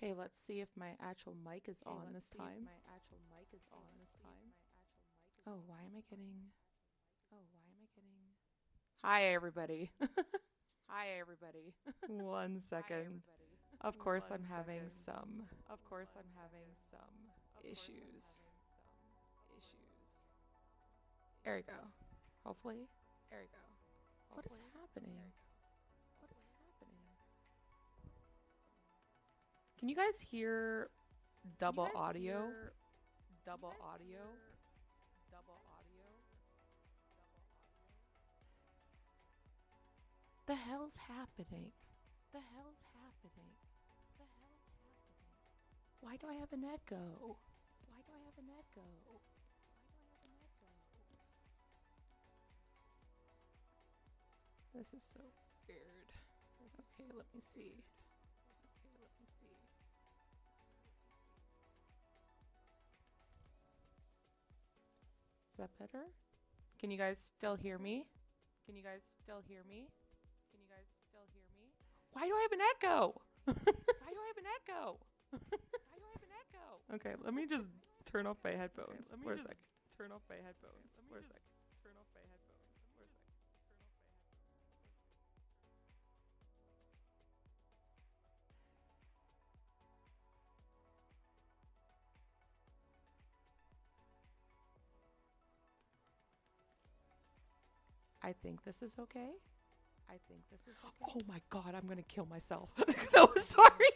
Okay, let's see if my actual mic is on this time. Oh, why am I getting? Hi, everybody. Hi, everybody. One second. Of course, I'm having some. Issues. There we go. Hopefully. What is happening? Can you guys hear double audio? The hell's happening? Why do I have an echo? This is so weird. Okay, let me see. Is that better? Can you guys still hear me? Why do I have an echo? Okay, let me just turn off my headphones for a sec. I think this is okay. Oh my god, I'm gonna kill myself. No, sorry.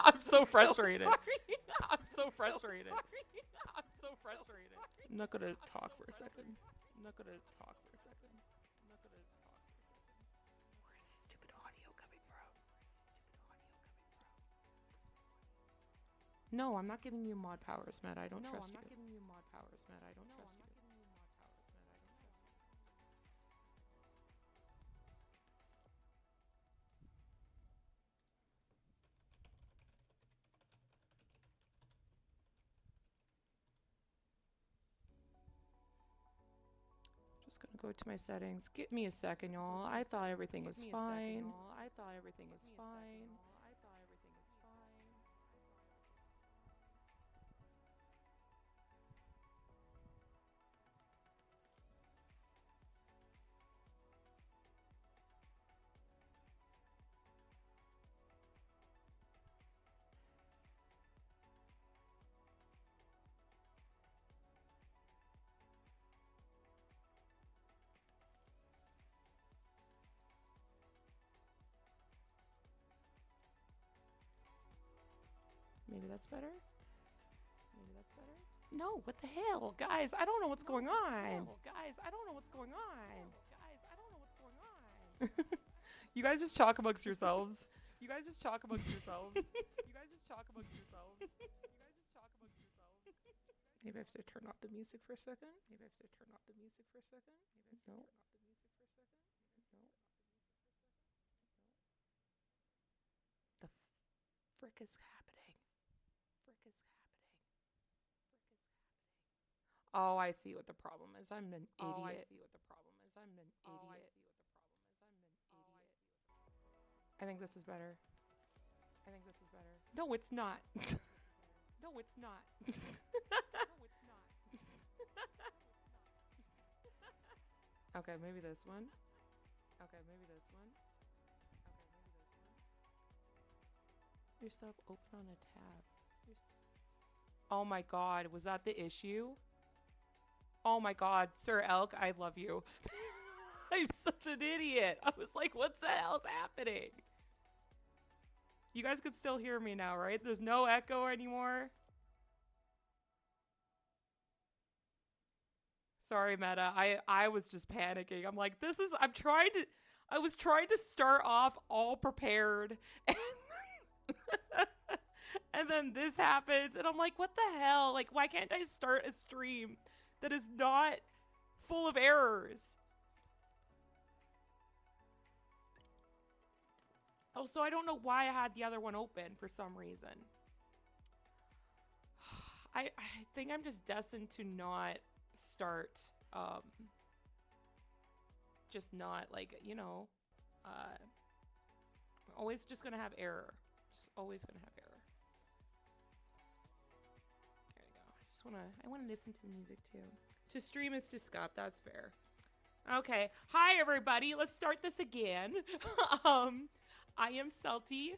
I'm so frustrated. I'm not gonna talk for a second. Where's this stupid audio coming from? No, I'm not giving you mod powers, Matt. I don't trust you. Just gonna go to my settings. Give me a second, y'all. I thought everything was fine. Maybe that's better? No, what the hell? Guys, I don't know what's going on. You guys just talk amongst yourselves. Maybe I have to turn off the music for a second. No. The frick is happening? Oh, I see what the problem is. I'm an idiot. I think this is better. No, it's not. Okay, maybe this one. Yourself open on a tab. Oh my god, was that the issue? Oh my god, Sir Elk, I love you. I'm such an idiot. I was like, what the hell's happening? You guys could still hear me now, right? There's no echo anymore. Sorry, Meta. I was just panicking. I'm like, I was trying to start off all prepared and and then this happens and I'm like, what the hell? Like, why can't I start a stream that is not full of errors? Also, I don't know why I had the other one open for some reason. I think I'm just destined to not start, just not like, always just gonna have error. Just always gonna have error. I wanna listen to the music too. To stream is to scop, that's fair. Okay. Hi everybody, let's start this again. I am Celty.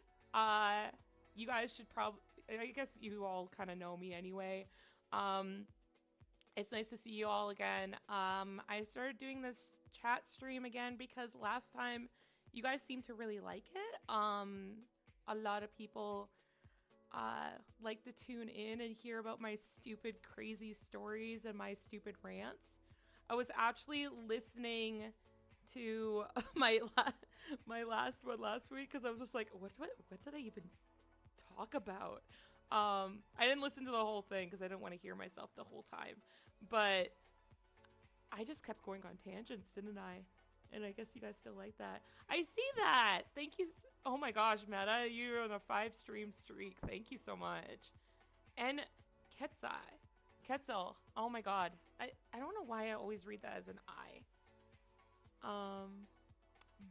You guys should probably, I guess you all kind of know me anyway. It's nice to see you all again. I started doing this chat stream again because last time you guys seemed to really like it. A lot of people like to tune in and hear about my stupid, crazy stories and my stupid rants. I was actually listening to my last one last week because I was just like, what did I even talk about? I didn't listen to the whole thing because I didn't want to hear myself the whole time, but I just kept going on tangents, didn't I? And I guess you guys still like that. I see that. Thank you. Oh my gosh, Meta, you're on a 5-stream streak. Thank you so much. And Quetzal. Oh my god. I don't know why I always read that as an I.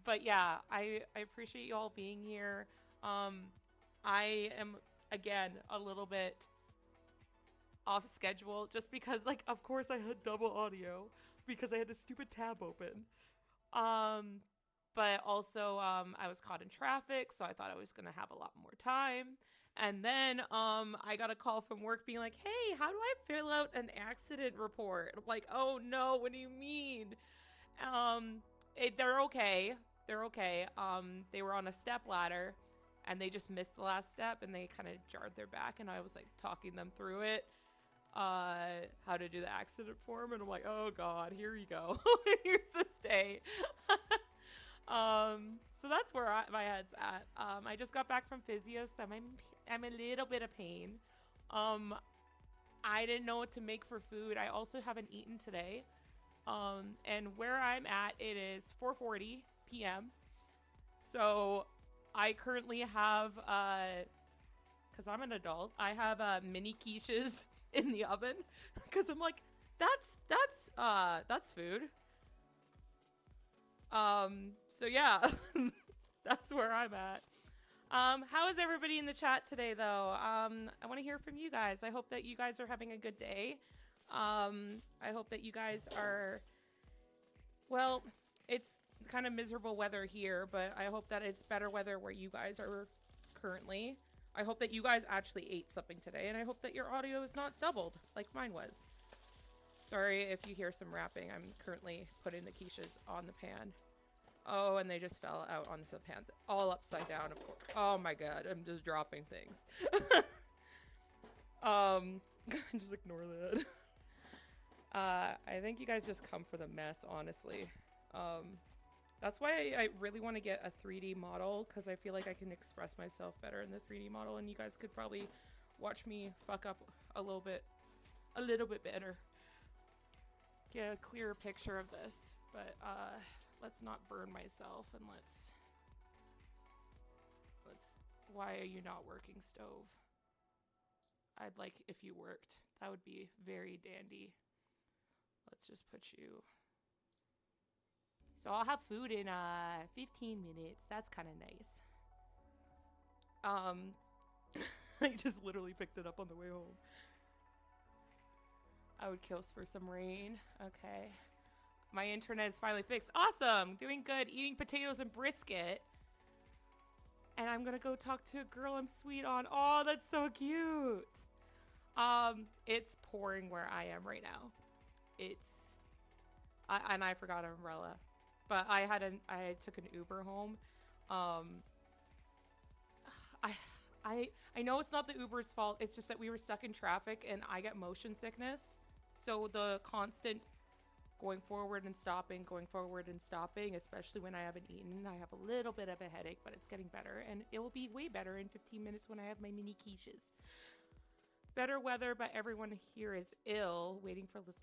But yeah, I appreciate you all being here. I am again a little bit off schedule just because, like, of course I had double audio because I had a stupid tab open. But also, I was caught in traffic, so I thought I was gonna have a lot more time. And then, I got a call from work being like, hey, how do I fill out an accident report? I'm like, oh no, what do you mean? They're okay. They're okay. They were on a step ladder and they just missed the last step and they kind of jarred their back, and I was like talking them through it. How to do the accident form, and I'm like, oh god, here you go. Here's this day. So that's where my head's at. I just got back from physio, so I'm a little bit of pain. I didn't know what to make for food. I also haven't eaten today. And where I'm at, it is 4:40 p.m. So I currently have, cause I'm an adult, I have mini quiches in the oven because I'm like, that's food. So yeah, that's where I'm at. How is everybody in the chat today though? I want to hear from you guys. I hope that you guys are having a good day. I hope that you guys are, well, it's kind of miserable weather here, but I hope that it's better weather where you guys are currently. I hope that you guys actually ate something today, and I hope that your audio is not doubled like mine was. Sorry if you hear some rapping. I'm currently putting the quiches on the pan. Oh, and they just fell out onto the pan. All upside down, of course. Oh my god, I'm just dropping things. Just ignore that. I think you guys just come for the mess, honestly. That's why I really want to get a 3D model, because I feel like I can express myself better in the 3D model, and you guys could probably watch me fuck up a little bit better. Get a clearer picture of this, but let's not burn myself, and let's why are you not working, stove? I'd like if you worked. That would be very dandy. Let's just put you. So I'll have food in 15 minutes. That's kind of nice. I just literally picked it up on the way home. I would kill for some rain. Okay. My internet is finally fixed. Awesome! Doing good. Eating potatoes and brisket. And I'm gonna go talk to a girl I'm sweet on. Oh, that's so cute! It's pouring where I am right now. And I forgot an umbrella. But I took an Uber home. I know it's not the Uber's fault. It's just that we were stuck in traffic and I get motion sickness. So the constant going forward and stopping, especially when I haven't eaten, I have a little bit of a headache, but it's getting better. And it will be way better in 15 minutes when I have my mini quiches. Better weather, but everyone here is ill, waiting for this.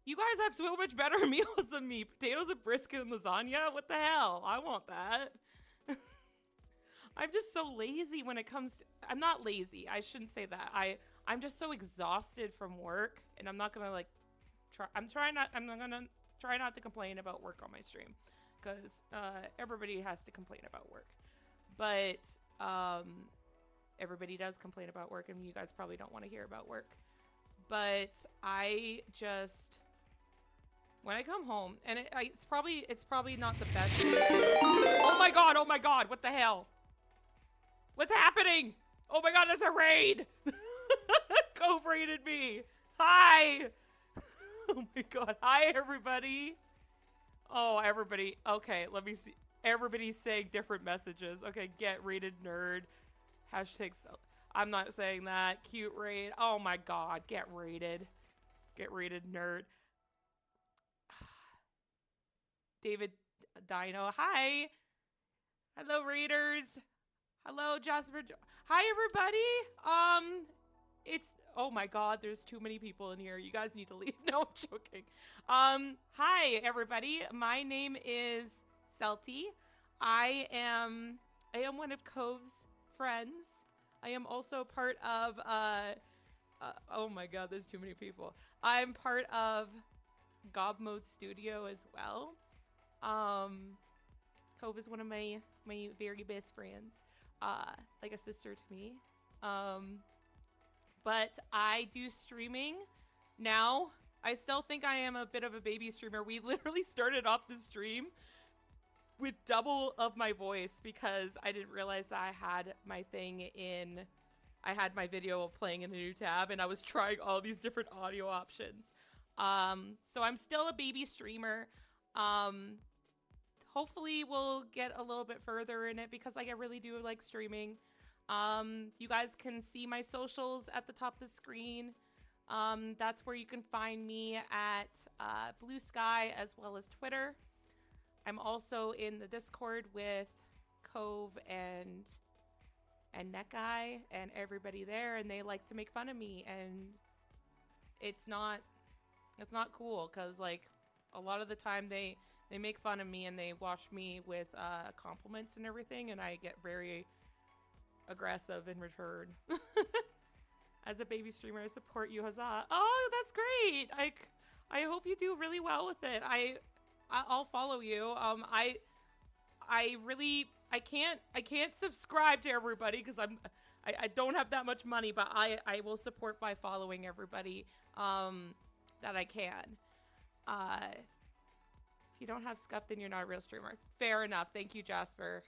You guys have so much better meals than me. Potatoes and brisket and lasagna? What the hell? I want that. I'm just so lazy when it comes to... I'm not lazy. I shouldn't say that. I'm just so exhausted from work, and I'm not gonna, like... I'm gonna try not to complain about work on my stream, because everybody has to complain about work. But, everybody does complain about work, and you guys probably don't want to hear about work. But I just, when I come home, and it's probably not the best thing to do. Oh my god, what the hell? What's happening? Oh my god, there's a raid! Cove raided me! Hi! Oh my god, hi everybody! Oh, everybody, okay, let me see. Everybody's saying different messages. Okay, get raided nerd. Hashtag, I'm not saying that. Cute raid. Oh my god, get raided. Get raided nerd. David Dino, hi! Hello, raiders! Hello, Jasper. Hi, everybody. It's, oh my god, there's too many people in here. You guys need to leave. No, I'm joking. Hi, everybody. My name is Celty. I am one of Cove's friends. I am also part of, oh my god, there's too many people. I'm part of Gob Mode Studio as well. Cove is one of my very best friends. Like a sister to me. But I do streaming now. I still think I am a bit of a baby streamer. We literally started off the stream with double of my voice because I didn't realize I had my thing in, I had my video playing in a new tab and I was trying all these different audio options. So I'm still a baby streamer. Hopefully we'll get a little bit further in it because like I really do like streaming. You guys can see my socials at the top of the screen. That's where you can find me at Blue Sky as well as Twitter. I'm also in the Discord with Cove and Neckeye and everybody there, and they like to make fun of me, and it's not cool because like a lot of the time they make fun of me and they wash me with compliments and everything, and I get very aggressive in return. As a baby streamer, I support you, huzzah. Oh, that's great. I hope you do really well with it. I'll follow you. I can't subscribe to everybody because I don't have that much money, but I will support by following everybody that I can. If you don't have scuff, then you're not a real streamer. Fair enough. Thank you, Jasper.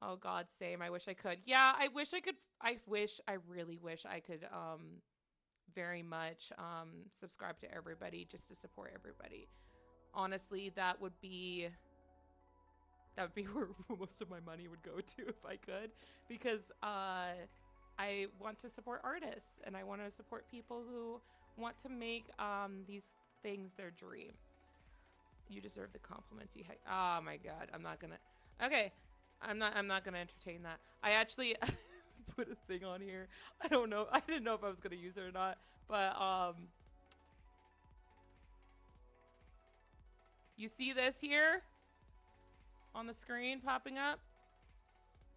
Oh god, same. I wish I could. Yeah, I wish I could. I really wish I could very much subscribe to everybody just to support everybody. Honestly, that would be where most of my money would go to if I could, because I want to support artists and I want to support people who want to make these things their dream. You deserve the compliments you had. Oh my god, I'm not gonna. Okay, I'm not gonna entertain that. I actually put a thing on here. I don't know. I didn't know if I was gonna use it or not, but you see this here on the screen popping up?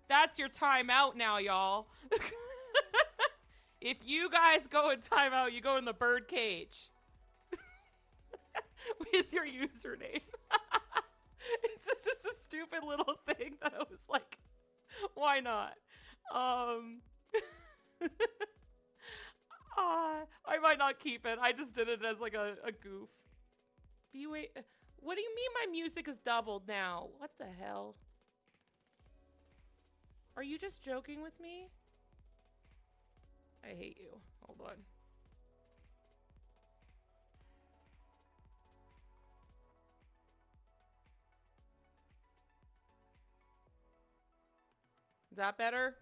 That's your timeout now, y'all. If you guys go in timeout, you go in the bird cage. With your username. It's just a stupid little thing that I was like, why not? I might not keep it. I just did it as like a goof. Wait, what do you mean my music is doubled now? What the hell? Are you just joking with me? I hate you. Hold on. Is that better?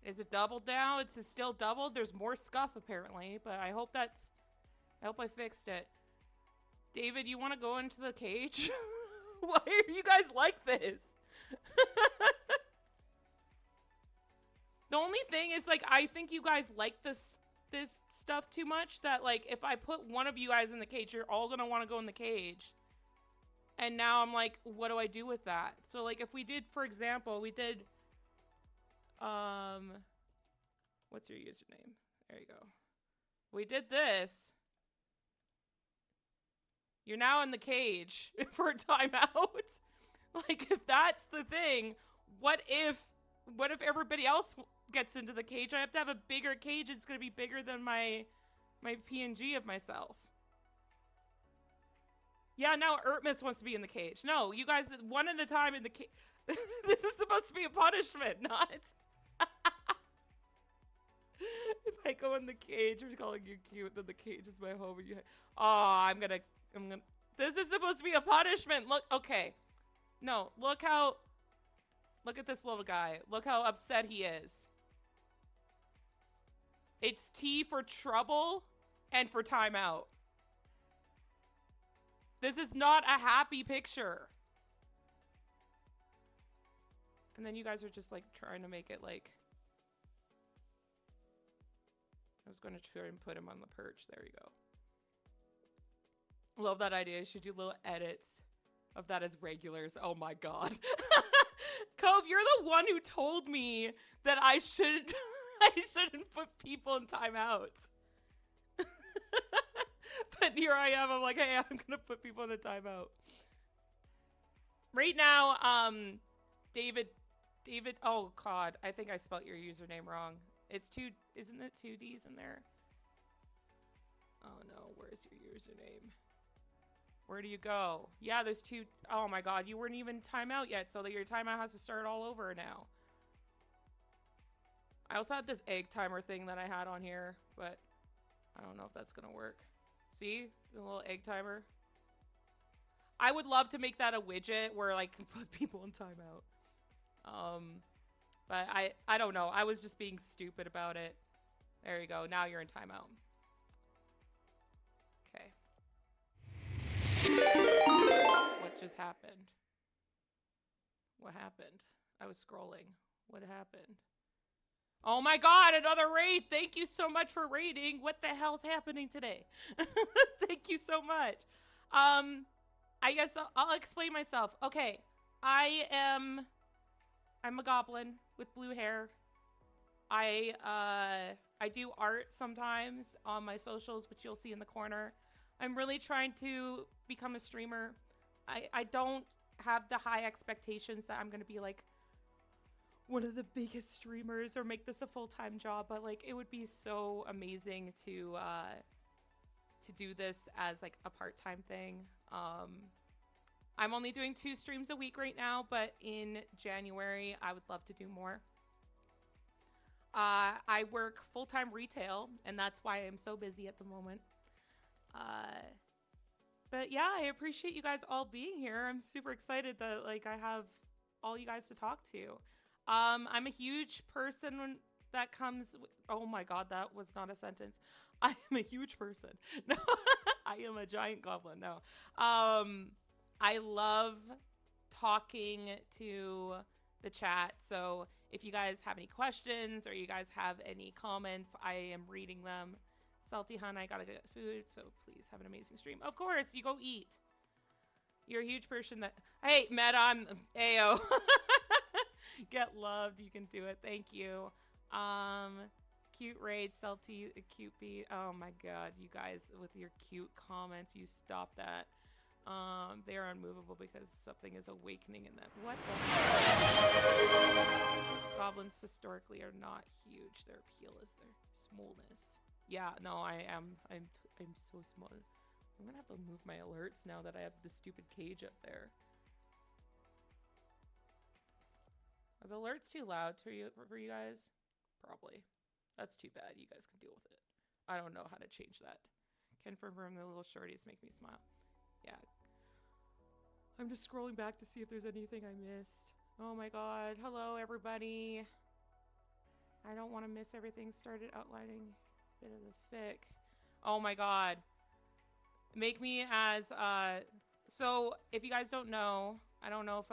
Is it doubled now? It's still doubled? There's more scuff apparently, but I hope I fixed it. David, you want to go into the cage? Why are you guys like this? The only thing is, like, I think you guys like this stuff too much that, like, if I put one of you guys in the cage, you're all gonna want to go in the cage. And now I'm like, what do I do with that? So, like, if we did, for example, we did, what's your username? There you go. We did this. You're now in the cage for a timeout. Like, if that's the thing, What if everybody else gets into the cage? I have to have a bigger cage. It's gonna be bigger than my PNG of myself. Yeah, now Ertmus wants to be in the cage. No, you guys, one at a time in the cage. This is supposed to be a punishment, not. If I go in the cage, I'm calling you cute, then the cage is my home. And you. Oh, I'm gonna. This is supposed to be a punishment. Look, okay. No, look at this little guy. Look how upset he is. It's T for trouble and for timeout. This is not a happy picture. And then you guys are just like trying to make it like... I was going to try and put him on the perch. There you go. Love that idea. You should do little edits of that as regulars. Oh my god. Cove, you're the one who told me that I shouldn't put people in timeouts. But here I am. I'm like, hey, I'm gonna put people in a timeout. Right now, David, oh god, I think I spelt your username wrong. It's isn't it 2 D's in there? Oh no, where's your username? Where do you go? Yeah, there's 2. Oh my god, you weren't even timeout yet, so that your timeout has to start all over now. I also had this egg timer thing that I had on here, but I don't know if that's gonna work. See? The little egg timer. I would love to make that a widget where I can put people in timeout. But I don't know. I was just being stupid about it. There you go. Now you're in timeout. Okay. What just happened? What happened? I was scrolling. What happened? Oh my god, another raid! Thank you so much for raiding. What the hell's happening today? Thank you so much. I guess I'll explain myself. Okay, I'm a goblin with blue hair. I do art sometimes on my socials, which you'll see in the corner. I'm really trying to become a streamer. I don't have the high expectations that I'm gonna be like one of the biggest streamers or make this a full-time job, but like it would be so amazing to do this as like a part-time thing. I'm only doing 2 streams a week right now, but in January I would love to do more. I work full-time retail, and that's why I'm so busy at the moment. But yeah, I appreciate you guys all being here. I'm super excited that like I have all you guys to talk to. I'm a huge person when that comes. Oh my god, that was not a sentence. I am a huge person. No, I am a giant goblin. No. I love talking to the chat. So if you guys have any questions or you guys have any comments, I am reading them. Salty Hun, I gotta get food, so please have an amazing stream. Of course, you go eat. You're a huge person that... Hey, Meta, I'm Ayo. Get loved, you can do it. Thank you. Cute raid, Salty, cute beat. Oh my god, you guys with your cute comments, you stop that. They are unmovable because something is awakening in them. What the? Goblins historically are not huge. Their appeal is their smallness. Yeah, no, I'm so small. I'm gonna have to move my alerts now that I have the stupid cage up there. Are the alerts too loud for you guys? Probably. That's too bad. You guys can deal with it. I don't know how to change that. Confirm the little shorties make me smile. Yeah. I'm just scrolling back to see if there's anything I missed. Oh my god. Hello, everybody. I don't want to miss everything. Started outlining a bit of the fic. Oh my god. Make me as, so if you guys don't know, I don't know if,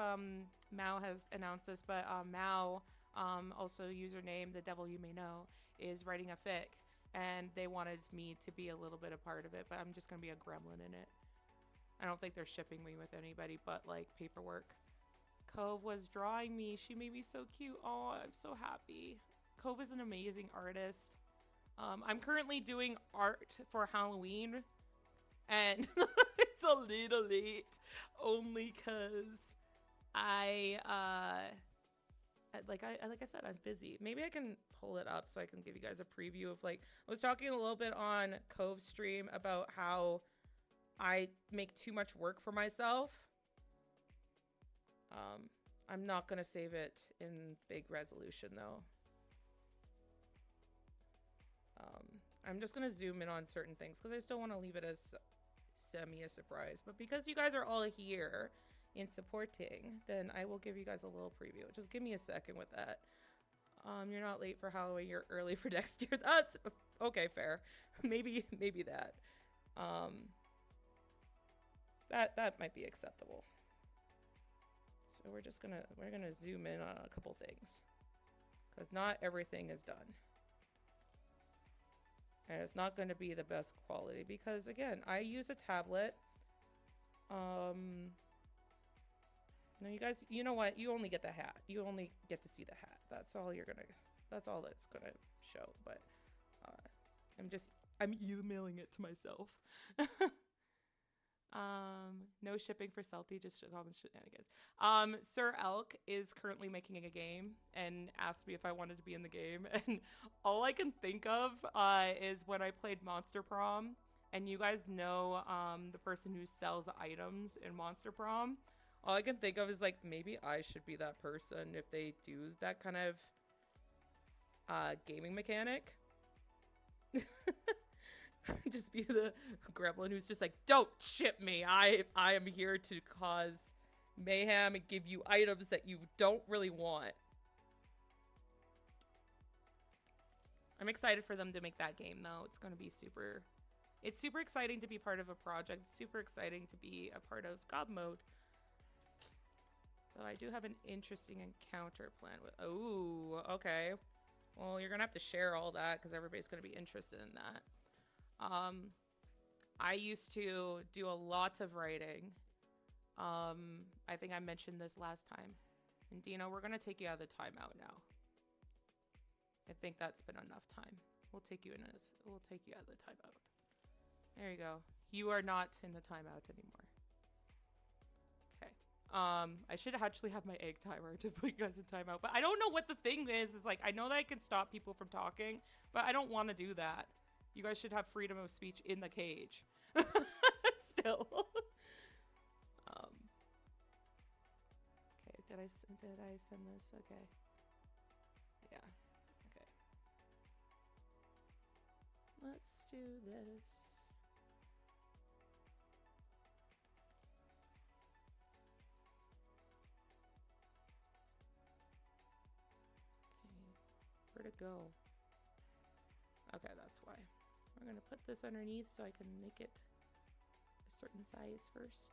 Mao has announced this, but, Mao, also username, the devil you may know, is writing a fic. And they wanted me to be a little bit a part of it, but I'm just gonna be a gremlin in it. I don't think they're shipping me with anybody but like paperwork. Cove was drawing me. She made me so cute. Oh, I'm so happy. Cove is an amazing artist. I'm currently doing art for Halloween, and it's a little late, only cause I like I said, I'm busy. Maybe I can pull it up so I can give you guys a preview of like I was talking a little bit on Cove stream about how I make too much work for myself. I'm not gonna save it in big resolution though. I'm just gonna zoom in on certain things because I still want to leave it as semi a surprise. But because you guys are all here in supporting, then I will give you guys a little preview. Just give me a second with that. You're not late for Halloween, you're early for next year. That's okay, fair. maybe that. That might be acceptable. So we're gonna zoom in on a couple things. Because not everything is done. And it's not going to be the best quality because again, I use a tablet. No, you guys, you know what? You only get the hat. You only get to see the hat. That's all that's all that's gonna show. But I'm emailing it to myself. No shipping for Salty, just common shenanigans. Sir Elk is currently making a game and asked me if I wanted to be in the game. And all I can think of is when I played Monster Prom. And you guys know the person who sells items in Monster Prom. All I can think of is like, maybe I should be that person if they do that kind of gaming mechanic. Just be the gremlin who's just like, don't ship me. I am here to cause mayhem and give you items that you don't really want. I'm excited for them to make that game though. It's going to be super exciting to be part of a project. It's super exciting to be a part of God mode. Though I do have an interesting encounter plan with, oh, okay. Well, you're going to have to share all that because everybody's going to be interested in that. I used to do a lot of writing. I think I mentioned this last time. And Dino, we're gonna take you out of the timeout now. I think that's been enough time. We'll take you out of the timeout. There you go. You are not in the timeout anymore. Okay. I should actually have my egg timer to put you guys in timeout, but I don't know what the thing is. It's like, I know that I can stop people from talking, but I don't want to do that. You guys should have freedom of speech in the cage. Still. Okay, did I send this? Okay. Yeah. Okay. Let's do this. Okay. Where'd it go? Okay, that's why. We're gonna put this underneath so I can make it a certain size first.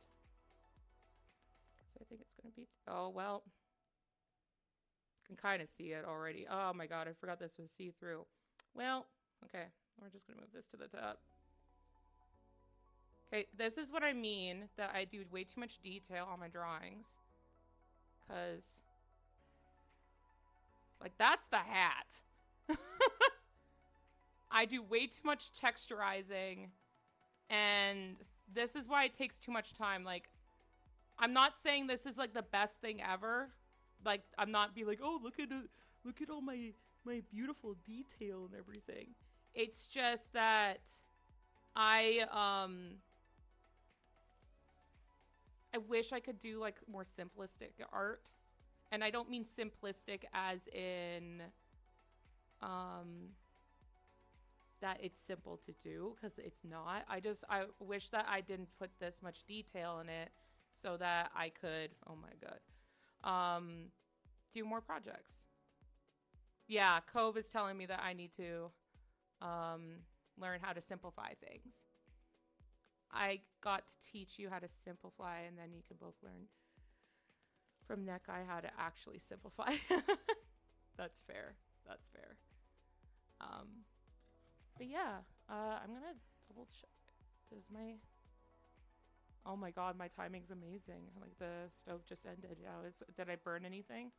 Because I think it's gonna be, oh, well. Can kind of see it already. Oh my god, I forgot this was see-through. Well, okay, we're just gonna move this to the top. Okay, this is what I mean, that I do way too much detail on my drawings. Because, like, that's the hat. I do way too much texturizing, and this is why it takes too much time. Like, I'm not saying this is like the best thing ever. Like, I'm not be like, oh, look at all my beautiful detail and everything. It's just that I wish I could do like more simplistic art, and I don't mean simplistic as in that it's simple to do, because it's not. I wish that I didn't put this much detail in it so that I could, oh my god, do more projects. Yeah, Cove is telling me that I need to learn how to simplify things. I got to teach you how to simplify, and then you can both learn from Nekai how to actually simplify. That's fair. That's fair. But yeah, I'm gonna double check. Does my... Oh my god, my timing's amazing. Like, the stove just ended. Yeah, did I burn anything?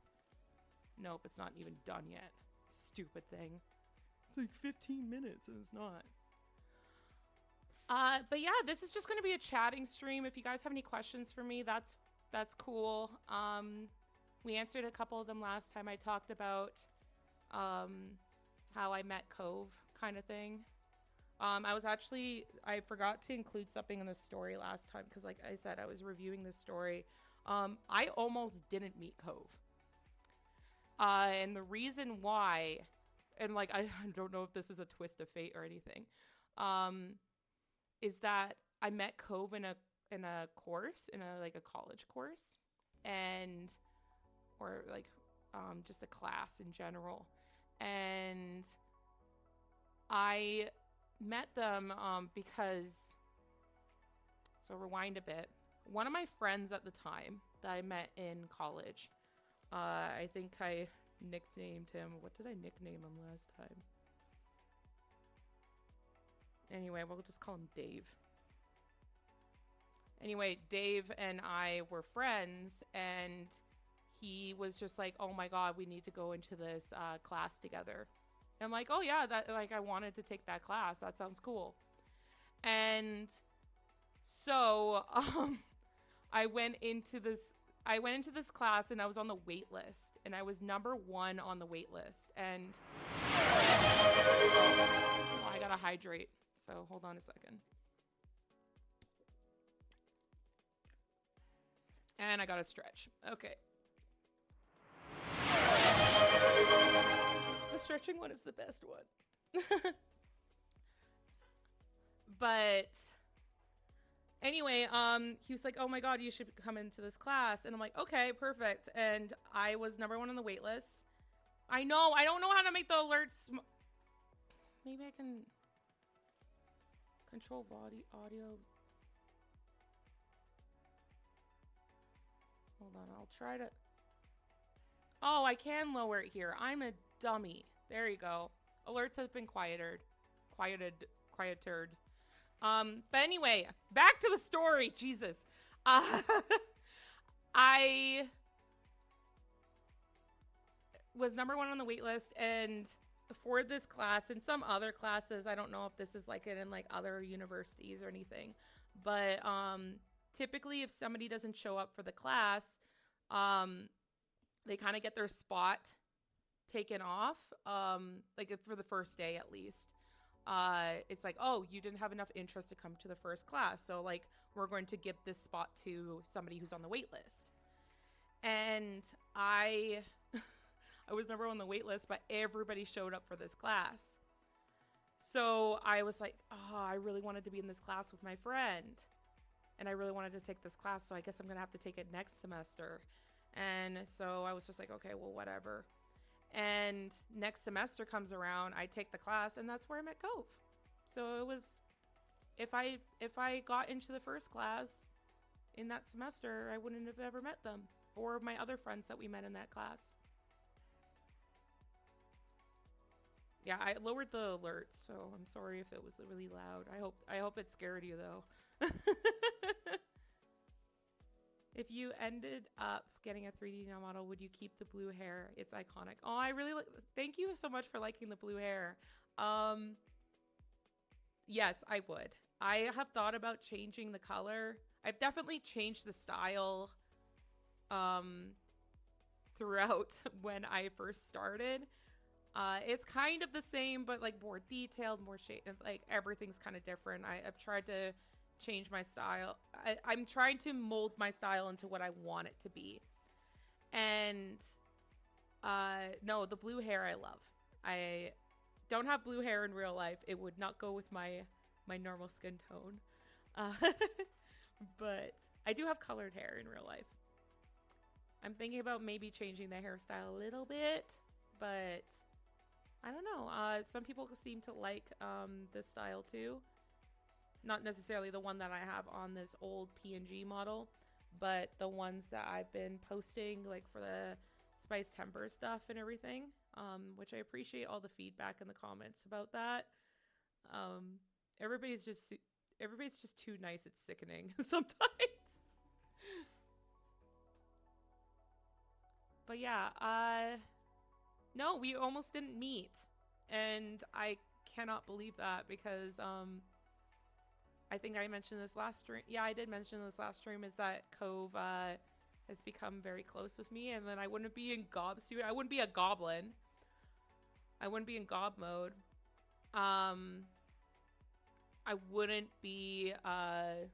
Nope, it's not even done yet. Stupid thing. It's like 15 minutes and it's not. But yeah, this is just gonna be a chatting stream. If you guys have any questions for me, that's cool. We answered a couple of them last time. I talked about how I met Cove kind of thing. I forgot to include something in the story last time because, like I said, I was reviewing this story. I almost didn't meet Cove. And the reason why, and like, I don't know if this is a twist of fate or anything, is that I met Cove in a course, in a college course, and, or like, just a class in general. And I met them because, so rewind a bit, one of my friends at the time that I met in college, I think I nicknamed him, what did I nickname him last time? Anyway, we'll just call him Dave. Anyway, Dave and I were friends, and he was just like, oh my god, we need to go into this class together. And I'm like, oh yeah, that, like, I wanted to take that class. That sounds cool. And so I went into this class, and I was on the wait list, and I was number 1 on the wait list. And oh, I gotta hydrate, so hold on a second. And I gotta stretch. Okay. The stretching one is the best one. But anyway, he was like, oh my god, you should come into this class. And I'm like, okay, perfect. And I was number 1 on the wait list. I know, I don't know how to make the alerts. Maybe I can control audio. Hold on, I'll try to. Oh, I can lower it here. I'm a dummy. There you go. Alerts have been quieted. But anyway, back to the story. Jesus. I was number 1 on the wait list, and for this class and some other classes, I don't know if this is like it in like other universities or anything, but typically if somebody doesn't show up for the class, they kind of get their spot taken off, like for the first day at least. It's like, oh, you didn't have enough interest to come to the first class, so like we're going to give this spot to somebody who's on the wait list. And I was number 1 on the wait list, but everybody showed up for this class. So I was like, oh, I really wanted to be in this class with my friend, and I really wanted to take this class, so I guess I'm gonna have to take it next semester. And so I was just like, okay, well, whatever. And next semester comes around, I take the class, and that's where I met Cove. So it was, if I got into the first class in that semester, I wouldn't have ever met them, or my other friends that we met in that class. Yeah, I lowered the alerts, so I'm sorry if it was really loud. I hope it scared you though. If you ended up getting a 3D nail model, would you keep the blue hair? It's iconic. Oh, I really thank you so much for liking the blue hair. Yes, I would. I have thought about changing the color. I've definitely changed the style throughout when I first started. It's kind of the same, but like more detailed, more shade, like everything's kind of different. I've tried to change my style. I'm trying to mold my style into what I want it to be. And no, the blue hair I love. I don't have blue hair in real life. It would not go with my normal skin tone. But I do have colored hair in real life. I'm thinking about maybe changing the hairstyle a little bit, but I don't know. Some people seem to like this style too. Not necessarily the one that I have on this old PNG model, but the ones that I've been posting, like for the Spice Temper stuff and everything, which I appreciate all the feedback in the comments about that. Everybody's just too nice. It's sickening sometimes. But yeah, no, we almost didn't meet, and I cannot believe that because I think I mentioned this last stream. Yeah, I did mention this last stream, is that Cove has become very close with me, and then I wouldn't be in gob suit. I wouldn't be a goblin. I wouldn't be in gob mode. I wouldn't be I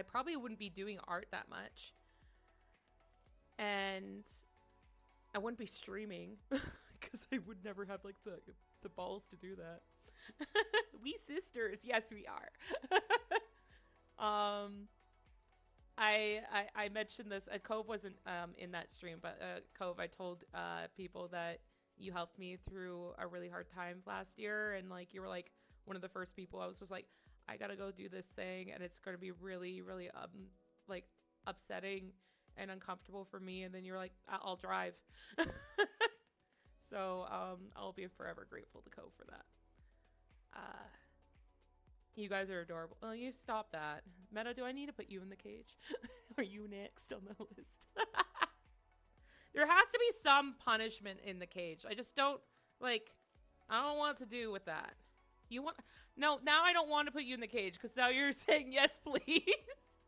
probably wouldn't be doing art that much. And I wouldn't be streaming because I would never have like the balls to do that. We sisters, yes we are. I mentioned this. Cove wasn't in that stream, but Cove, I told people that you helped me through a really hard time last year, and like you were like one of the first people. I was just like, I gotta go do this thing, and it's gonna be really, really like upsetting and uncomfortable for me. And then you're like, I'll drive. So I'll be forever grateful to Cove for that. You guys are adorable. Oh, you stop that. Meta, do I need to put you in the cage? Are you next on the list? There has to be some punishment in the cage. I just don't, like, I don't want to do with that. You want, no, now I don't want to put you in the cage because now you're saying yes, please.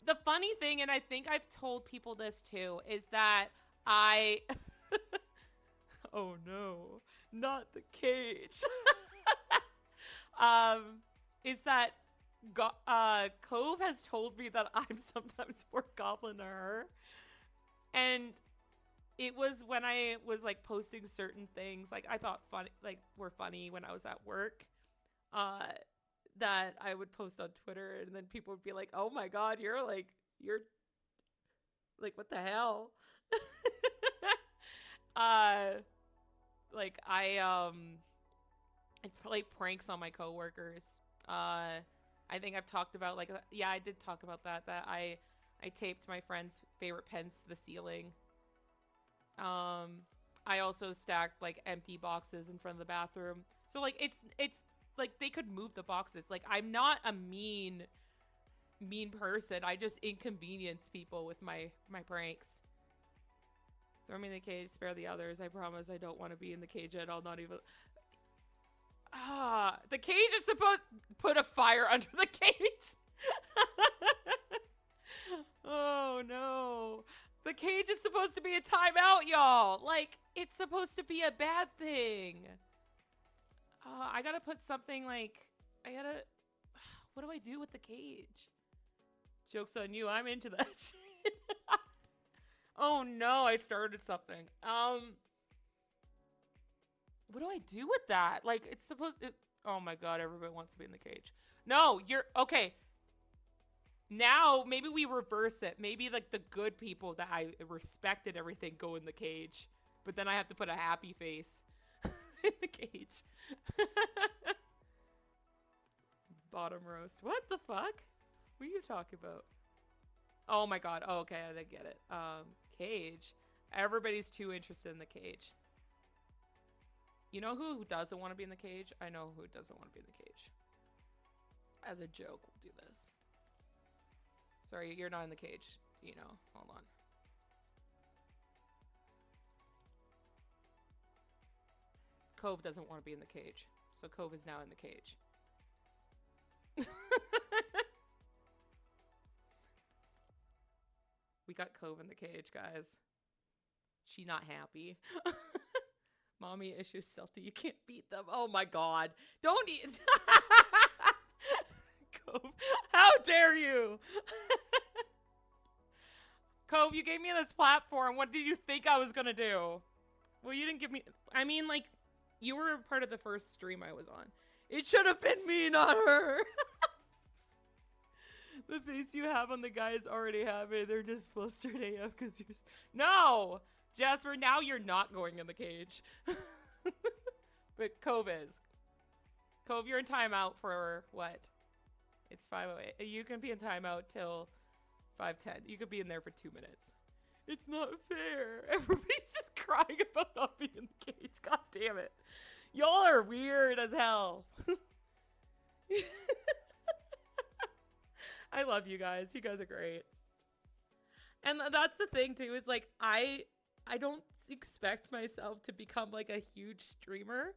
The funny thing, and I think I've told people this too, is that oh no, not the cage. Is that Cove has told me that I'm sometimes more goblin to her. And it was when I was like posting certain things, like I thought funny, like were funny when I was at work, that I would post on Twitter, and then people would be like, oh my God, you're like, what the hell? Like I play pranks on my coworkers. I think I've talked about like, yeah, I did talk about that I taped my friend's favorite pens to the ceiling. I also stacked like empty boxes in front of the bathroom. So like it's like they could move the boxes. Like I'm not a mean person. I just inconvenience people with my pranks. Throw me in the cage, spare the others. I promise I don't want to be in the cage at all. Not even. The cage is supposed to put a fire under the cage. Oh no. The cage is supposed to be a timeout, y'all. Like, it's supposed to be a bad thing. I gotta put something like, what do I do with the cage? Joke's on you, I'm into that shit. Oh no, I started something. What do I do with that? Like, it's supposed to, oh my God, everybody wants to be in the cage. No, okay. Now, maybe we reverse it. Maybe, like, the good people that I respect and everything go in the cage. But then I have to put a happy face in the cage. Bottom roast. What the fuck? What are you talking about? Oh my God. Oh, okay, I didn't get it. Cage. Everybody's too interested in the cage. You know who doesn't want to be in the cage? I know who doesn't want to be in the cage. As a joke, we'll do this. Sorry, you're not in the cage. You know, hold on. Cove doesn't want to be in the cage. So Cove is now in the cage. We got Cove in the cage, guys. She not happy. Mommy issues Celtic. You can't beat them. Oh my God. Don't eat. Cove. How dare you? Cove, you gave me this platform. What did you think I was gonna do? Well, you didn't give me, I mean, like, you were part of the first stream I was on. It should have been me, not her. The face you have on the guys already have it. They're just flustered AF because you're... No! Jasper, now you're not going in the cage. But Cove is. Cove, you're in timeout for what? It's 5:08. You can be in timeout till 5:10. You could be in there for 2 minutes. It's not fair. Everybody's just crying about not being in the cage. God damn it. Y'all are weird as hell. I love you guys. You guys are great. And that's the thing too, is like I don't expect myself to become like a huge streamer.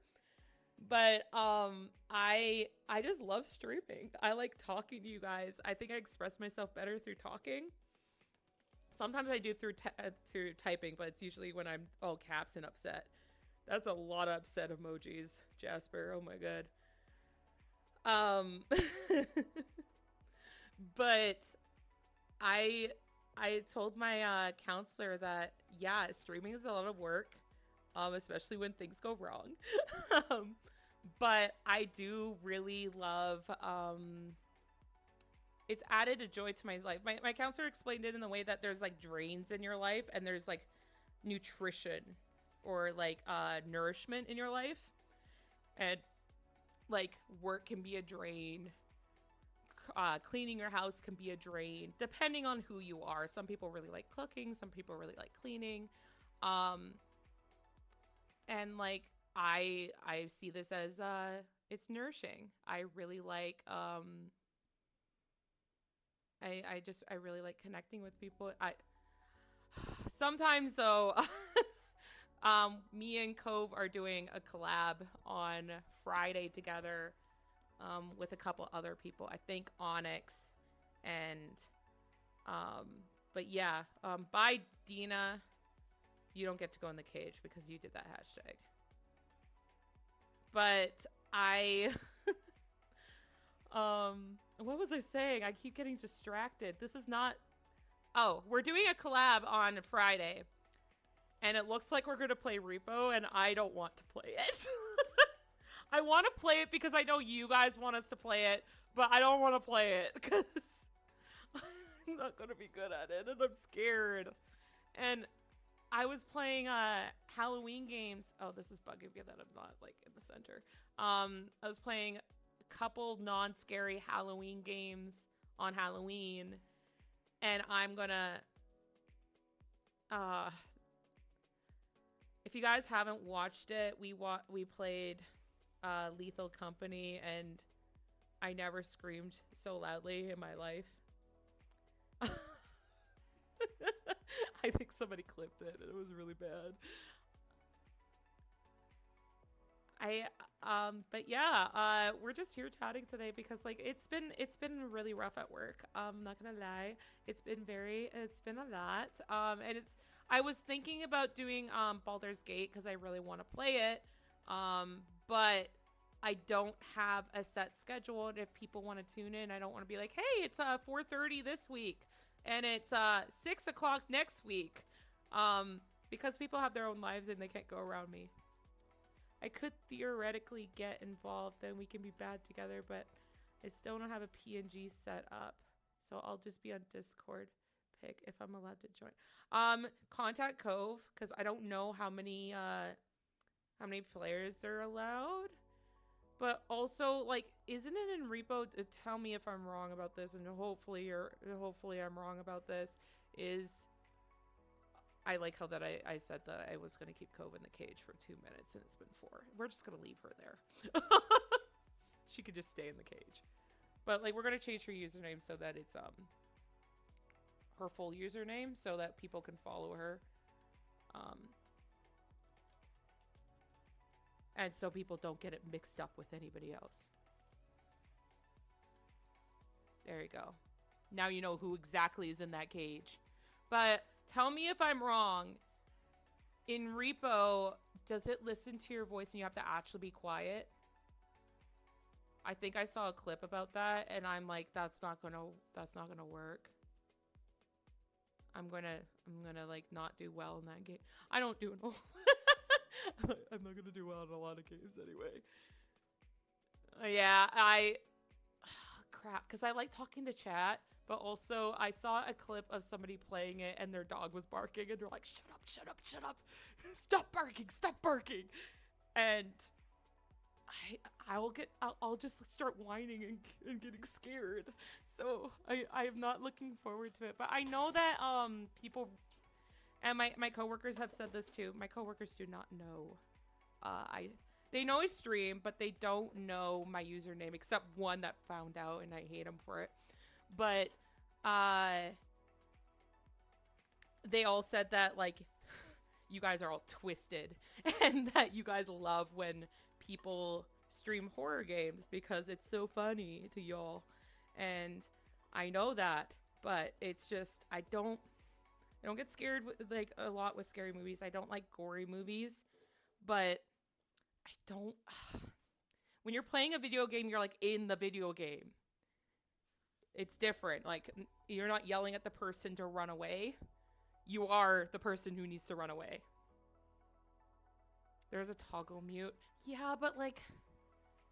But I just love streaming. I like talking to you guys. I think I express myself better through talking. Sometimes I do through typing, but it's usually when I'm all caps and upset. That's a lot of upset emojis, Jasper. Oh my god. Um but I I told my counselor that yeah, streaming is a lot of work, especially when things go wrong. um, but I do really love it's added a joy to my life. My counselor explained it in the way that there's like drains in your life and there's like nutrition or like nourishment in your life, and like work can be a drain, cleaning your house can be a drain depending on who you are. Some people really like cooking, some people really like cleaning. Um and like I see this as it's nourishing. I really like I really like connecting with people. I sometimes though me and Cove are doing a collab on Friday together with a couple other people. I think Onyx and um but yeah, bye Dina. You don't get to go in the cage because you did that hashtag. But I what was I saying? I keep getting distracted. This is not. Oh, we're doing a collab on Friday. And it looks like we're going to play Repo and I don't want to play it. I want to play it because I know you guys want us to play it, but I don't want to play it cuz I'm not going to be good at it and I'm scared. And I was playing Halloween games. Oh, this is bugging me that I'm not like in the center. I was playing a couple non-scary Halloween games on Halloween, and I'm gonna. Uh, if you guys haven't watched it, we played Lethal Company, and I never screamed so loudly in my life. I think somebody clipped it and it was really bad. I but yeah, we're just here chatting today because like it's been really rough at work. I'm not gonna lie. It's been a lot. And it's I was thinking about doing Baldur's Gate because I really want to play it. But I don't have a set schedule, and if people want to tune in, I don't want to be like, hey, it's 4:30 this week and it's 6 o'clock next week. Because people have their own lives and they can't go around me. I could theoretically get involved and we can be bad together, but I still don't have a PNG set up. So I'll just be on Discord pick if I'm allowed to join. Contact Cove, because I don't know how many players are allowed. But also, like, isn't it in Repo? Tell me if I'm wrong about this, and hopefully I'm wrong about this. Is I like how that I said that I was gonna keep Cove in the cage for 2 minutes, and it's been 4. We're just gonna leave her there. She could just stay in the cage. But like, we're gonna change her username so that it's her full username, so that people can follow her. And so people don't get it mixed up with anybody else. There you go. Now you know who exactly is in that cage. But tell me if I'm wrong. In Repo, does it listen to your voice and you have to actually be quiet? I think I saw a clip about that and I'm like, that's not gonna work. I'm gonna like not do well in that game. I don't do it. I'm not gonna do well in a lot of games anyway. Yeah, crap, because I like talking to chat, but also I saw a clip of somebody playing it and their dog was barking and they're like, shut up, shut up, shut up, stop barking, stop barking. And I'll just start whining and getting scared. So I'm not looking forward to it. But I know that people and my coworkers have said this too. My coworkers do not know. They know I stream, but they don't know my username except one that found out, and I hate him for it. But they all said that like you guys are all twisted and that you guys love when people stream horror games because it's so funny to y'all. And I know that, but it's just I don't get scared like a lot with scary movies. I don't like gory movies, but I don't when you're playing a video game, you're like in the video game. It's different. Like you're not yelling at the person to run away. You are the person who needs to run away. There's a toggle mute. Yeah, but like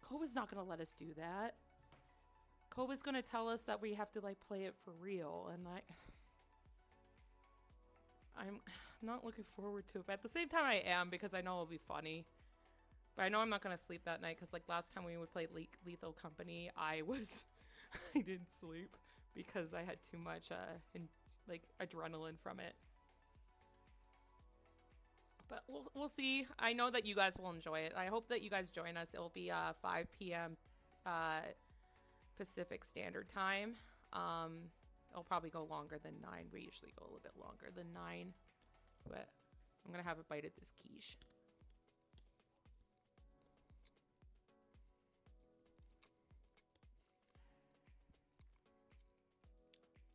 Cove is not going to let us do that. Cove is going to tell us that we have to like play it for real, and I'm not looking forward to it. But at the same time I am, because I know it'll be funny. But I know I'm not going to sleep that night, because like last time we would play Lethal Company, I didn't sleep because I had too much like adrenaline from it. But we'll see. I know that you guys will enjoy it. I hope that you guys join us. It'll be 5 p.m. Pacific Standard Time. It'll probably go longer than 9. We usually go a little bit longer than 9. But I'm going to have a bite at this quiche.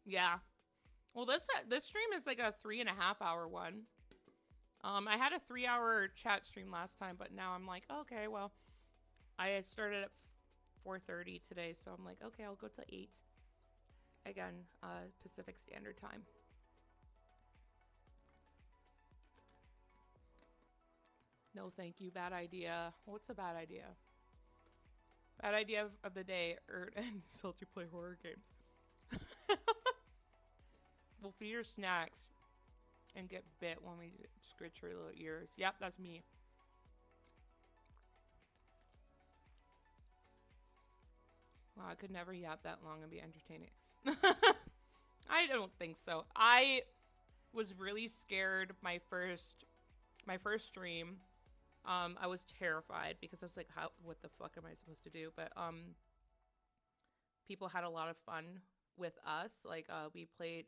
Yeah. Well, this stream is like a 3.5 hour one. I had a 3-hour chat stream last time, but now I'm like, okay, well, I started at 4:30 today, so I'm like, okay, I'll go to 8. Again, Pacific Standard Time. No, thank you. Bad idea. What's a bad idea? Bad idea of the day. And Salty play horror games. We'll feed your snacks and get bit when we scratch your little ears. Yep, that's me. Wow, I could never yap that long and be entertaining. I don't think so. I was really scared my first stream. I was terrified because I was like, what the fuck am I supposed to do? But people had a lot of fun with us. Like we played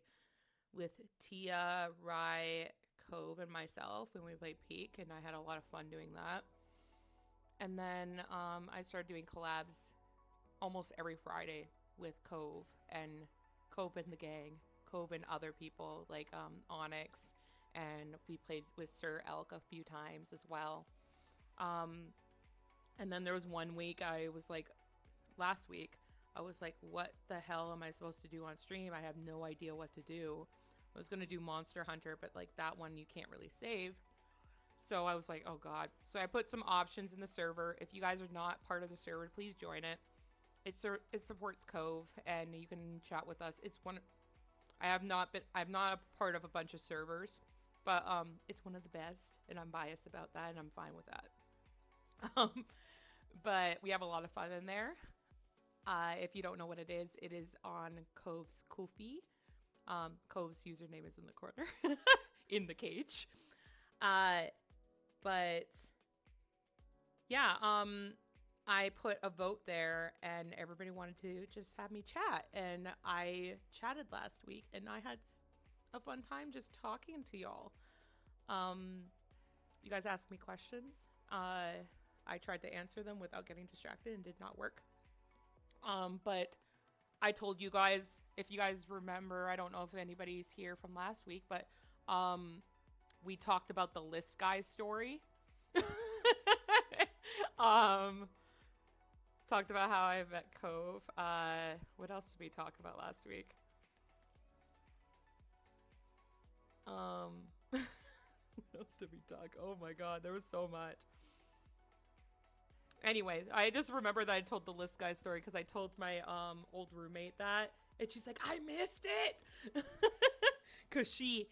with Tia, Rye, Cove, and myself, and we played Peak, and I had a lot of fun doing that. And then I started doing collabs almost every Friday with Cove and the gang, Cove and other people like Onyx, and we played with Sir Elk a few times as well. And then there was one week last week, I was like, what the hell am I supposed to do on stream? I have no idea what to do. I was going to do Monster Hunter, but like that one you can't really save. So I was like, oh God. So I put some options in the server. If you guys are not part of the server, please join it. It supports Cove, and you can chat with us. I'm not a part of a bunch of servers, but it's one of the best, and I'm biased about that, and I'm fine with that. But we have a lot of fun in there. If you don't know what it is on Cove's Ko-fi. Cove's username is in the corner, in the cage. But yeah, I put a vote there, and everybody wanted to just have me chat, and I chatted last week, and I had a fun time just talking to y'all. You guys asked me questions. I tried to answer them without getting distracted, and did not work. But I told you guys, if you guys remember, I don't know if anybody's here from last week, but we talked about the list guy story. Talked about how I met Cove. What else did we talk about last week? What else did we talk? Oh my God, there was so much. Anyway, I just remember that I told the list guy story because I told my old roommate that, and she's like, I missed it. Because she's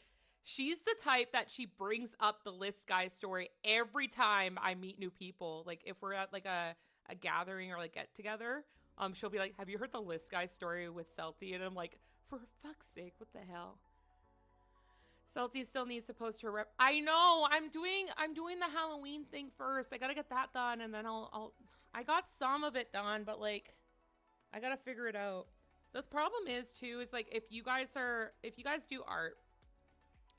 the type that she brings up the list guy story every time I meet new people. Like if we're at like a gathering or like get together, she'll be like, have you heard the list guy story with Celty? And I'm like, for fuck's sake, what the hell? Celty still needs to post her rep. I know, I'm doing the Halloween thing first. I gotta get that done, and then I got some of it done, but like I gotta figure it out. The problem is too, is like if you guys do art,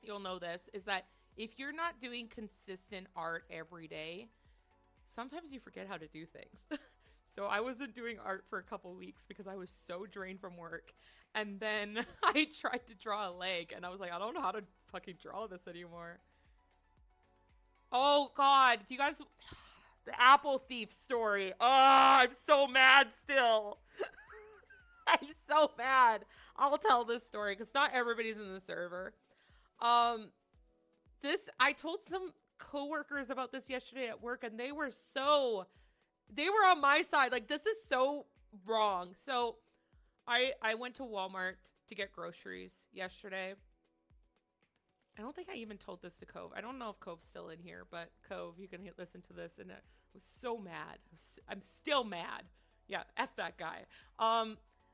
you'll know this, is that if you're not doing consistent art every day, sometimes you forget how to do things. So I wasn't doing art for a couple weeks because I was so drained from work. And then I tried to draw a leg and I was like, I don't know how to fucking draw this anymore. Oh God, do you guys the apple thief story. Oh, I'm so mad still. I'm so mad. I'll tell this story because not everybody's in the server. Um, this I told some coworkers about this yesterday at work, and they were on my side. Like, this is so wrong. So I went to Walmart to get groceries yesterday. I don't think I even told this to Cove. I don't know if Cove's still in here, but Cove, you can listen to this. And I was so mad. I'm still mad. Yeah, F that guy.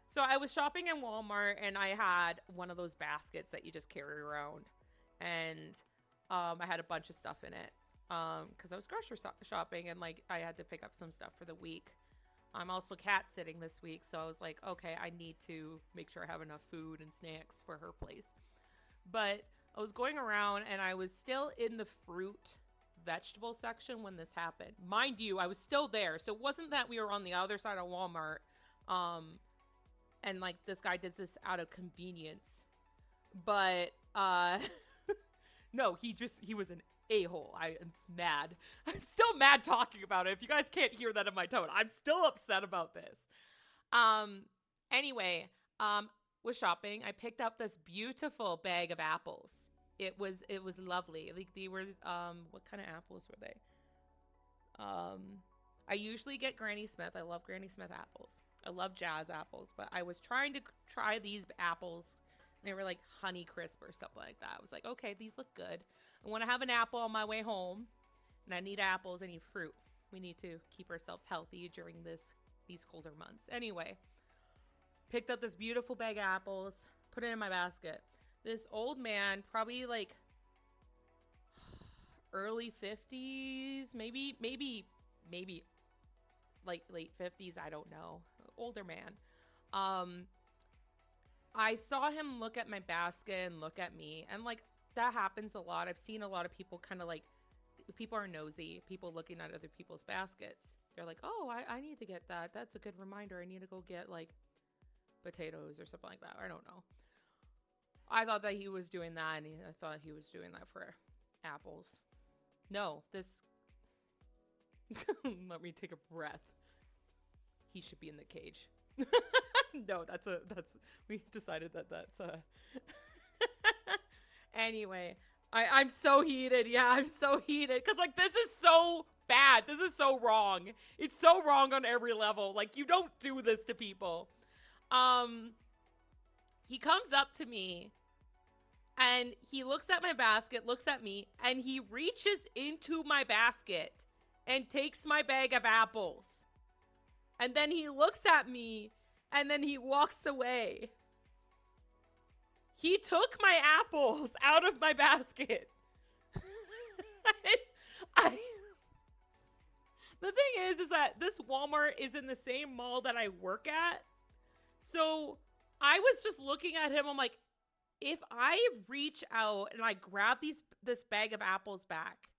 So I was shopping in Walmart and I had one of those baskets that you just carry around. And I had a bunch of stuff in it because I was grocery shopping and like I had to pick up some stuff for the week. I'm also cat sitting this week. So I was like, okay, I need to make sure I have enough food and snacks for her place. But I was going around and I was still in the fruit vegetable section when this happened. Mind you, I was still there. So it wasn't that we were on the other side of Walmart. And like this guy did this out of convenience. But no, he was an a-hole. I am mad. I'm still mad talking about it. If you guys can't hear that in my tone, I'm still upset about this. Anyway, was shopping. I picked up this beautiful bag of apples. It was lovely. Like they were what kind of apples were they? I usually get Granny Smith. I love Granny Smith apples. I love Jazz apples, but I was trying to try these apples. They were like Honey Crisp or something like that. I was like, okay, these look good. I want to have an apple on my way home, and I need apples. I need fruit. We need to keep ourselves healthy during these colder months. Anyway, picked up this beautiful bag of apples, put it in my basket. This old man, probably like early 50s, maybe like late 50s, I don't know. Older man. I saw him look at my basket and look at me, and like that happens a lot. I've seen a lot of people kind of like, people are nosy, people looking at other people's baskets. They're like, oh, I need to get that. That's a good reminder. I need to go get like potatoes or something like that. I don't know. I thought that he was doing that, and I thought he was doing that for apples. No, this. Let me take a breath. He should be in the cage. No, we decided that's Anyway, I'm so heated. Yeah, I'm so heated because like this is so bad. This is so wrong. It's so wrong on every level. Like, you don't do this to people. He comes up to me and he looks at my basket, looks at me, and he reaches into my basket and takes my bag of apples. And then he looks at me and then he walks away. He took my apples out of my basket. The thing is that this Walmart is in the same mall that I work at. So I was just looking at him. I'm like, if I reach out and I grab this bag of apples back,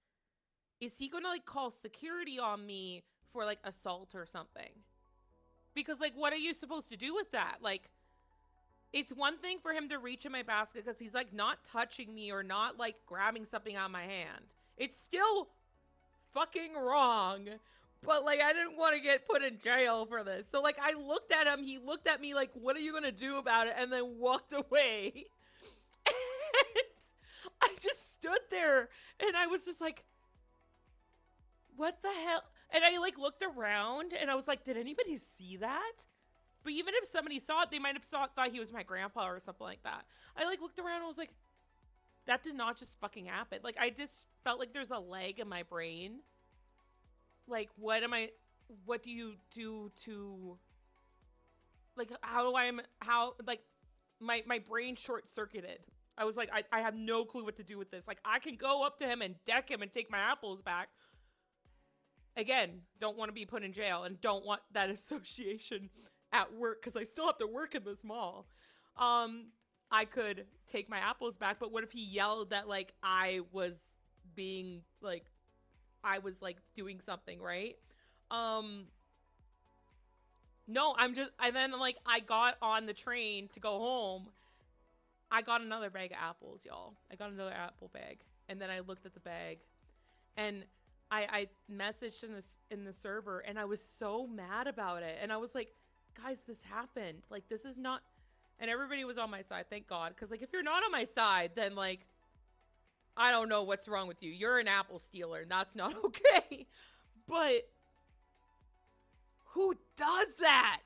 is he going to like call security on me for like assault or something? Because like, what are you supposed to do with that? Like, it's one thing for him to reach in my basket because he's like not touching me or not like grabbing something out of my hand. It's still fucking wrong. But like, I didn't want to get put in jail for this. So like, I looked at him. He looked at me like, what are you going to do about it? And then walked away. And I just stood there and I was just like, what the hell? And I like looked around and I was like, did anybody see that? But even if somebody saw it, they might have thought he was my grandpa or something like that. I like looked around and I was like, that did not just fucking happen. Like, I just felt like there's a lag in my brain. Like, what do you do to, like, my brain short circuited. I was like, I have no clue what to do with this. Like, I can go up to him and deck him and take my apples back. Again, don't want to be put in jail and don't want that association at work because I still have to work in this mall. I could take my apples back, but what if he yelled that like I was being like I was like doing something, right? No, and then like I got on the train to go home. I got another bag of apples, y'all. I got another apple bag. And then I looked at the bag and I messaged in the server and I was so mad about it. And I was like, guys, this happened. Like, this is not, and everybody was on my side, thank God. Cause like, if you're not on my side, then like, I don't know what's wrong with you. You're an apple stealer and that's not okay. But who does that?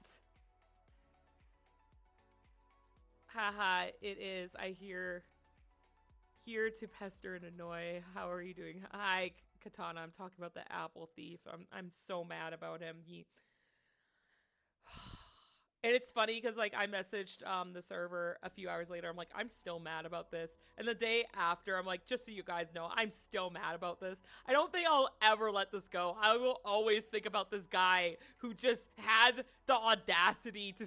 Haha, it is. I hear here to pester and annoy. How are you doing? Hi, Katana. I'm talking about the apple thief. I'm so mad about him. And it's funny because like I messaged the server a few hours later. I'm like, I'm still mad about this. And the day after, I'm like, just so you guys know, I'm still mad about this. I don't think I'll ever let this go. I will always think about this guy who just had the audacity to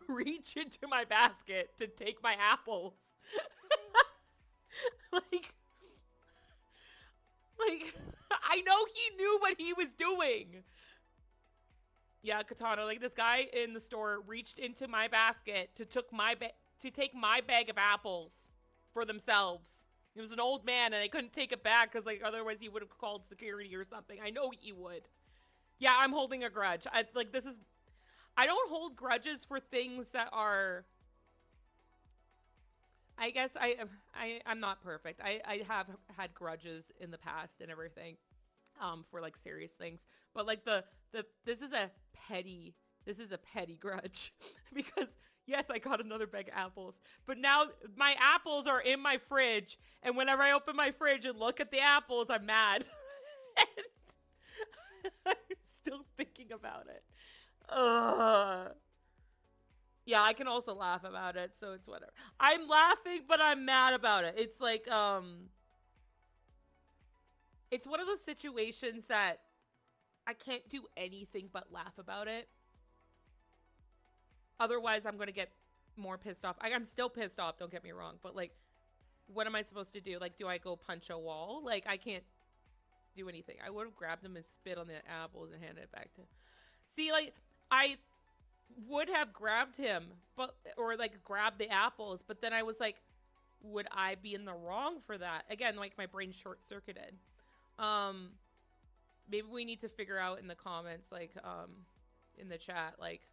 reach into my basket to take my apples. like I know he knew what he was doing. Yeah, Katana, like this guy in the store reached into my basket to take my bag of apples for themselves. It was an old man and I couldn't take it back because like otherwise he would have called security or something. I know he would. Yeah, I'm holding a grudge. I don't hold grudges for things that are, I guess I'm not perfect. I have had grudges in the past and everything. For like serious things, but like this is a petty grudge because yes, I got another bag of apples, but now my apples are in my fridge, and whenever I open my fridge and look at the apples, I'm mad. And I'm still thinking about it. Yeah, I can also laugh about it, so it's whatever. I'm laughing, but I'm mad about it. It's like it's one of those situations that I can't do anything but laugh about it. Otherwise, I'm going to get more pissed off. I'm still pissed off, don't get me wrong. But, like, what am I supposed to do? Like, do I go punch a wall? Like, I can't do anything. I would have grabbed him and spit on the apples and handed it back to him. See, like, I would have grabbed him, or, like, grabbed the apples. But then I was like, would I be in the wrong for that? Again, like, my brain short-circuited. Maybe we need to figure out in the comments, like, in the chat, like,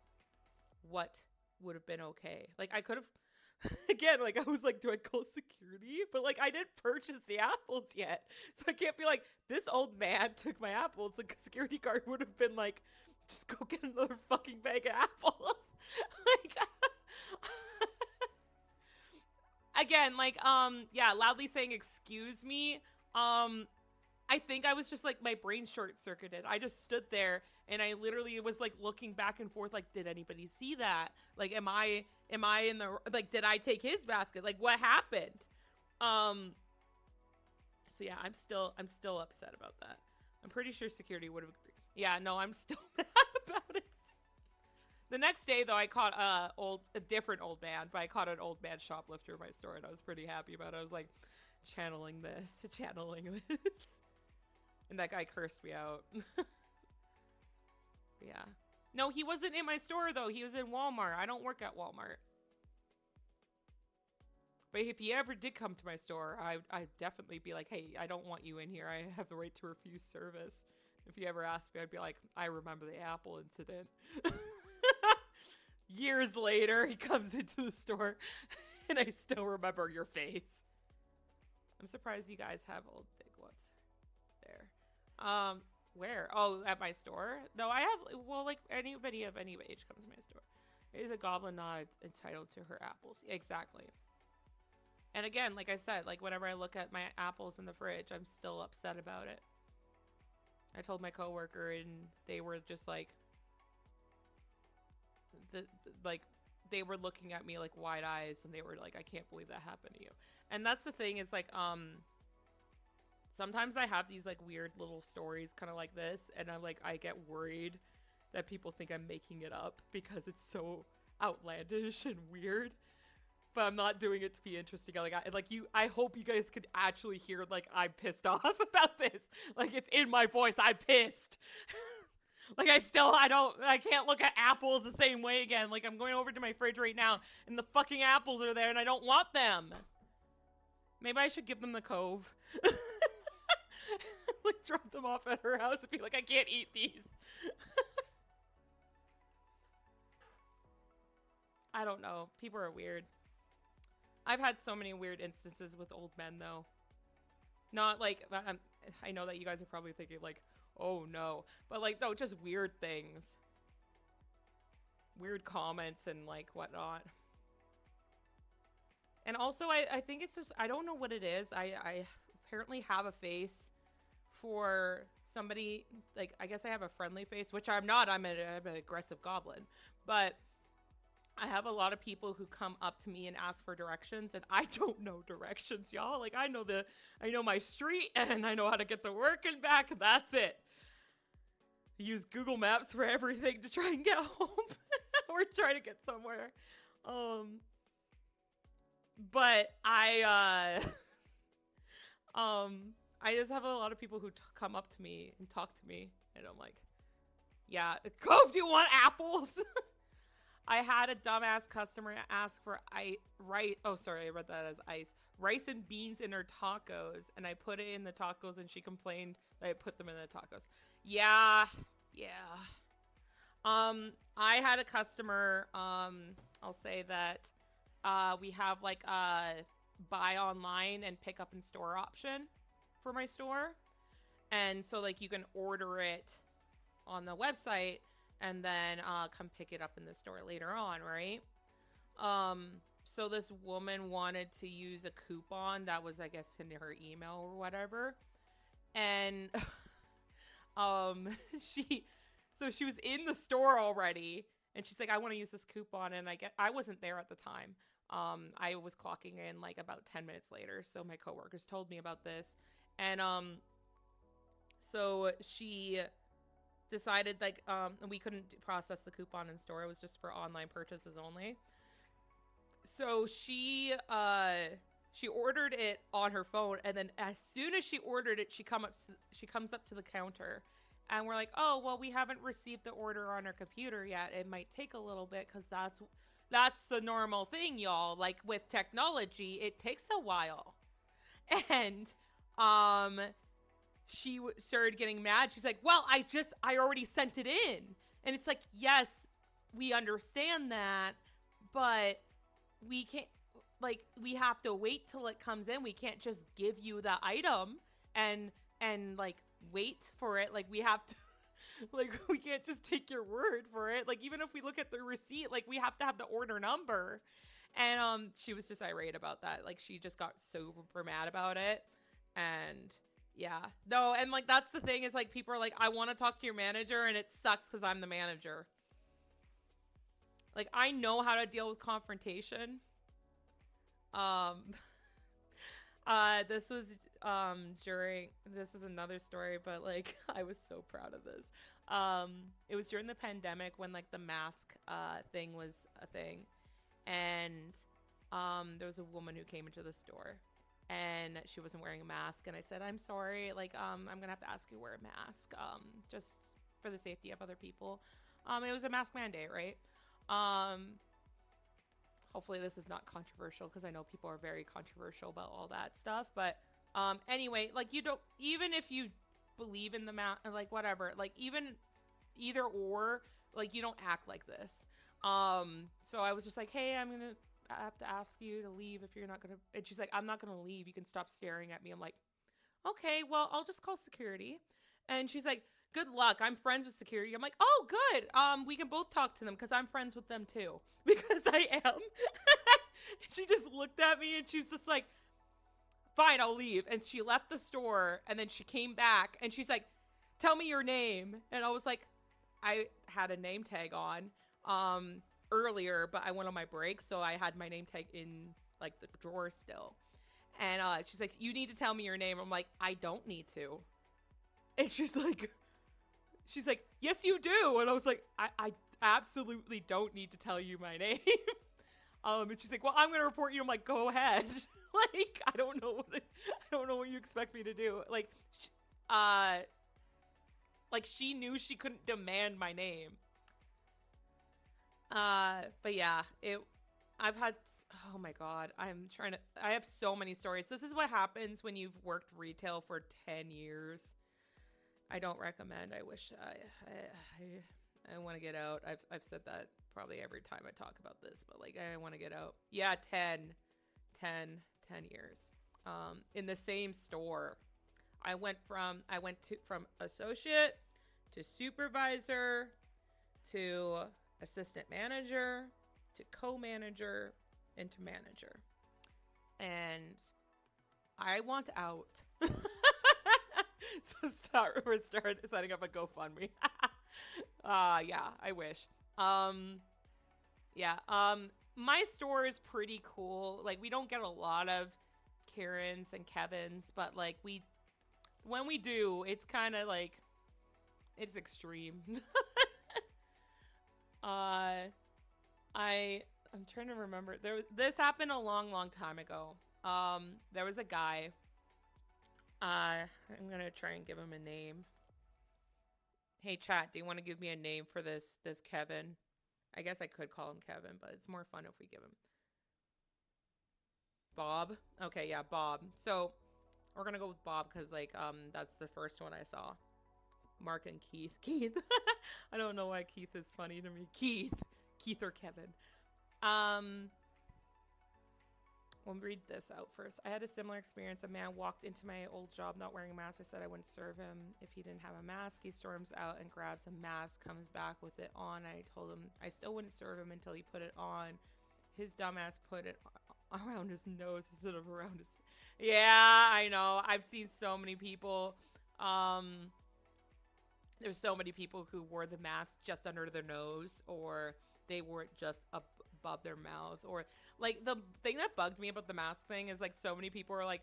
what would have been okay. Like, I could have, again, like, I was like, do I call security? But, like, I didn't purchase the apples yet. So I can't be like, this old man took my apples. The security guard would have been like, just go get another fucking bag of apples. Like, again, like, yeah, loudly saying, excuse me. I think I was just like, my brain short-circuited. I just stood there and I literally was like looking back and forth like, did anybody see that? Like, am I in the, like, did I take his basket? Like, what happened? So yeah, I'm still upset about that. I'm pretty sure security would have agreed. Yeah, no, I'm still mad about it. The next day though, I caught a different old man, but I caught an old man shoplifter in my store and I was pretty happy about it. I was like, channeling this. And that guy cursed me out. Yeah. No, he wasn't in my store, though. He was in Walmart. I don't work at Walmart. But if he ever did come to my store, I'd definitely be like, hey, I don't want you in here. I have the right to refuse service. If he ever asked me, I'd be like, I remember the Apple incident. Years later, he comes into the store, and I still remember your face. I'm surprised you guys have old big ones there. Where? Oh, at my store? No, I have, well, like, anybody of any age comes to my store. Is a goblin not entitled to her apples? Exactly. And again, like I said, like, whenever I look at my apples in the fridge, I'm still upset about it. I told my coworker, and they were just like, they were looking at me like wide eyes, and they were like, I can't believe that happened to you. And that's the thing is, like, sometimes I have these like weird little stories kind of like this, and I'm like, I get worried that people think I'm making it up because it's so outlandish and weird. but I'm not doing it to be interesting. I hope you guys could actually hear like I'm pissed off about this. Like it's in my voice. I'm pissed. Like I can't look at apples the same way again. Like I'm going over to my fridge right now and the fucking apples are there and I don't want them. Maybe I should give them the Cove. Like drop them off at her house and be like, I can't eat these. I don't know. People are weird. I've had so many weird instances with old men though. Not like, I know that you guys are probably thinking like, oh no. But like, no, just weird things. Weird comments and like whatnot. And also, I think it's just, I don't know what it is. I apparently have a face for somebody, like, I guess I have a friendly face, which I'm not. I'm an aggressive goblin. But I have a lot of people who come up to me and ask for directions, and I don't know directions, y'all. Like, I know my street, and I know how to get to work and back, and that's it. I use Google Maps for everything to try and get home or try to get somewhere. But I just have a lot of people who come up to me and talk to me, and I'm like, yeah, Cove, do you want apples? I had a dumbass customer ask for rice. Oh, sorry, I read that as ice. Rice and beans in her tacos, and I put it in the tacos, and she complained that I put them in the tacos. Yeah. I had a customer. I'll say that we have like a buy online and pick up in store option for my store, and so like you can order it on the website and then come pick it up in the store later on, right? So this woman wanted to use a coupon that was, I guess, in her email or whatever. And she was in the store already, and she's like, I want to use this coupon, and I wasn't there at the time. I was clocking in like about 10 minutes later, so my coworkers told me about this. And so she decided like we couldn't process the coupon in store. It was just for online purchases only. So she ordered it on her phone, and then as soon as she ordered it, she comes up to the counter, and we're like, oh well, we haven't received the order on our computer yet. It might take a little bit because that's the normal thing, y'all. Like with technology, it takes a while. And she started getting mad. She's like, well, I already sent it in. And it's like, yes, we understand that, but we can't, like, we have to wait till it comes in. We can't just give you the item and like wait for it. Like we have to, like, we can't just take your word for it. Like, even if we look at the receipt, like we have to have the order number. And she was just irate about that. Like she just got super mad about it. And yeah, no, and like that's the thing is like people are like, I want to talk to your manager, and it sucks because I'm the manager. Like I know how to deal with confrontation. This was this is another story, but like I was so proud of this. It was during the pandemic when like the mask thing was a thing, and there was a woman who came into the store. And she wasn't wearing a mask, and I said, I'm sorry, like, I'm gonna have to ask you to wear a mask, just for the safety of other people. It was a mask mandate, right? Hopefully this is not controversial, because I know people are very controversial about all that stuff, but, anyway, like, you don't, even if you believe in the like, whatever, like, either or, like, you don't act like this. So I was just like, hey, I have to ask you to leave if you're not gonna, and she's like, I'm not gonna leave, you can stop staring at me. I'm like, okay, well, I'll just call security. And she's like, good luck, I'm friends with security. I'm like, oh, good, we can both talk to them because I'm friends with them too, because I am. She just looked at me and she's just like, fine, I'll leave. And she left the store, and then she came back and she's like, tell me your name. And I was like, I had a name tag on earlier, but I went on my break, so I had my name tag in like the drawer still. And she's like, you need to tell me your name. I'm like, I don't need to. And she's like, yes you do. And I was like, I absolutely don't need to tell you my name. And she's like, well, I'm gonna report you. I'm like, go ahead. Like, I don't know what you expect me to do. Uh, like she knew she couldn't demand my name. But yeah, I've had, oh my God, I have so many stories. This is what happens when you've worked retail for 10 years. I don't recommend. I wish I want to get out. I've said that probably every time I talk about this, but like, I want to get out. Yeah, 10 years. In the same store. From associate to supervisor to assistant manager to co-manager and to manager. And I want out. So we're setting up a GoFundMe. Yeah, I wish. Yeah. My store is pretty cool. Like, we don't get a lot of Karens and Kevins, but like when we do, it's kind of like, it's extreme. I'm trying to remember. This happened a long time ago. There was a guy. I'm gonna try and give him a name. Hey chat, do you want to give me a name for this Kevin? I guess I could call him Kevin, but it's more fun if we give him Bob. Okay, yeah, Bob. So we're gonna go with Bob because like that's the first one I saw. Mark and Keith. I don't know why Keith is funny to me. Keith or Kevin. We'll read this out first. I had a similar experience. A man walked into my old job not wearing a mask. I said I wouldn't serve him if he didn't have a mask. He storms out and grabs a mask, comes back with it on. I told him I still wouldn't serve him until he put it on. His dumbass put it around his nose instead of around his... Yeah, I know. I've seen so many people. There's so many people who wore the mask just under their nose, or they wore it just above their mouth, or like the thing that bugged me about the mask thing is like so many people are like,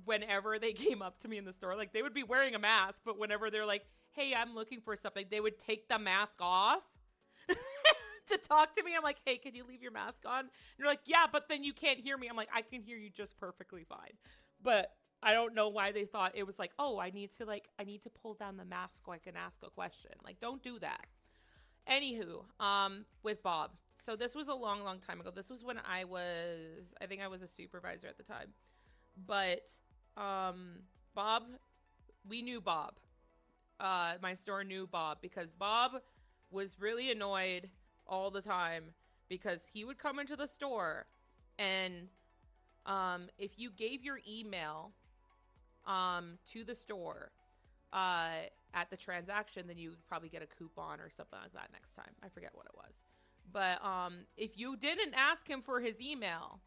whenever they came up to me in the store, like they would be wearing a mask, but whenever they're like, hey, I'm looking for something, they would take the mask off to talk to me. I'm like, hey, can you leave your mask on? And they're like, yeah, but then you can't hear me. I'm like, I can hear you just perfectly fine. But I don't know why they thought it was like, oh, I need to pull down the mask so I can ask a question. Like, don't do that. Anywho, with Bob. So this was a long time ago. This was when I think I was a supervisor at the time. But, Bob, we knew Bob. My store knew Bob because Bob was really annoyed all the time because he would come into the store and, if you gave your email, to the store, at the transaction, then you would probably get a coupon or something like that next time. I forget what it was. But if you didn't ask him for his email,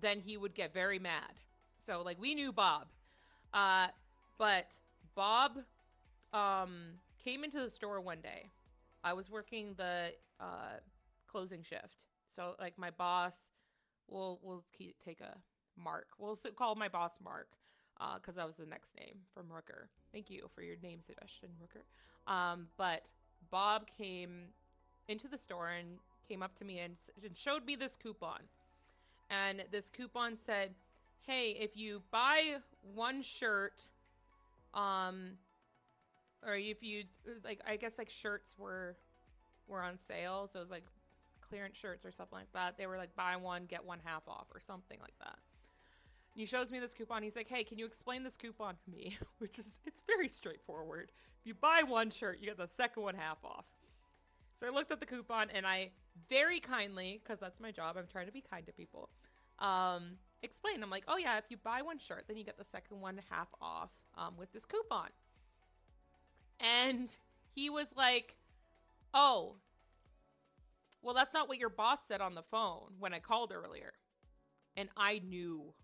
then he would get very mad. So like we knew Bob. But Bob came into the store one day. I was working the closing shift. So like my boss, we'll take a Mark. We'll call my boss Mark. Because that was the next name from Rooker. Thank you for your name suggestion, Rooker. But Bob came into the store and came up to me and showed me this coupon. And this coupon said, hey, if you buy one shirt, or if you, like, I guess, like, shirts were on sale. So it was, like, clearance shirts or something like that. They were, like, buy one, get one half off or something like that. And he shows me this coupon. He's like, hey, can you explain this coupon to me? It's very straightforward. If you buy one shirt, you get the second one half off. So I looked at the coupon and I very kindly, because that's my job, I'm trying to be kind to people, explained. I'm like, oh yeah, if you buy one shirt, then you get the second one half off with this coupon. And he was like, oh, well, that's not what your boss said on the phone when I called earlier. And I knew.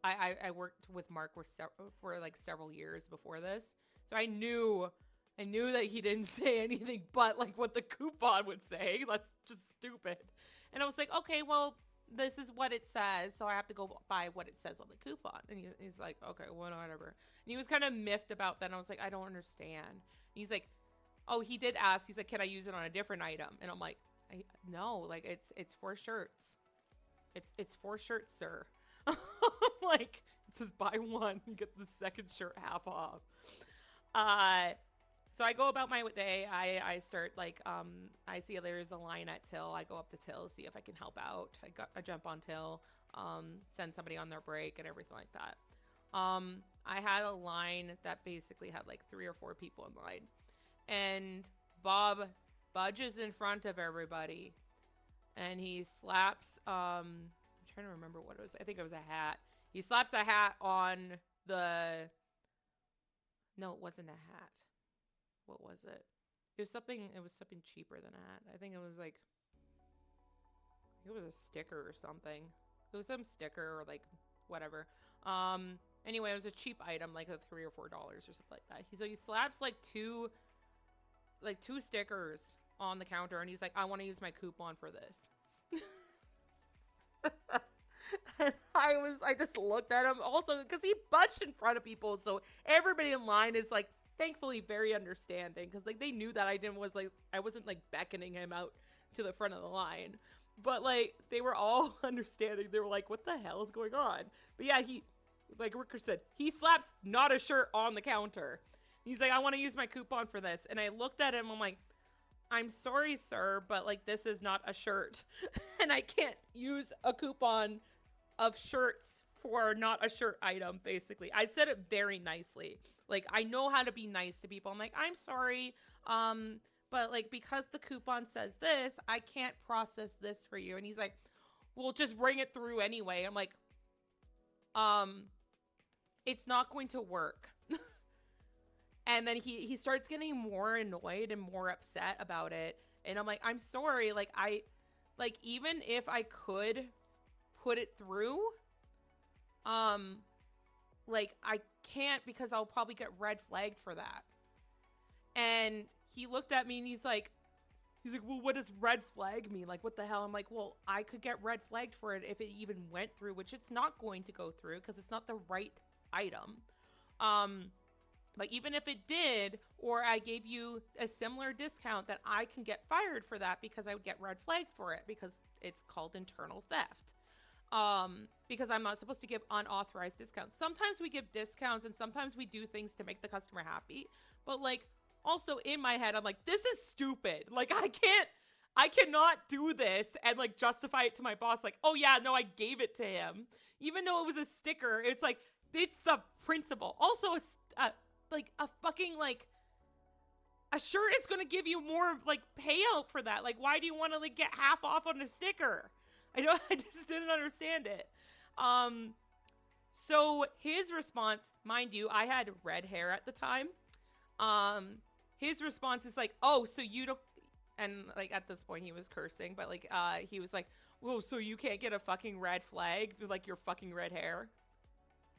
I worked with Mark for like several years before this. So I knew that he didn't say anything but like what the coupon would say. That's just stupid. And I was like, okay, well, this is what it says. So I have to go by what it says on the coupon. And he's like, okay, well, whatever. And he was kind of miffed about that. And I was like, I don't understand. And he's like, oh, he did ask. He's like, can I use it on a different item? And I'm like, no, like it's four shirts. It's four shirts, sir. Like it says buy one, you get the second shirt half off. Uh so I go about my day. I start like I see there's a line at Till. I go up to Till, see if I can help out. I jump on Till, send somebody on their break and everything like that. I had a line that basically had like 3 or 4 people in line, and Bob budges in front of everybody, and he slaps. I'm trying to remember what it was. I think it was a hat. He slaps a hat on the. No, it wasn't a hat. What was it? It was something. It was something cheaper than a hat. I think it was like. It was a sticker or something. It was some sticker or like whatever. Anyway, it was a cheap item, like a $3 or $4 or something like that. So he slaps like two stickers on the counter, and he's like, "I want to use my coupon for this." And I just looked at him also because he budged in front of people, so everybody in line is like, thankfully, very understanding because like they knew that I wasn't like beckoning him out to the front of the line, but like they were all understanding. They were like, "What the hell is going on?" But yeah, like Ricker said, he slaps not a shirt on the counter. He's like, "I want to use my coupon for this," and I looked at him. I'm like, "I'm sorry, sir, but like this is not a shirt, and I can't use a coupon of shirts for not a shirt item." Basically, I said it very nicely. Like I know how to be nice to people. I'm like, "I'm sorry, but like because the coupon says this, I can't process this for you." And he's like, "Well, just bring it through anyway." I'm like, "It's not going to work." And then he starts getting more annoyed and more upset about it. And I'm like, "I'm sorry. Like even if I could put it through, like I can't because I'll probably get red flagged for that." And he looked at me and he's like, "Well, what does red flag mean? Like, what the hell?" I'm like, "Well, I could get red flagged for it if it even went through, which it's not going to go through because it's not the right item. But even if it did, or I gave you a similar discount, that I can get fired for that because I would get red flagged for it because it's called internal theft. Because I'm not supposed to give unauthorized discounts. Sometimes we give discounts and sometimes we do things to make the customer happy. But like, also in my head, I'm like, this is stupid. Like, I cannot do this and like justify it to my boss. Like, "Oh yeah, no, I gave it to him." Even though it was a sticker, it's like, it's the principle. Also, like a fucking like a shirt is gonna give you more like payout for that. Like, why do you want to like get half off on a sticker? I just didn't understand it. So his response, mind you, I had red hair at the time. His response is like, "Oh, so you don't," and like at this point he was cursing, but like he was like, "Whoa, so you can't get a fucking red flag with like your fucking red hair?"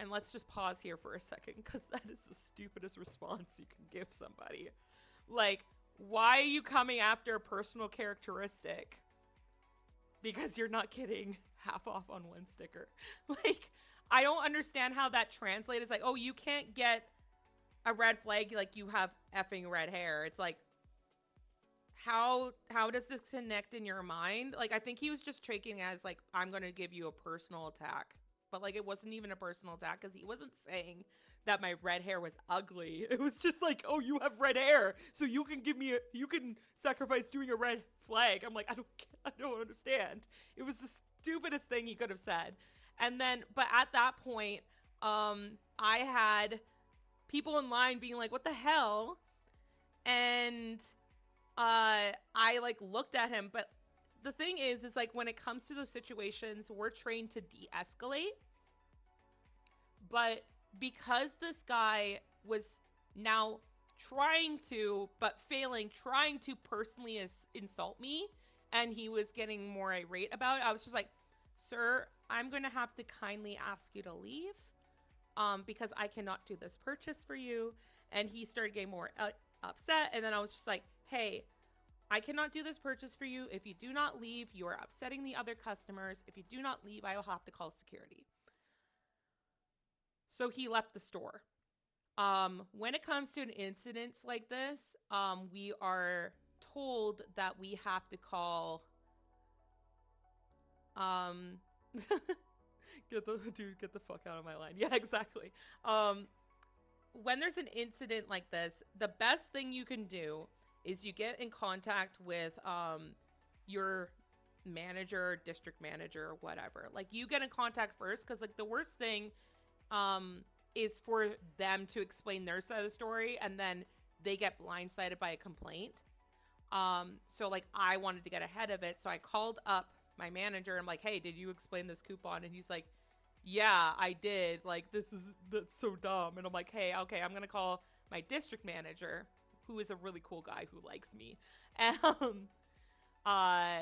And let's just pause here for a second because that is the stupidest response you can give somebody. Like, why are you coming after a personal characteristic? Because you're not getting half off on one sticker. Like, I don't understand how that translates. It's like, "Oh, you can't get a red flag like you have effing red hair." It's like, how does this connect in your mind? Like, I think he was just taking as like, "I'm going to give you a personal attack." But like, it wasn't even a personal attack because he wasn't saying that my red hair was ugly. It was just like, "Oh, you have red hair, so you can sacrifice doing a red flag." I'm like, I don't understand. It was the stupidest thing he could have said. And then, but at that point, I had people in line being like, "What the hell?" And I like looked at him, but the thing is like when it comes to those situations, we're trained to de-escalate. But because this guy was now trying to personally insult me, and he was getting more irate about it, I was just like, "Sir, I'm going to have to kindly ask you to leave because I cannot do this purchase for you." And he started getting more upset. And then I was just like, "Hey, I cannot do this purchase for you. If you do not leave, you are upsetting the other customers. If you do not leave, I will have to call security." So he left the store. When it comes to an incidents like this, we are told that we have to call get the fuck out of my line. Yeah, exactly. When there's an incident like this, the best thing you can do is you get in contact with your manager, district manager, or whatever. Like, you get in contact first, because like the worst thing is for them to explain their side of the story and then they get blindsided by a complaint. So like, I wanted to get ahead of it, so I called up my manager. I'm like, hey, did you explain this coupon? And he's like, yeah, I did. Like, that's so dumb. And I'm like, hey, okay, I'm gonna call my district manager, who is a really cool guy who likes me. Uh,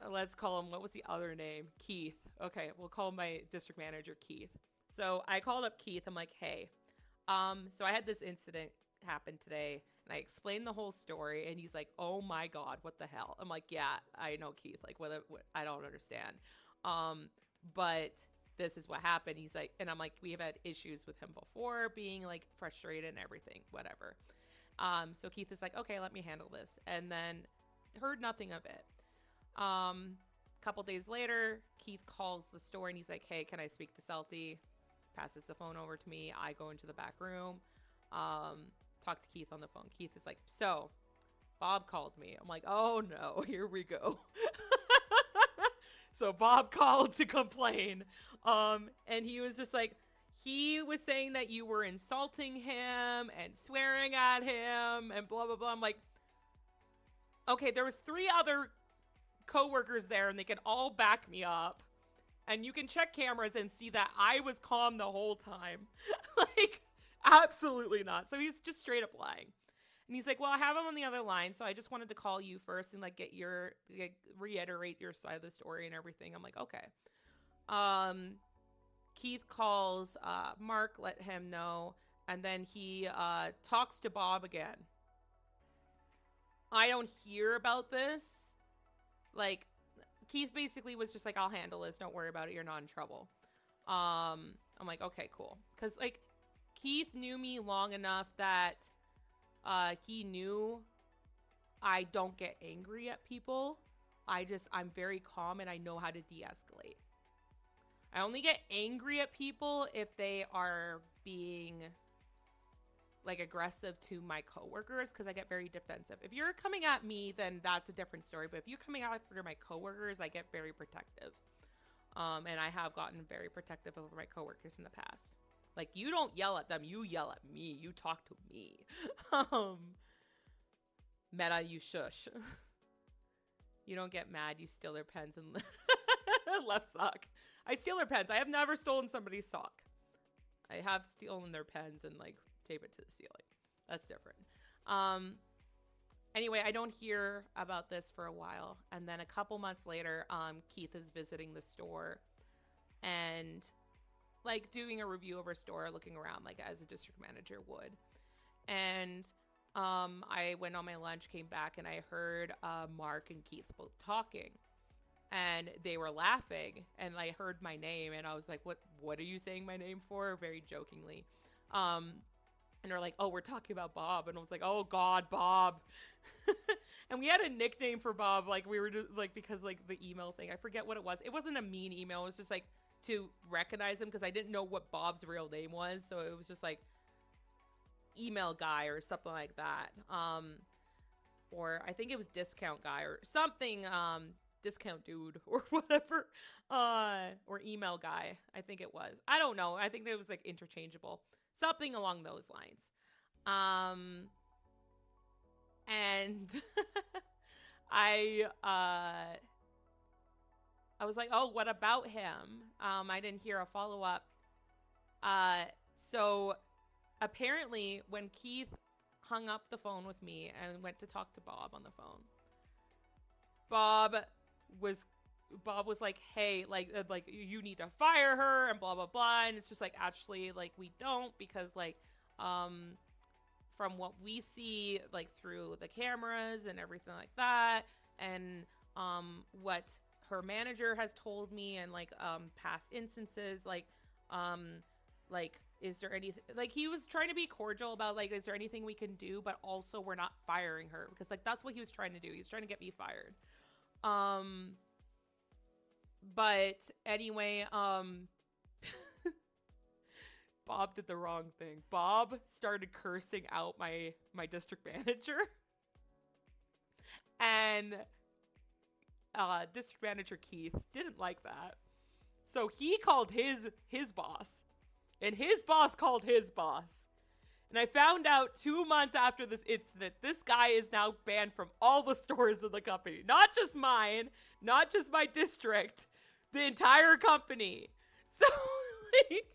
let's call him, what was the other name? Keith. Okay, we'll call my district manager Keith. So I called up Keith. I'm like, hey, so I had this incident happen today, and I explained the whole story, and he's like, oh my God, what the hell? I'm like, yeah, I know, Keith. Like, what I don't understand. But this is what happened. He's like, and I'm like, we have had issues with him before, being like frustrated and everything, whatever. So Keith is like, okay, let me handle this. And then heard nothing of it. Couple days later, Keith calls the store and he's like, hey, can I speak to Celty? Passes the phone over to me. I go into the back room, talk to Keith on the phone. Keith is like, so Bob called me. I'm like, oh no, here we go. So Bob called to complain. And he was just like, he was saying that you were insulting him and swearing at him and blah, blah, blah. I'm like, okay, there was 3 other coworkers there and they can all back me up. And you can check cameras and see that I was calm the whole time. Like, absolutely not. So he's just straight up lying. And he's like, well, I have him on the other line, so I just wanted to call you first and like reiterate your side of the story and everything. I'm like, okay. Keith calls Mark, let him know, and then he talks to Bob again. I don't hear about this. Like, Keith basically was just like, I'll handle this, don't worry about it, you're not in trouble. I'm like, okay, cool. Because like, Keith knew me long enough that he knew I don't get angry at people. I'm very calm and I know how to de-escalate. I only get angry at people if they are being like aggressive to my coworkers, because I get very defensive. If you're coming at me, then that's a different story. But if you're coming after my coworkers, I get very protective. And I have gotten very protective over my coworkers in the past. Like, you don't yell at them, you yell at me. You talk to me. Meta, you shush. You don't get mad, you steal their pens and left sock. I steal their pens. I have never stolen somebody's sock. I have stolen their pens and like tape it to the ceiling. That's different. Anyway, I don't hear about this for a while. And then a couple months later, Keith is visiting the store and like doing a review of our store, looking around like as a district manager would. And I went on my lunch, came back, and I heard Mark and Keith both talking. And they were laughing, and I heard my name, and I was like, what are you saying my name for? Very jokingly. And they're like, oh, we're talking about Bob. And I was like, oh God, Bob. And we had a nickname for Bob, like we were just, like, because like the email thing, I forget what it was. It wasn't a mean email. It was just like to recognize him, because I didn't know what Bob's real name was. So it was just like email guy or something like that. Or I think it was discount guy or something, discount dude or whatever, or email guy, I think it was. I don't know. I think it was like interchangeable, something along those lines. And I was like, oh, what about him? I didn't hear a follow-up. So apparently when Keith hung up the phone with me and went to talk to Bob on the phone, Bob was like, hey, like you need to fire her and blah blah blah. And it's just like, actually, like, we don't, because like from what we see, like through the cameras and everything like that, and what her manager has told me, and like past instances, like is there anything, like, he was trying to be cordial about, like, is there anything we can do, but also we're not firing her, because, like, that's what he was trying to do. He was trying to get me fired. But anyway, Bob did the wrong thing. Bob started cursing out my district manager. And district manager Keith didn't like that. So he called his boss. And his boss called his boss. And I found out 2 months after this incident, this guy is now banned from all the stores of the company. Not just mine, not just my district, the entire company. So, like,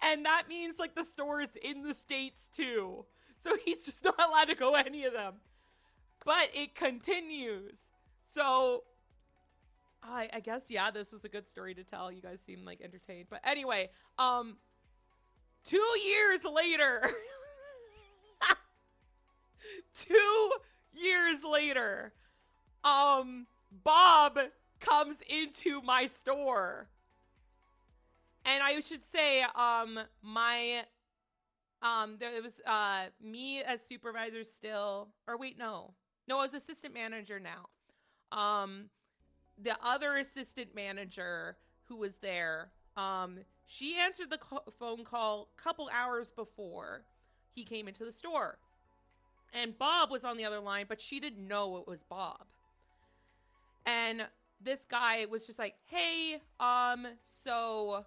and that means, like, the stores in the States, too. So he's just not allowed to go any of them. But it continues. So, I guess, yeah, this was a good story to tell. You guys seem, like, entertained. But anyway, 2 years later... 2 years later, Bob comes into my store. And I should say, there was, me as supervisor still, or wait, no, I was assistant manager now. The other assistant manager who was there, she answered the phone call a couple hours before he came into the store. And Bob was on the other line, but she didn't know it was Bob. And this guy was just like, hey, so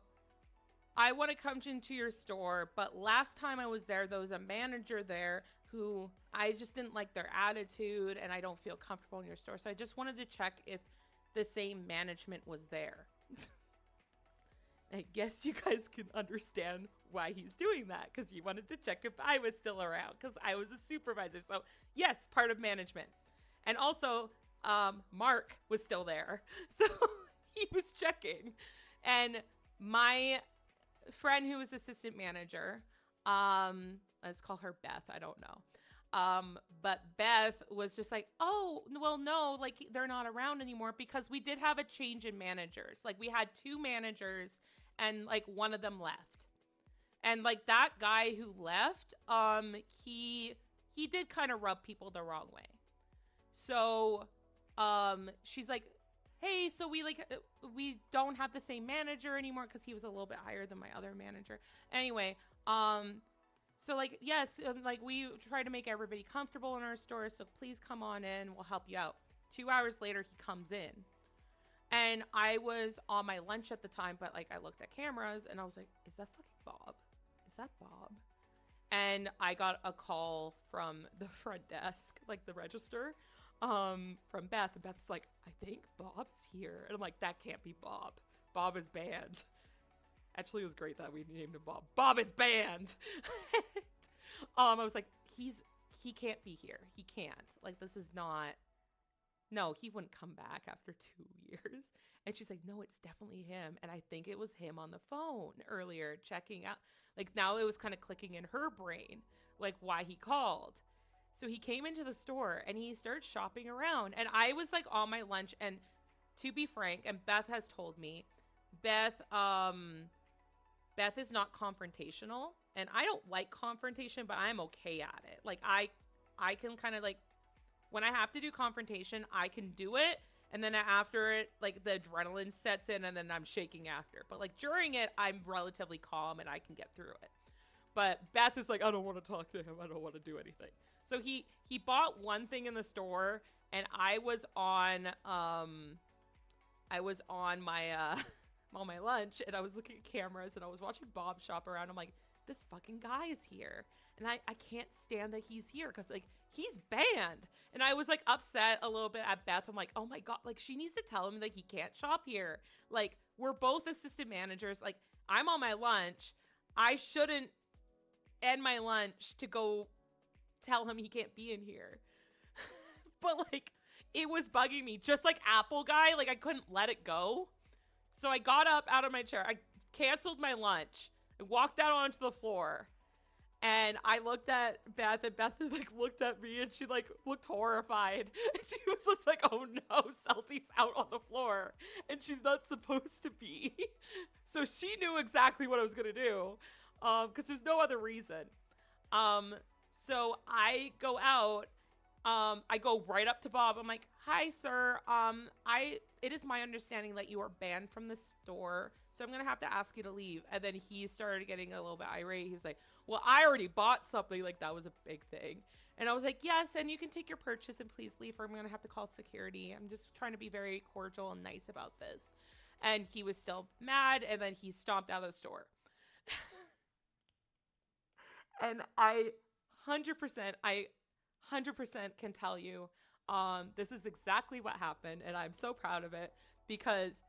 I want to come into your store, but last time I was there was a manager there who I just didn't like their attitude and I don't feel comfortable in your store. So I just wanted to check if the same management was there. I guess you guys can understand why he's doing that, because he wanted to check if I was still around, because I was a supervisor. So yes, part of management. And also, Mark was still there. So he was checking. And my friend who was assistant manager, let's call her Beth, I don't know. But Beth was just like, oh, well, no, like, they're not around anymore, because we did have a change in managers. Like, we had 2 managers and, like, one of them left. And, like, that guy who left, he did kind of rub people the wrong way. So, she's like, hey, so we don't have the same manager anymore, because he was a little bit higher than my other manager. Anyway, so, like, yes, like, we try to make everybody comfortable in our store, so please come on in, we'll help you out. 2 hours later, he comes in. And I was on my lunch at the time, but, like, I looked at cameras, and I was like, is that fucking Bob? Is that Bob? And I got a call from the front desk, like, the register, from Beth. And Beth's like, I think Bob's here. And I'm like, that can't be Bob. Bob is banned. Actually, it was great that we named him Bob. Bob is banned. I was like, he can't be here. He can't. Like, this is not, no, he wouldn't come back after 2 years. And she's like, no, it's definitely him. And I think it was him on the phone earlier checking out. Like, now it was kind of clicking in her brain, like, why he called. So he came into the store and he started shopping around. And I was, like, on my lunch. And to be frank, and Beth has told me, Beth is not confrontational, and I don't like confrontation, but I'm okay at it. Like, I can kind of, like, when I have to do confrontation, I can do it, and then after it, like, the adrenaline sets in, and then I'm shaking after. But, like, during it, I'm relatively calm, and I can get through it. But Beth is like, I don't want to talk to him. I don't want to do anything. So he bought one thing in the store, and I was on my on my lunch, and I was looking at cameras, and I was watching Bob shop around. I'm like, this fucking guy is here, and I can't stand that he's here, because, like, he's banned. And I was, like, upset a little bit at Beth. I'm like, oh my god, like, she needs to tell him that he can't shop here. Like, we're both assistant managers. Like, I'm on my lunch. I shouldn't end my lunch to go tell him he can't be in here. But, like, it was bugging me, just like Apple Guy. Like, I couldn't let it go. So I got up out of my chair. I canceled my lunch. I walked out onto the floor. And I looked at Beth, and Beth, like, looked at me, and she, like, looked horrified. And she was just like, oh no, Salty's out on the floor. And she's not supposed to be. So she knew exactly what I was going to do. because there's no other reason. Um, so I go out. I go right up to Bob. I'm like, "Hi, sir. It is my understanding that you are banned from the store, so I'm gonna have to ask you to leave." And then he started getting a little bit irate. He was like, "Well, I already bought something. Like that was a big thing." And I was like, "Yes, and you can take your purchase and please leave, or I'm gonna have to call security. I'm just trying to be very cordial and nice about this." And he was still mad, and then he stomped out of the store. And I 100%, I 100% can tell you, this is exactly what happened, and I'm so proud of it because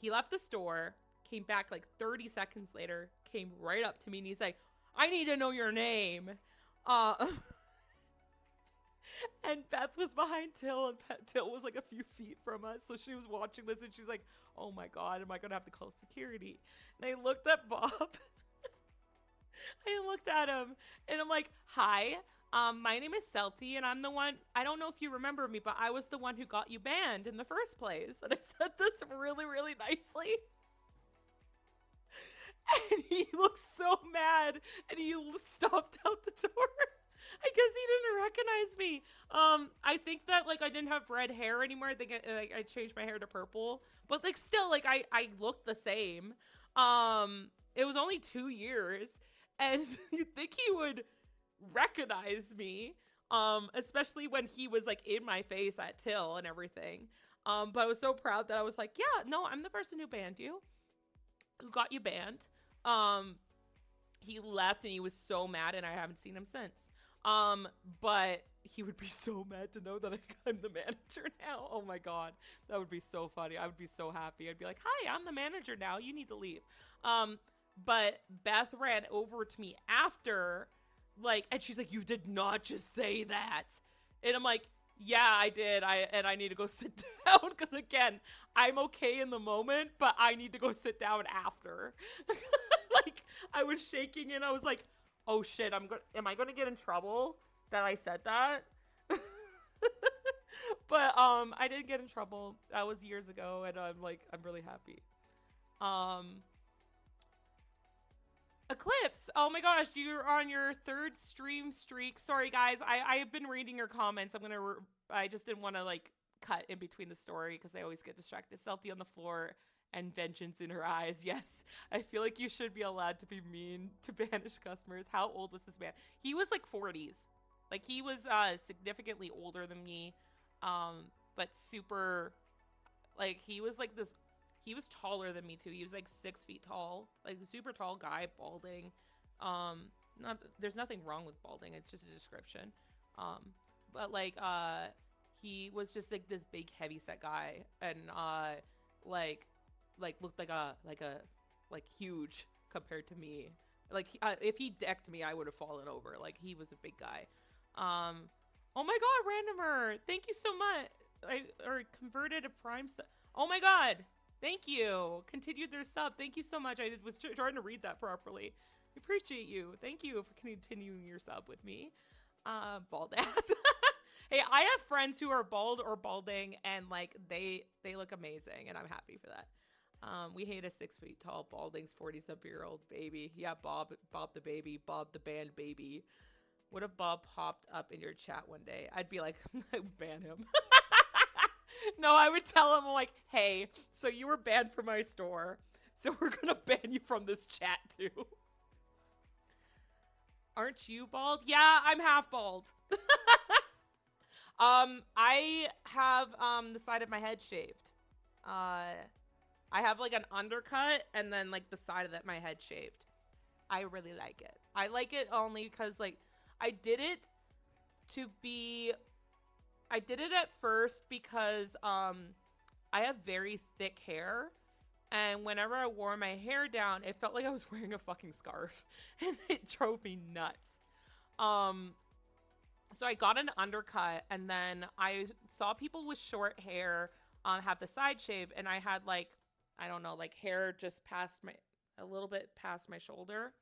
he left the store, came back like 30 seconds later, came right up to me, and he's like, "I need to know your name." Uh, and Beth was behind Till, and Till was like a few feet from us, so she was watching this, and she's like, "Oh my god, am I gonna have to call security?" And I looked at Bob. I looked at him and I'm like, "Hi, my name is Celty, and I'm the one. I don't know if you remember me, but I was the one who got you banned in the first place." And I said this really, really nicely. And he looked so mad, and he stomped out the door. I guess he didn't recognize me. I think that like I didn't have red hair anymore. I think I changed my hair to purple, but like still like I looked the same. It was only 2 years, and you'd think he would recognize me. Especially when he was like in my face at Till and everything. But I was so proud that I was like, "Yeah, no, I'm the person who banned you, who got you banned." Um, he left and he was so mad, and I haven't seen him since. But he would be so mad to know that I'm the manager now. Oh my god, that would be so funny. I would be so happy. I'd be like, "Hi, I'm the manager now. You need to leave." But Beth ran over to me after, like, and she's like, "You did not just say that." And I'm like, "Yeah, I did. I need to go sit down because again, I'm okay in the moment, but I need to go sit down after." Like I was shaking and I was like, "Oh shit, am I going to get in trouble that I said that?" But I didn't get in trouble. That was years ago, and I'm really happy. Um Eclipse, oh my gosh, you're on your third stream streak. Sorry guys, I have been reading your comments. I just didn't want to like cut in between the story because I always get distracted. Selfie on the floor and vengeance in her eyes. Yes, I feel like you should be allowed to be mean to banished customers. How old was this man? He was like 40s. Like he was significantly older than me. But super, like he was like this, he was taller than me too. He was like 6 feet tall, like a super tall guy, balding. Not there's nothing wrong with balding. It's just a description. Um, but like he was just like this big heavy set guy, and like looked like huge compared to me. Like if he decked me, I would have fallen over. Like he was a big guy. Um, oh my god, randomer, thank you so much. Or converted a prime sub. Oh my god, thank you. Continued their sub. Thank you so much. I was trying to read that properly. I appreciate you. Thank you for continuing your sub with me. Bald ass. Hey, I have friends who are bald or balding, and like they look amazing, and I'm happy for that. We hate a 6 feet tall balding 40-something-year-old baby. Yeah, Bob the baby, Bob the band baby. What if Bob popped up in your chat one day? I'd be like, ban him. No, I would tell him like, "Hey, so you were banned from my store, so we're gonna ban you from this chat too." Aren't you bald? Yeah, I'm half bald. I have the side of my head shaved. I have like an undercut and then like the side of my head shaved. I really like it. I like it only because like I did it to be I did it at first because I have very thick hair, and whenever I wore my hair down, it felt like I was wearing a fucking scarf, and it drove me nuts. Um so I got an undercut, and then I saw people with short hair have the side shave, and I had like, I don't know, like hair just past my, a little bit past my shoulder.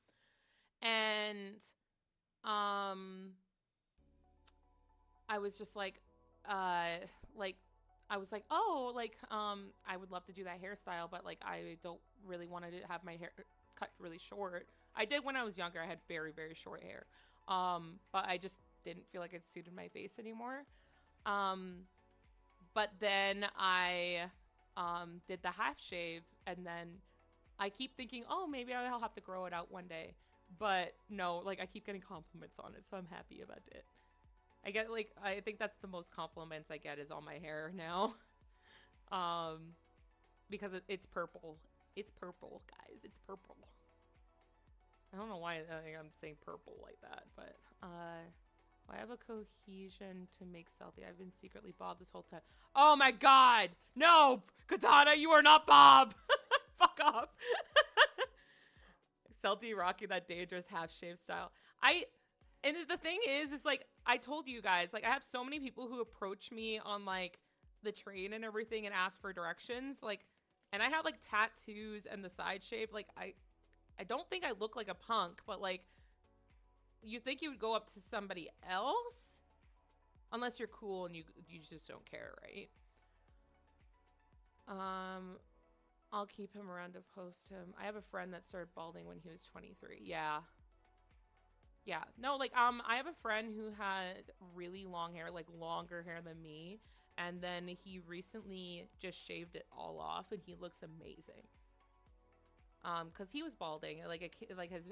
And um I was just like I was like, "Oh, like I would love to do that hairstyle, but like I don't really want to have my hair cut really short. I did when I was younger. I had very, very short hair. But I just didn't feel like it suited my face anymore. Um, but then I did the half shave, and then I keep thinking, oh, maybe I'll have to grow it out one day. But no, like I keep getting compliments on it, so I'm happy about it. I get like I think that's the most compliments I get is on my hair now. um because it's purple. It's purple, guys. It's purple. I don't know why I'm saying purple like that, but I have a cohesion to make Salty. I've been secretly Bob this whole time. Oh my god! No! Katana, you are not Bob! Fuck off. Salty rocking that dangerous half shave style. And the thing is like I told you guys, like I have so many people who approach me on like the train and everything and ask for directions, like, and I have like tattoos and the side shave. Like I don't think I look like a punk, but like you think you would go up to somebody else unless you're cool and you just don't care, right? I'll keep him around to post him. I have a friend that started balding when he was 23. Yeah. Yeah. No, like I have a friend who had really long hair, like longer hair than me, and then he recently just shaved it all off and he looks amazing. Cuz he was balding, like his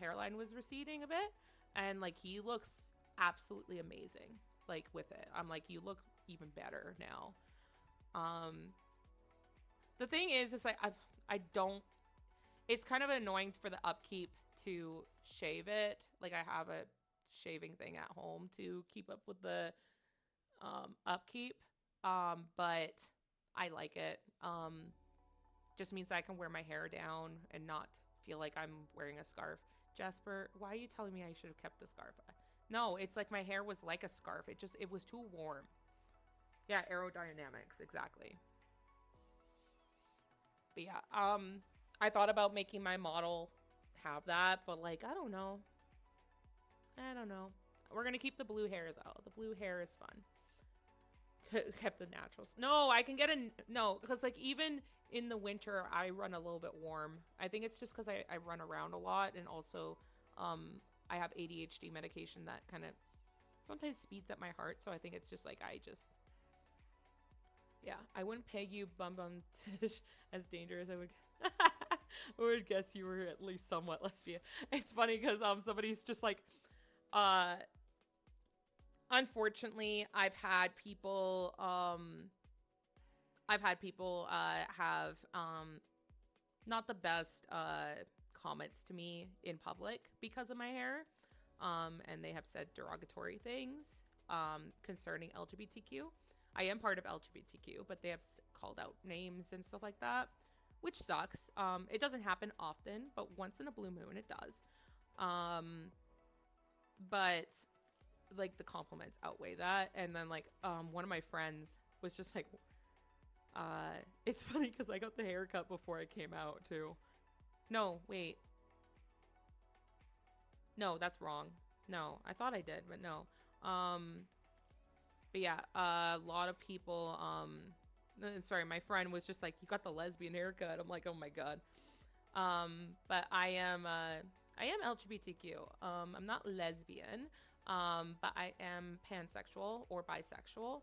hairline was receding a bit, and like he looks absolutely amazing like with it. I'm like, you look even better now. Um the thing is like I don't, it's kind of annoying for the upkeep to shave it. Like I have a shaving thing at home to keep up with the upkeep. But I like it. Just means I can wear my hair down and not feel like I'm wearing a scarf. Jasper, why are you telling me I should have kept the scarf? No, it's like my hair was like a scarf. It was too warm. Yeah, aerodynamics, exactly. But yeah, I thought about making my model have that, but like, I don't know. I don't know. We're gonna keep the blue hair though. The blue hair is fun. Kept the naturals. No, I can get a no, because like even in the winter I run a little bit warm. I think it's just because I run around a lot, and also I have ADHD medication that kind of sometimes speeds up my heart, so I think it's just like I just, yeah, I wouldn't peg you bum bum tish as dangerous. I would guess you were at least somewhat lesbian. It's funny because somebody's just like uh unfortunately I've had people have not the best comments to me in public because of my hair. And they have said derogatory things concerning LGBTQ. I am part of LGBTQ, but they have called out names and stuff like that, which sucks. It doesn't happen often, but once in a blue moon it does. But like the compliments outweigh that. And then like one of my friends was just like, it's funny because I got the haircut before it came out too. No, wait. No, that's wrong. No, I thought I did, but no. But yeah, a lot of people, sorry, my friend was just like, you got the lesbian haircut. I'm like, oh my God. But I am LGBTQ. I'm not lesbian, but I am pansexual or bisexual.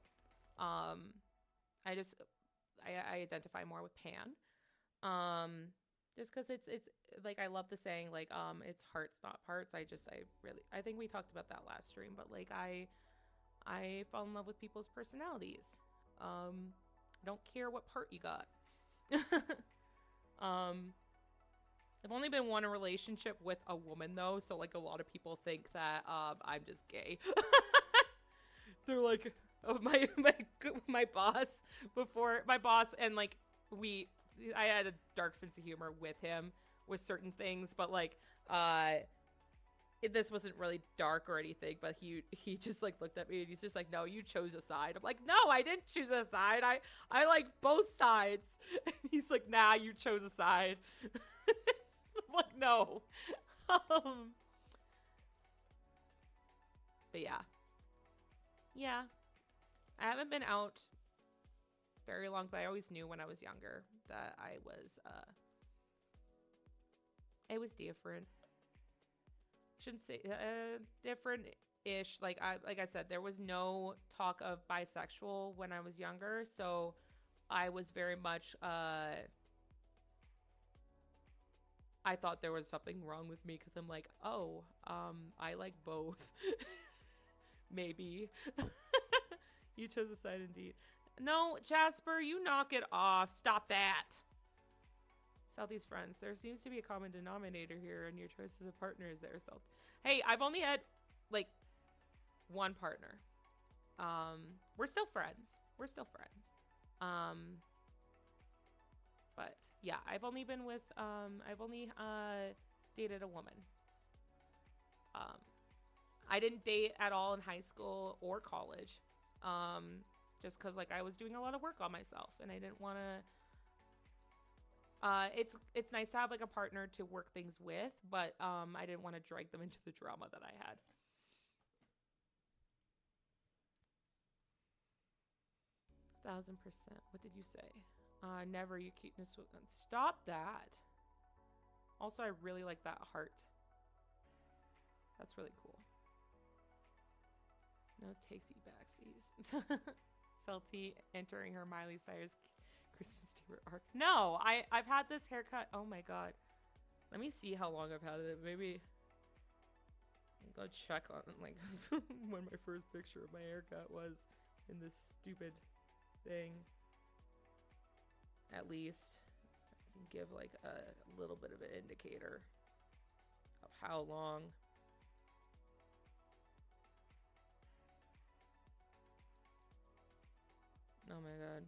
I just, I identify more with pan. Just because it's like, I love the saying, like, it's hearts, not parts. I think we talked about that last stream, but like, I fall in love with people's personalities. I don't care what part you got. um, I've only been one relationship with a woman though, so like a lot of people think that I'm just gay. They're like, oh, my boss and like I had a dark sense of humor with him with certain things, but like this wasn't really dark or anything, but he just like looked at me and he's just like, no, you chose a side. I'm like, no, I didn't choose a side. I like both sides. And he's like, nah, you chose a side. I'm like, no. um but yeah, I haven't been out very long, but I always knew when I was younger that I was it was different. shouldn't say different-ish. Like I said, there was no talk of bisexual when I was younger, so I was very much I thought there was something wrong with me because I'm like, oh, I like both. Maybe. You chose a side indeed. No, Jasper, you knock it off. Stop that. Southeast friends. There seems to be a common denominator here, and your choices of partners there. So, hey, I've only had like one partner. We're still friends. We're still friends. But yeah, I've only been with I've only dated a woman. I didn't date at all in high school or college. Just because like I was doing a lot of work on myself and I didn't want to it's nice to have like a partner to work things with, but I didn't want to drag them into the drama that I had. $1,000%. What did you say? Never, your cuteness. Stop that. Also, I really like that heart. That's really cool. No takesy backsies. Salty entering her Miley Cyrus Kristen Stewart arc. No, I've had this haircut. Oh my god. Let me see how long I've had it. Maybe I'll go check on like when my first picture of my haircut was in this stupid thing. At least I can give like a little bit of an indicator of how long. Oh my god.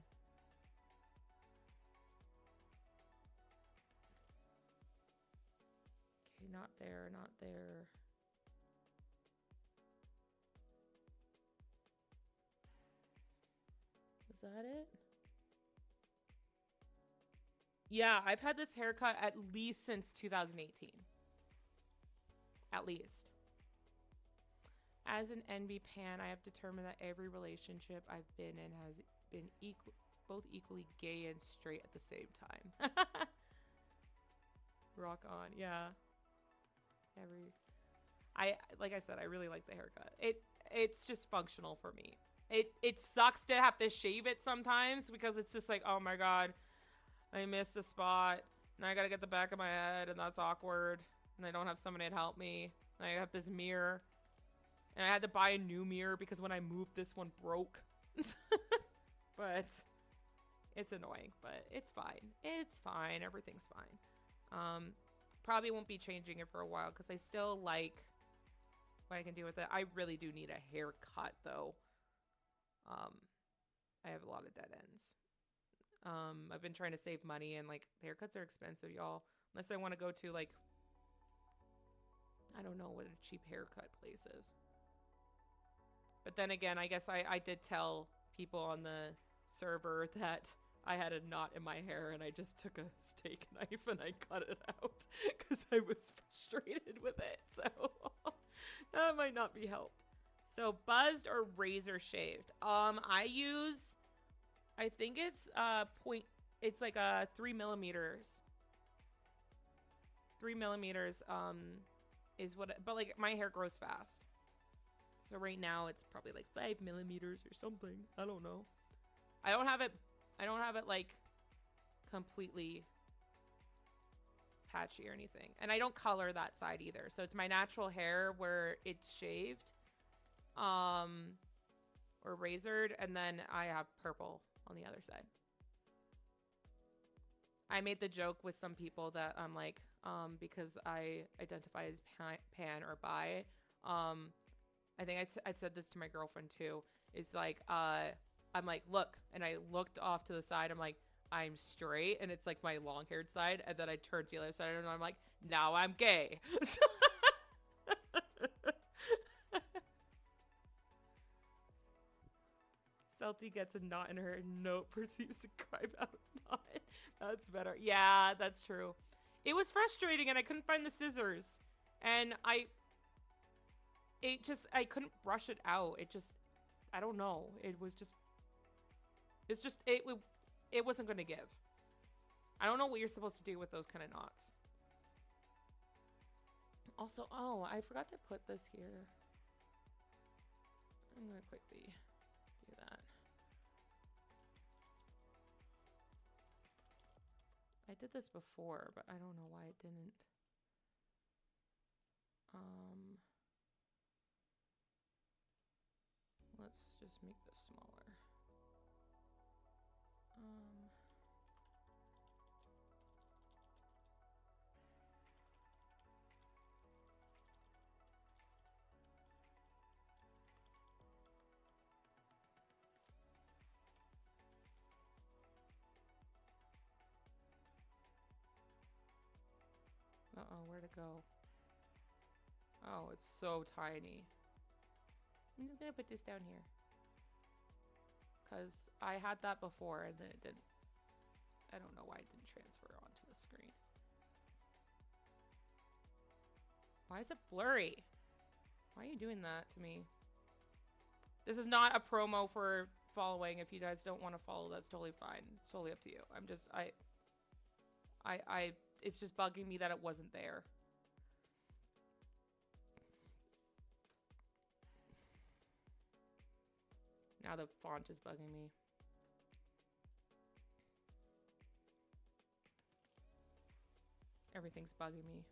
Okay, not there, not there. Is that it? Yeah, I've had this haircut at least since 2018. At least. As an NB pan, I have determined that every relationship I've been in has been both equally gay and straight at the same time. Rock on, yeah. Like I said, I really like the haircut. It's just functional for me. It sucks to have to shave it sometimes because it's just like, oh my god, I missed a spot. Now I gotta get the back of my head, and that's awkward. And I don't have somebody to help me. And I have this mirror. And I had to buy a new mirror because when I moved, this one broke. But it's annoying, but it's fine. It's fine. Everything's fine. Probably won't be changing it for a while because I still like what I can do with it. I really do need a haircut, though. I have a lot of dead ends. I've been trying to save money, and like haircuts are expensive, y'all. Unless I want to go to like, I don't know what a cheap haircut place is. But then again, I guess I did tell people on the server that I had a knot in my hair, and I just took a steak knife and I cut it out because I was frustrated with it. So that might not be helped. So buzzed or razor shaved? I think it's it's like 3 millimeters. 3 millimeters is what, but like my hair grows fast. So right now it's probably like 5 millimeters or something. I don't know. I don't have it like completely patchy or anything. And I don't color that side either. So it's my natural hair where it's shaved or razored, and then I have purple on the other side. I made the joke with some people that I'm like, because I identify as pan or bi, I think I said this to my girlfriend too, is like, I'm like, look, and I looked off to the side, I'm like, I'm straight, and it's like my long-haired side, and then I turned to the other side, and I'm like, now I'm gay. Salty gets a knot in her note, perceives to cry out knot. That's better. Yeah, that's true. It was frustrating, and I couldn't find the scissors, and I couldn't brush it out. I don't know. It wasn't going to give. I don't know what you're supposed to do with those kind of knots. Also, oh, I forgot to put this here. I'm gonna quickly do that. I did this before, but I don't know why it didn't. Let's just make this smaller. Uh-oh, where'd it go? Oh, it's so tiny. I'm just gonna put this down here. Because I had that before and then it didn't. I don't know why it didn't transfer onto the screen. Why is it blurry? Why are you doing that to me? This is not a promo for following. If you guys don't want to follow, that's totally fine. It's totally up to you. I'm just, it's just bugging me that it wasn't there. Now the font is bugging me. Everything's bugging me.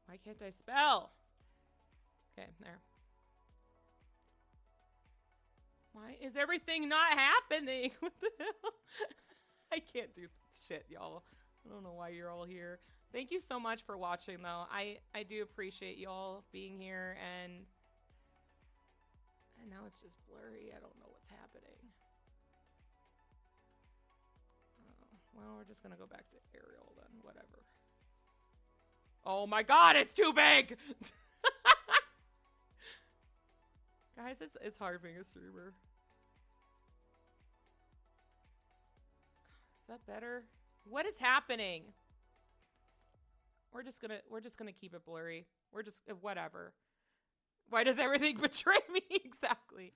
Why can't I spell? Okay, there. Why is everything not happening? What the hell? I can't do shit, y'all. I don't know why you're all here. Thank you so much for watching, though. I do appreciate y'all being here, and now it's just blurry. I don't know what's happening. Oh, well, we're just gonna go back to Arial then. Whatever. Oh my god, it's too big! Guys, it's hard being a streamer. Is that better? What is happening? We're just gonna keep it blurry. We're just whatever. Why does everything betray me? Exactly.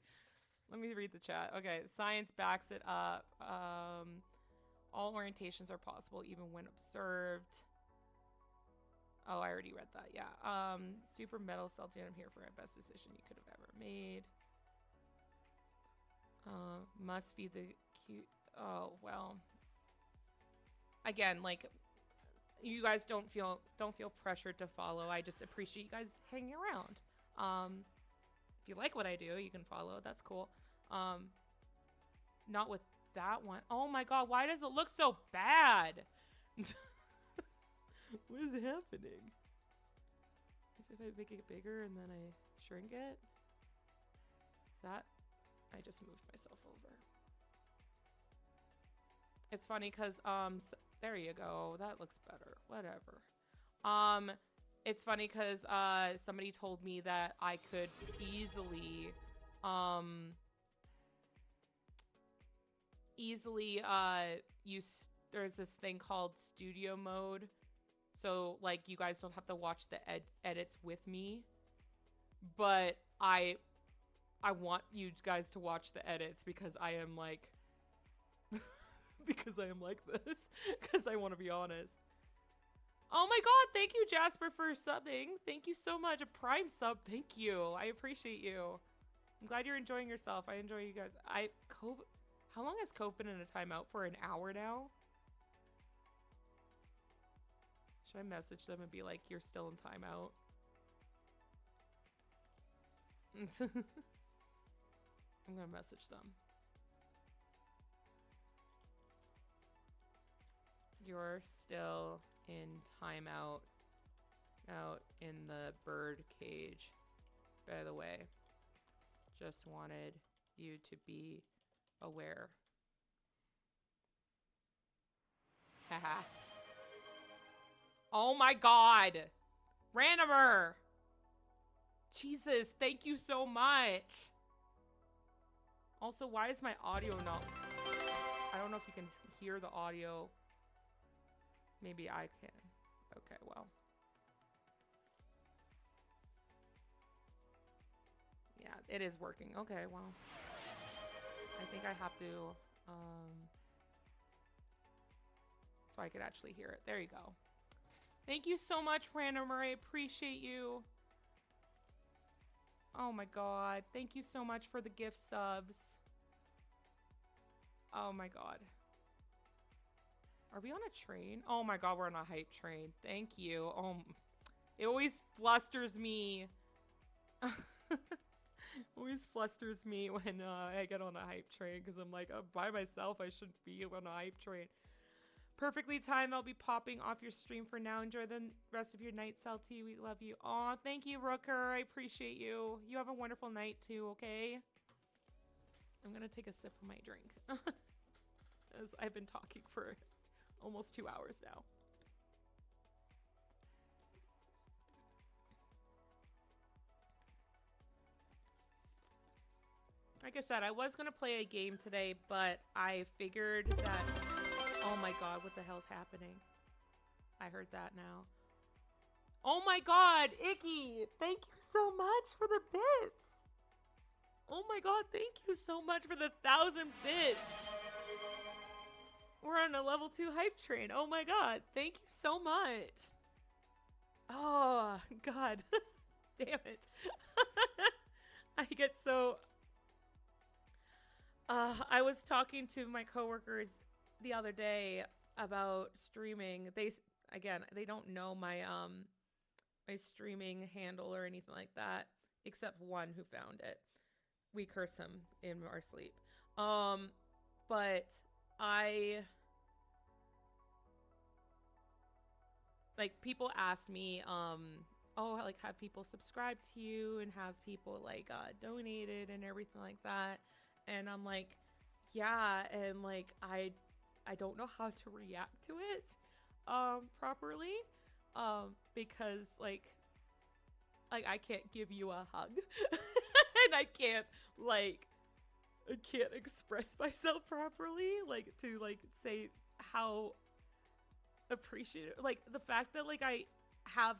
Let me read the chat. Okay, science backs it up. All orientations are possible even when observed. Oh, I already read that. Yeah. Super Metal Celtian, I'm here for my best decision you could have ever made. Must feed the cute. Oh, well. Again, like, you guys don't feel pressured to follow. I just appreciate you guys hanging around. If you like what I do, you can follow. That's cool. Not with that one. Oh my god, why does it look so bad? What is happening? If I make it bigger and then I shrink it? Is that? I just moved myself over. It's funny because, there you go. That looks better. Whatever. It's funny because, somebody told me that I could easily, use, there's this thing called studio mode. So, like, you guys don't have to watch the edits with me. But I want you guys to watch the edits because I am, like... because I am like this. Because I want to be honest. Oh my god, thank you, Jasper, for subbing. Thank you so much. A Prime sub, thank you. I appreciate you. I'm glad you're enjoying yourself. I enjoy you guys. How long has Cove been in a timeout for? An hour now? Should I message them and be like, you're still in timeout? I'm gonna message them. You're still in timeout out in the bird cage. By the way, just wanted you to be aware. Haha. Oh my god! Randomer! Jesus, thank you so much! Also, why is my audio not... I don't know if you can hear the audio. Maybe I can. Okay, well. Yeah, it is working. Okay, well. I think I have to, so I could actually hear it. There you go. Thank you so much, Randomer. I appreciate you. Oh my god. Thank you so much for the gift subs. Oh my god. Are we on a train? Oh my god, we're on a hype train. Thank you. It always flusters me. Always flusters me when I get on a hype train because I'm like, by myself, I shouldn't be on a hype train. Perfectly timed. I'll be popping off your stream for now. Enjoy the rest of your night, Celty. We love you. Aw, thank you, Rooker. I appreciate you. You have a wonderful night too, okay? I'm gonna take a sip of my drink. As I've been talking for almost 2 hours now. Like I said, I was gonna play a game today, but I figured that... Oh my god, what the hell's happening? I heard that now. Oh my god, Icky! Thank you so much for the bits! Oh my god, thank you so much for the 1,000 bits! We're on a level 2 hype train. Oh my god, thank you so much! Oh, god. Damn it. I get so... I was talking to my coworkers the other day about streaming. They don't know my my streaming handle or anything like that, except one who found it. We curse him in our sleep. But like, people ask me, oh, like, have people subscribe to you and have people like donated and everything like that, and I'm like, yeah, and like I don't know how to react to it properly, because like I can't give you a hug and I can't express myself properly, like to like say how appreciative, like the fact that like I have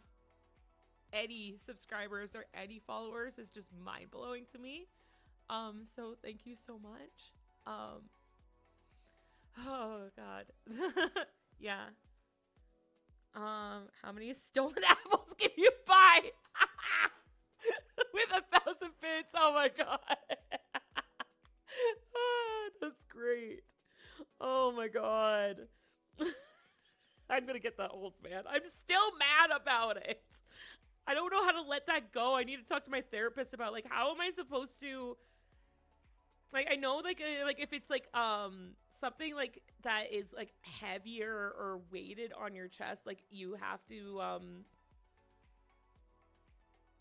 any subscribers or any followers is just mind-blowing to me. So thank you so much. Oh god. Yeah. How many stolen apples can you buy? With 1,000 bits. Oh my god. That's great. Oh my god. I'm gonna get that old man. I'm still mad about it. I don't know how to let that go. I need to talk to my therapist about like how am I supposed to, like, I know like if it's like something like that is like heavier or weighted on your chest, like you have to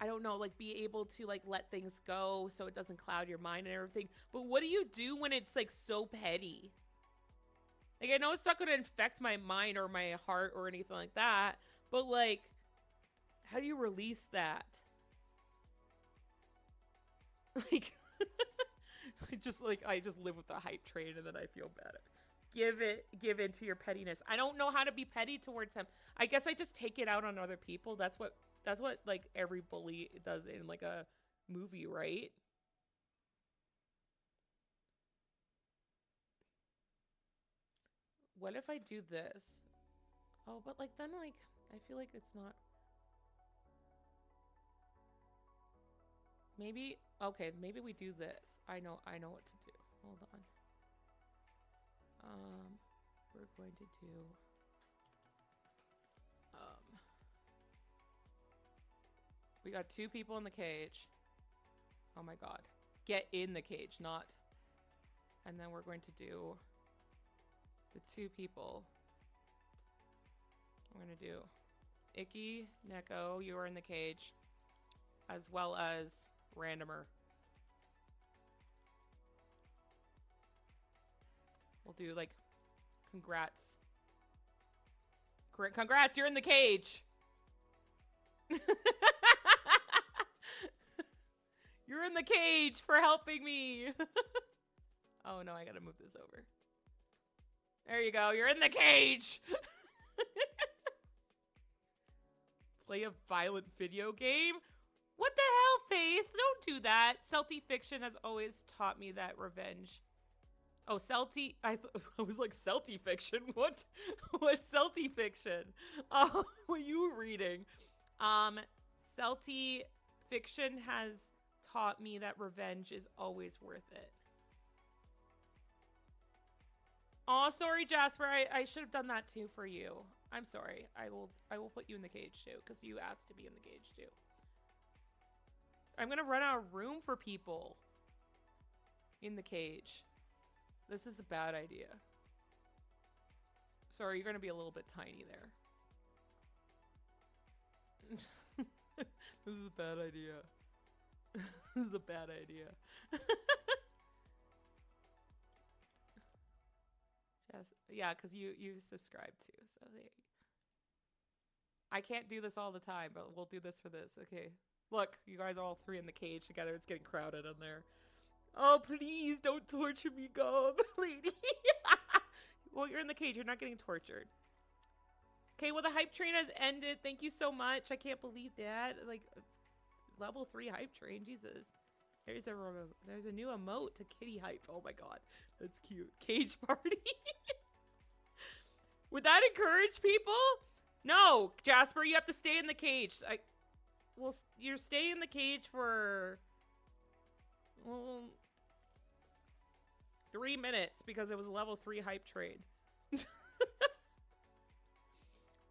I don't know, like be able to like let things go so it doesn't cloud your mind and everything. But what do you do when it's like so petty? Like, I know it's not going to infect my mind or my heart or anything like that, but like, how do you release that? Like, I just live with the hype train and then I feel better. Give in to your pettiness. I don't know how to be petty towards him. I guess I just take it out on other people. That's what like every bully does in like a movie, right? What if I do this? Oh, but like then like I feel like it's not. Maybe okay, maybe we do this. I know what to do. Hold on. We're going to do we got 2 people in the cage. Oh my god. Get in the cage, not. And then we're going to do the 2 people. We're going to do Icky, Neko, you are in the cage, as well as Randomer. We'll do like congrats. Congrats, you're in the cage. You're in the cage for helping me. Oh no, I gotta move this over. There you go, you're in the cage. Play a violent video game? What the hell, Faith? Don't do that. Celty fiction has always taught me that revenge. Oh, Celti. I was like Celti fiction. What? What Celti fiction? What you were reading? Celti fiction has taught me that revenge is always worth it. Oh, sorry, Jasper. I should have done that too for you. I'm sorry. I will put you in the cage too, because you asked to be in the cage too. I'm gonna run out of room for people in the cage. This is a bad idea. Sorry, you're gonna be a little bit tiny there. This is a bad idea. This is a bad idea. Just, yeah, because you subscribe too, so there. I can't do this all the time, but we'll do this for this. Okay. Look, you guys are all three in the cage together. It's getting crowded in there. Oh, please don't torture me, Gob, lady. Well, you're in the cage. You're not getting tortured. Okay, well, the hype train has ended. Thank you so much. I can't believe that. Like, level 3 hype train. Jesus. There's a new emote to kitty hype. Oh my god. That's cute. Cage party. Would that encourage people? No, Jasper, you have to stay in the cage. Well, you're staying in the cage for... Well, 3 minutes because it was a level 3 hype train.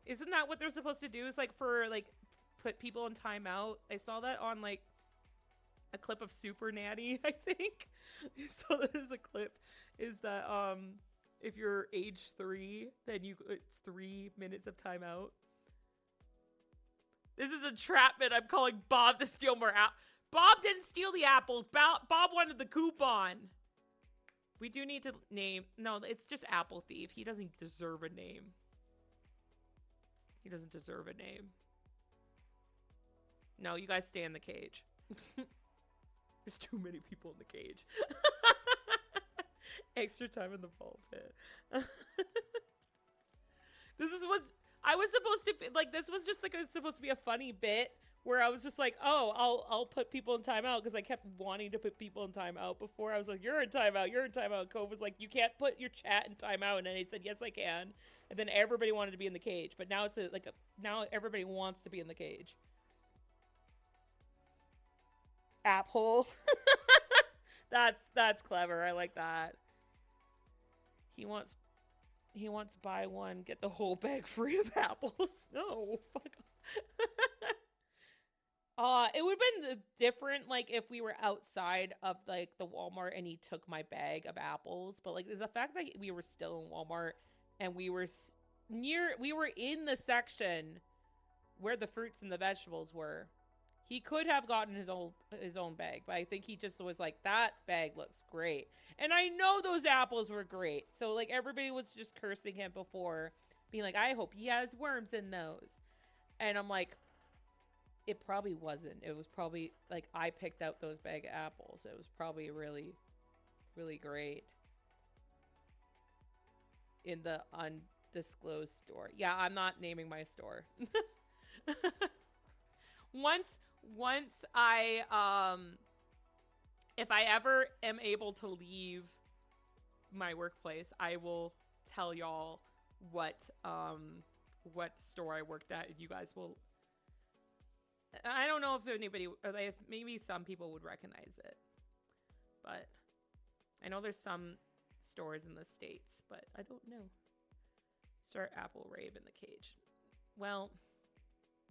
Isn't that what they're supposed to do? Is like for like put people in timeout? I saw that on like a clip of Super Natty, I think. So there's a clip is that if you're age 3, then it's 3 minutes of timeout. This is entrapment. I'm calling Bob to steal more apples. Bob didn't steal the apples. Bob wanted the coupon. We do need to name... No, it's just Apple Thief. He doesn't deserve a name. He doesn't deserve a name. No, you guys stay in the cage. There's too many people in the cage. Extra time in the ball pit. This is what's... I was supposed to... Like, this was just like supposed to be a funny bit where I was just like, oh, I'll put people in timeout because I kept wanting to put people in timeout before. I was like, you're in timeout, you're in timeout. Cove was like, you can't put your chat in timeout, and then he said, yes, I can. And then everybody wanted to be in the cage, but now it's now everybody wants to be in the cage. App hole. That's clever. I like that. He wants buy one, get the whole bag free of apples. No, fuck off. It would have been different, like, if we were outside of, like, the Walmart and he took my bag of apples. But, like, the fact that we were still in Walmart and we were in the section where the fruits and the vegetables were. He could have gotten his own bag, but I think he just was like, that bag looks great. And I know those apples were great. So, like, everybody was just cursing him before, being like, I hope he has worms in those. And I'm like, it probably wasn't. It was probably, like, I picked out those bag of apples. It was probably really, really great. In the undisclosed store. Yeah, I'm not naming my store. Once I, if I ever am able to leave my workplace, I will tell y'all what store I worked at, and you guys will, I don't know if anybody, maybe some people would recognize it, but I know there's some stores in the States, but I don't know. Start apple rave in the cage. Well,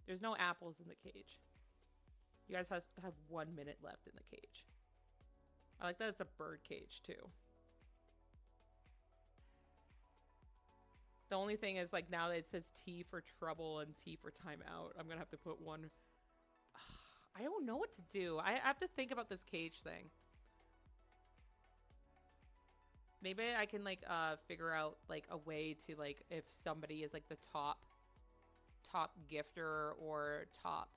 there's no apples in the cage. You guys have 1 minute left in the cage. I like that it's a bird cage, too. The only thing is, like, now that it says T for trouble and T for timeout, I'm gonna have to put one... I don't know what to do. I have to think about this cage thing. Maybe I can, like, figure out, like, a way to, like, if somebody is, like, the top gifter or top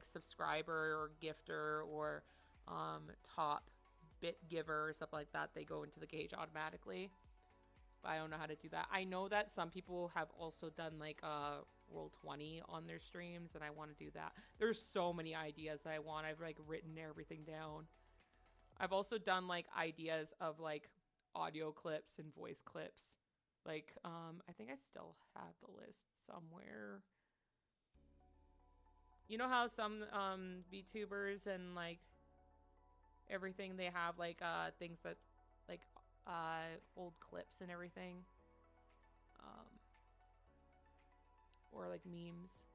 subscriber or gifter or top bit giver or stuff like that, they go into the cage automatically. But I don't know how to do that. I know that some people have also done like Roll20 on their streams, and I want to do that. There's so many ideas that I want. I've like written everything down. I've also done like ideas of like audio clips and voice clips. Like, I think I still have the list somewhere. You know how some VTubers and like everything, they have like things that like old clips and everything. Or like memes.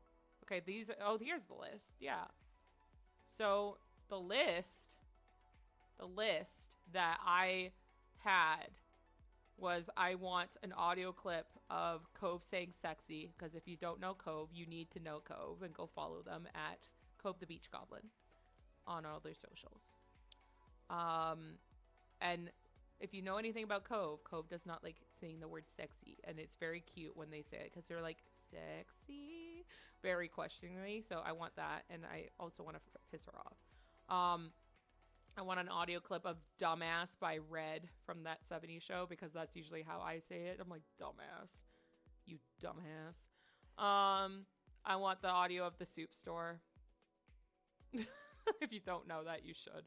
Okay, here's the list. Yeah. So the list that I had was, I want an audio clip of Cove saying sexy, because if you don't know Cove, you need to know Cove, and go follow them at Cove the Beach Goblin on all their socials. And if you know anything about Cove, Cove does not like saying the word sexy, and it's very cute when they say it, because they're like, sexy, very questioningly. So I want that, and I also want to piss her off. I want an audio clip of Dumbass by Red from That 70s Show, because that's usually how I say it. I'm like, dumbass. You dumbass. I want the audio of The Soup Store. If you don't know that, you should.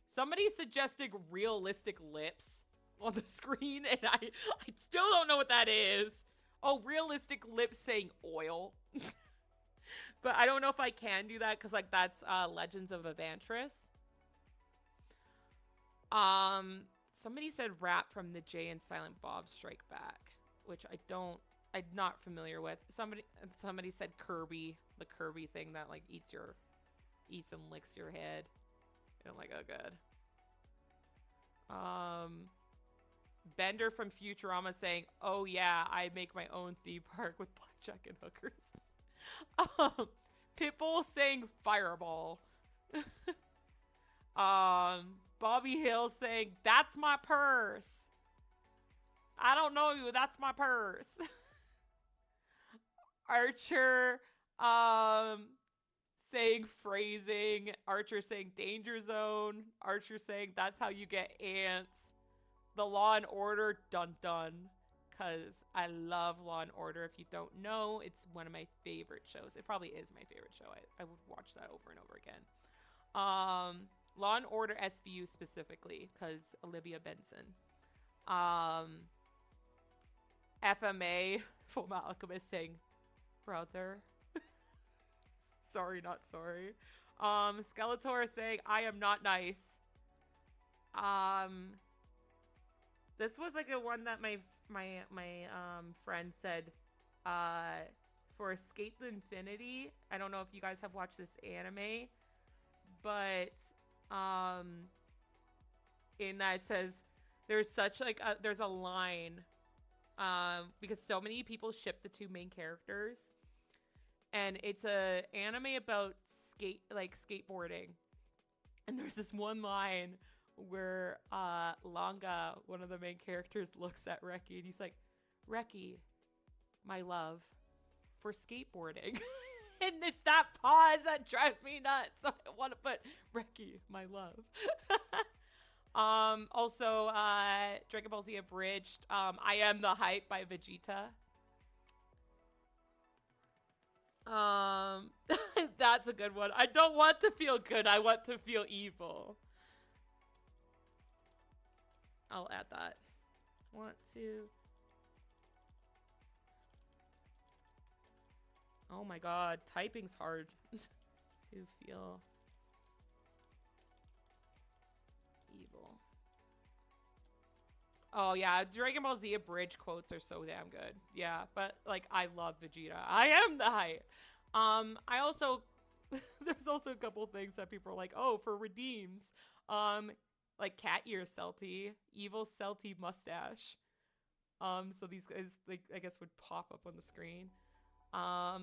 Somebody suggested realistic lips on the screen, and I still don't know what that is. Oh, realistic lips saying oil. But I don't know if I can do that, because like that's Legends of Evantris. Somebody said rap from the Jay and Silent Bob Strike Back, which I'm not familiar with. Somebody said Kirby, the Kirby thing that like eats and licks your head. And I'm like, oh good. Bender from Futurama saying, oh yeah, I make my own theme park with blackjack and hookers. Pitbull saying fireball. Bobby Hill saying, that's my purse. I don't know you, that's my purse. Archer, saying phrasing. Archer saying danger zone. Archer saying that's how you get ants. The Law and Order, dun dun. Because I love Law and Order. If you don't know, it's one of my favorite shows. It probably is my favorite show. I would watch that over and over again. Law and Order SVU specifically, because Olivia Benson. FMA, Fullmetal Alchemist saying, brother. Sorry, not sorry. Skeletor saying, I am not nice. This was like a one that my friend said, for Escape Infinity. I don't know if you guys have watched this anime, but in that it says there's such like there's a line, because so many people ship the two main characters, and it's a anime about skateboarding, and there's this one line where Langa, one of the main characters, looks at Reki and he's like, Reki, my love, for skateboarding. And it's that pause that drives me nuts. So I want to put Reki, my love. Also, Dragon Ball Z Abridged, I Am the Hype by Vegeta. That's a good one. I don't want to feel good. I want to feel evil. I'll add that. Want to. Oh my god, typing's hard to feel evil. Oh yeah, Dragon Ball Z Abridged quotes are so damn good. Yeah, but like I love Vegeta. I am the hype. I also there's also a couple things that people are like, oh, for redeems. Like cat ear Celty, evil Celty mustache. So these guys, like, I guess would pop up on the screen. A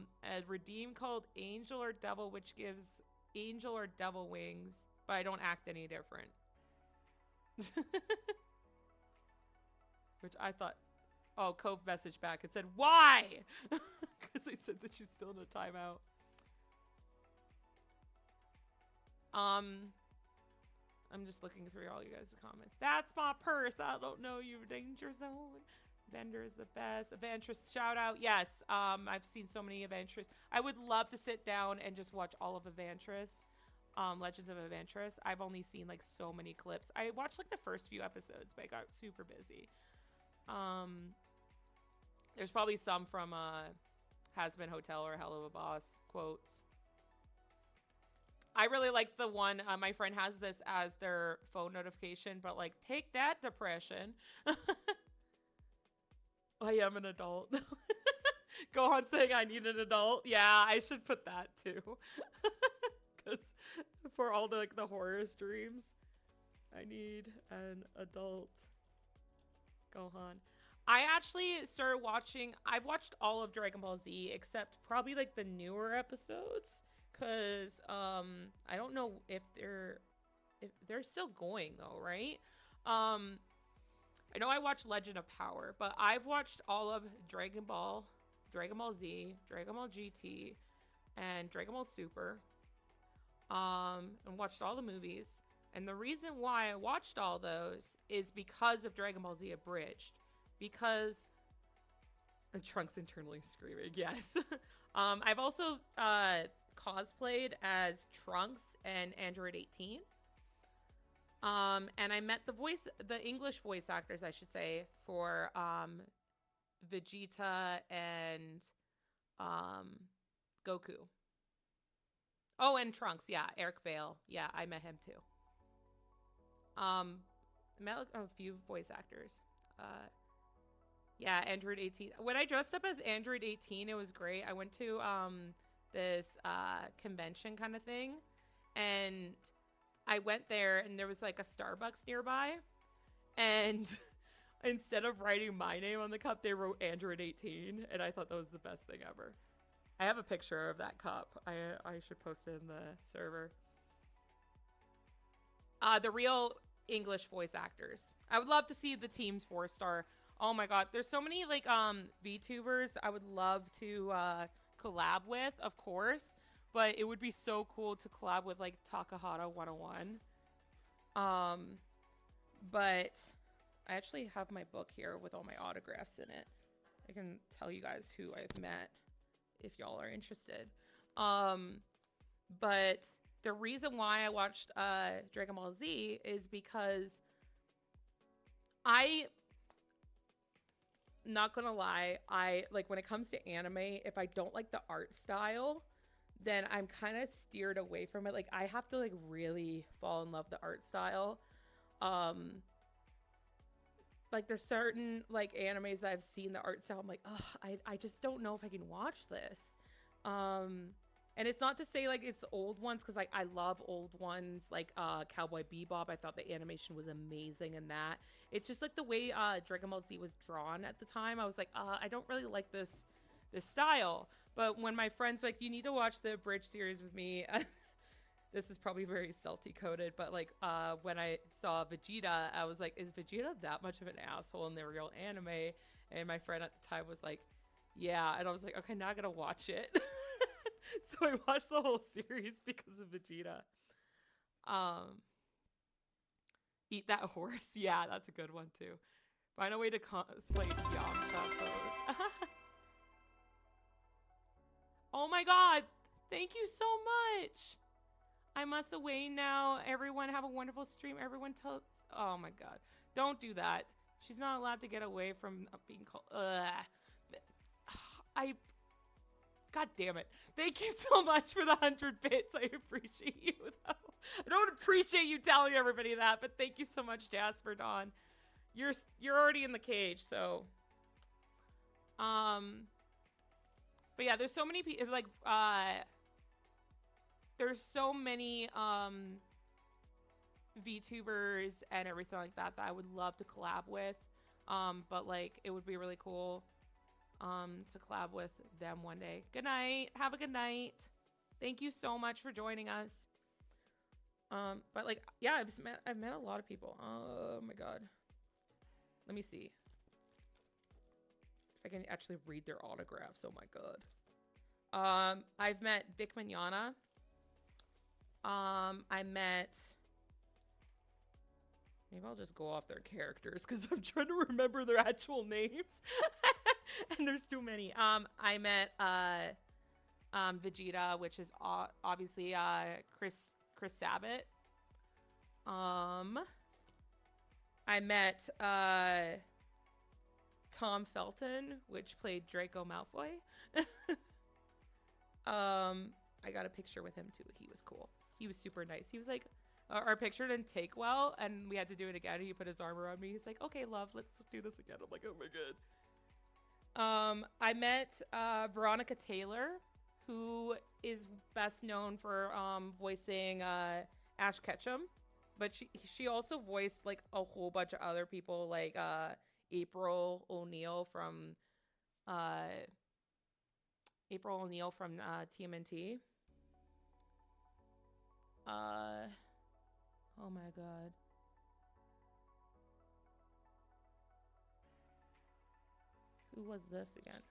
redeem called Angel or Devil, which gives Angel or Devil wings, but I don't act any different. Which I thought, oh, Cove messaged back and said, why? Because they said that she's still in a timeout. I'm just looking through all you guys' comments. That's my purse. I don't know you, danger zone. Bender is the best. Evantris shout out. Yes, I've seen so many Evantris. I would love to sit down and just watch all of Evantris. Legends of Adventurous. I've only seen like so many clips. I watched like the first few episodes, but I got super busy. There's probably some from Has Been Hotel or Hell of a Boss quotes. I really like the one, my friend has this as their phone notification, but like, take that, depression. I am an adult. Gohan saying I need an adult. Yeah, I should put that too. Because for all the like the horror streams, I need an adult. Gohan. I actually started watching, I've watched all of Dragon Ball Z except probably like the newer episodes, cuz I don't know if they're still going though, right? I know I watched Legend of Power, but I've watched all of Dragon Ball Z, Dragon Ball GT, and Dragon Ball Super. And watched all the movies. And the reason why I watched all those is because of Dragon Ball Z Abridged. Because Trunks internally screaming, yes. I've also cosplayed as Trunks and Android 18. And I met the English voice actors, I should say, for Vegeta and Goku. Oh, and Trunks, yeah, Eric Vale. Yeah, I met him too. I met like, a few voice actors. Yeah, Android 18. When I dressed up as Android 18, it was great. I went to this convention kind of thing, and I went there, and there was like a Starbucks nearby, and instead of writing my name on the cup, they wrote Android 18, and I thought that was the best thing ever. I have a picture of that cup. I should post it in the server. The real English voice actors. I would love to see the team's 4-star. Oh my god, there's so many like VTubers I would love to collab with, of course, but it would be so cool to collab with like Takahata 101. But I actually have my book here with all my autographs in it. I can tell you guys who I've met if y'all are interested. But the reason why I watched Dragon Ball Z is because not gonna lie, I like when it comes to anime, if I don't like the art style, then I'm kind of steered away from it. Like I have to like really fall in love with the art style. Like there's certain like animes that I've seen the art style, I'm like, ugh, I just don't know if I can watch this. And it's not to say like it's old ones, because like I love old ones like Cowboy Bebop. I thought the animation was amazing in that. It's just like the way Dragon Ball Z was drawn at the time. I was like, I don't really like this style. But when my friends were like, you need to watch the Bridge series with me. This is probably very salty coded, but like when I saw Vegeta, I was like, is Vegeta that much of an asshole in the real anime? And my friend at the time was like, yeah. And I was like, okay, now I gotta watch it. So I watched the whole series because of Vegeta. Eat that horse. Yeah, that's a good one too. Find a way to cosplay Yamcha pose. Oh my god. Thank you so much. I must away now. Everyone have a wonderful stream. Everyone tells. Oh my god. Don't do that. She's not allowed to get away from being called. God damn it. Thank you so much for the 100 bits. I appreciate you, though. I don't appreciate you telling everybody that, but thank you so much, Jasper Dawn. You're already in the cage, so. But yeah, there's so many people, like, there's so many, VTubers and everything like that I would love to collab with. But, like, it would be really cool to collab with them one day. Good night. Have a good night. Thank you so much for joining us. But like, yeah, I've met a lot of people. Oh my god. Let me see if I can actually read their autographs. Oh my god. I've met Vic Mignogna. I met. Maybe I'll just go off their characters because I'm trying to remember their actual names. And there's too many. I met Vegeta, which is obviously Chris Sabat. I met Tom Felton, which played Draco Malfoy. I got a picture with him too. He was cool. He was super nice. He was like, our picture didn't take well, and we had to do it again. He put his arm around me. He's like, okay, love, let's do this again. I'm like, oh my god. I met Veronica Taylor, who is best known for voicing Ash Ketchum, but she also voiced like a whole bunch of other people, like April O'Neil from TMNT. Oh my god. Who was this again?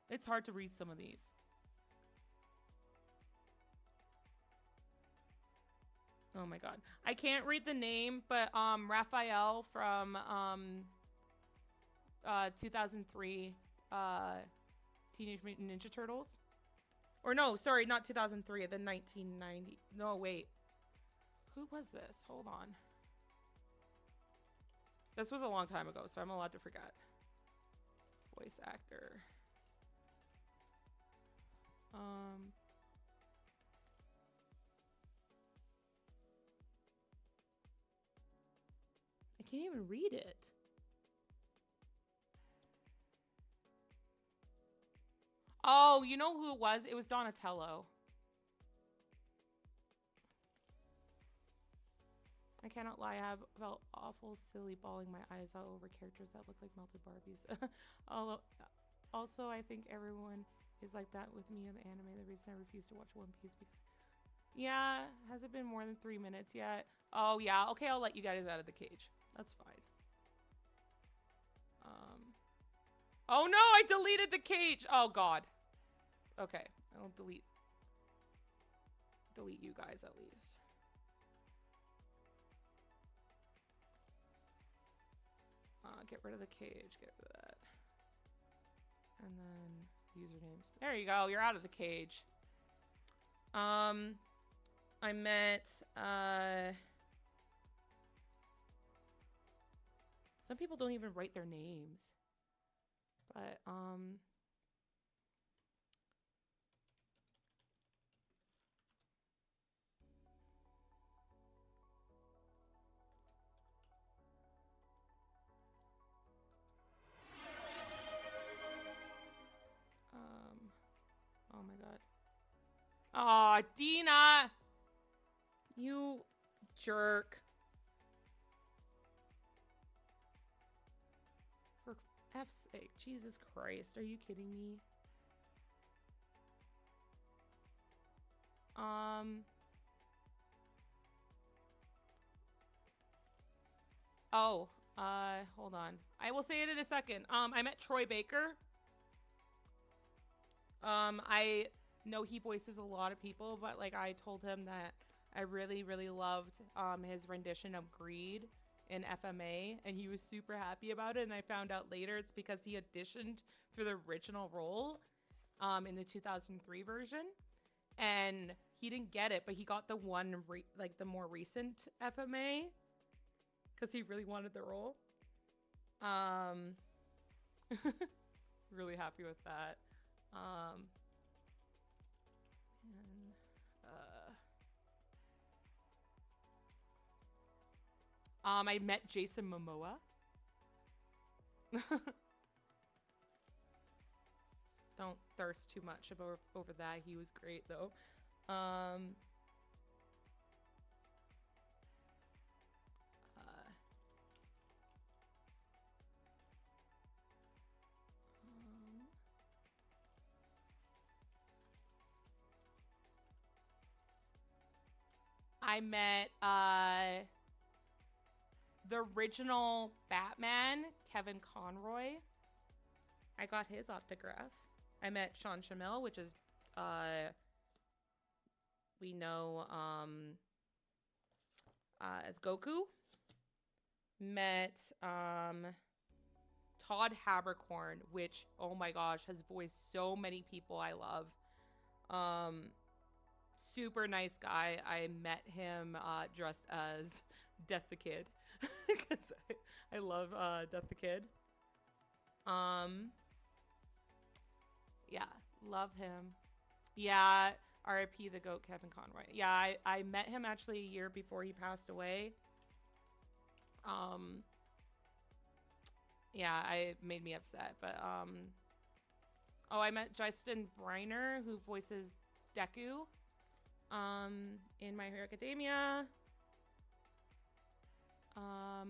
It's hard to read some of these. Oh my god. I can't read the name, but Raphael from 2003 Teenage Mutant Ninja Turtles. Or no, sorry, not 2003, the 1990. No, wait. Who was this? Hold on. This was a long time ago, so I'm allowed to forget. Voice actor. I can't even read it. Oh, you know who it was? It was Donatello. I cannot lie, I have felt awful silly bawling my eyes out over characters that look like melted Barbies. Also, I think everyone is like that with me in the anime. The reason I refuse to watch One Piece because... Yeah, has it been more than 3 minutes yet? Oh, yeah. Okay, I'll let you guys out of the cage. That's fine. Oh no, I deleted the cage! Oh god. Okay, I'll delete you guys at least. Get rid of the cage, get rid of that. And then usernames. There you go, you're out of the cage. I met, some people don't even write their names. But, oh my god. Aw, Dina! You jerk. For F's sake, Jesus Christ, are you kidding me? Oh, hold on. I will say it in a second. I met Troy Baker. I know he voices a lot of people, but like I told him that I really, really loved his rendition of Greed in FMA, and he was super happy about it. And I found out later it's because he auditioned for the original role in the 2003 version, and he didn't get it, but he got the one like the more recent FMA because he really wanted the role. Really happy with that. I met Jason Momoa. Don't thirst too much over that. He was great though. I met the original Batman, Kevin Conroy. I got his autograph. I met Sean Shamil, which is we know as Goku. Met Todd Habercorn, which, oh my gosh, has voiced so many people I love. Super nice guy. I met him dressed as Death the Kid because I love Death the Kid. Yeah, love him. Yeah, R.I.P. the GOAT, Kevin Conroy. Yeah, I met him actually a year before he passed away. Yeah, it made me upset, but oh, I met Justin Briner, who voices Deku in My Hero Academia. I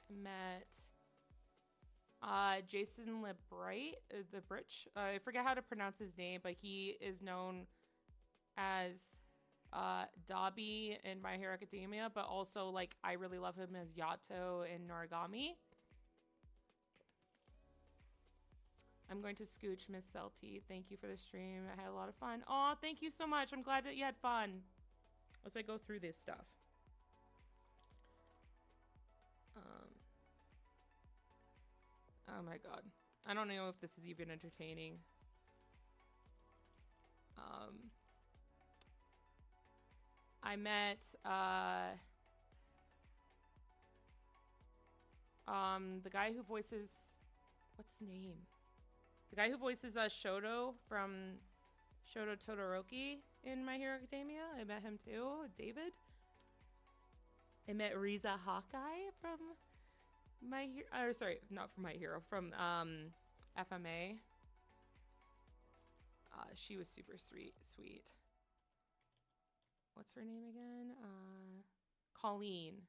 met Jason LeBright, the Britch. I forget how to pronounce his name, but he is known as Dabi in My Hero Academia, but also like I really love him as Yato in Noragami. I'm going to scooch Miss Celty. Thank you for the stream. I had a lot of fun. Aw, thank you so much. I'm glad that you had fun as I go through this stuff. Oh my god. I don't know if this is even entertaining. I met the guy who voices, what's his name? The guy who voices Shoto from Shoto Todoroki in My Hero Academia. I met him too, David. I met Riza Hawkeye from My Hero, or sorry, not from My Hero, from FMA. She was super sweet. What's her name again? Colleen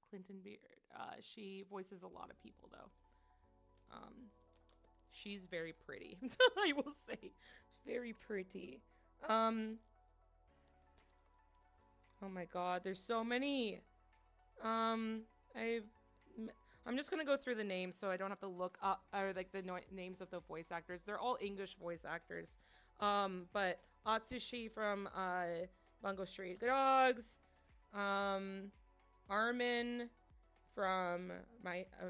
Clinton Beard. She voices a lot of people though. She's very pretty. I will say, very pretty. Oh my god, there's so many. I'm just gonna go through the names so I don't have to look up or like the names of the voice actors. They're all English voice actors. But Atsushi from Bungo Stray Dogs, Armin from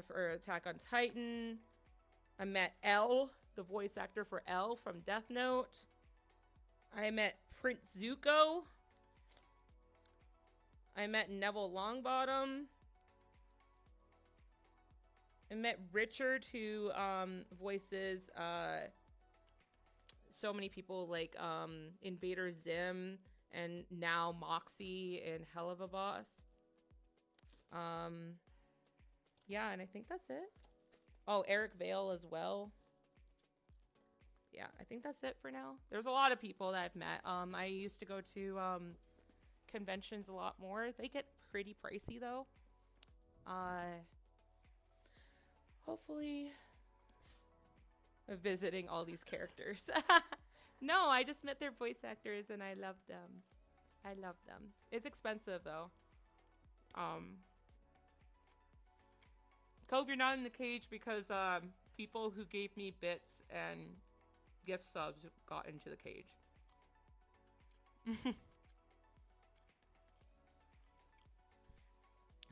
for Attack on Titan. I met L, the voice actor for L from Death Note. I met Prince Zuko. I met Neville Longbottom. I met Richard, who voices so many people like Invader Zim and now Moxie in Hell of a Boss. Yeah, and I think that's it. Oh, Eric Vale as well. Yeah, I think that's it for now. There's a lot of people that I've met. I used to go to conventions a lot more. They get pretty pricey though. Hopefully visiting all these characters. No, I just met their voice actors and I love them. It's expensive though. Cove, you're not in the cage because people who gave me bits and gift subs got into the cage.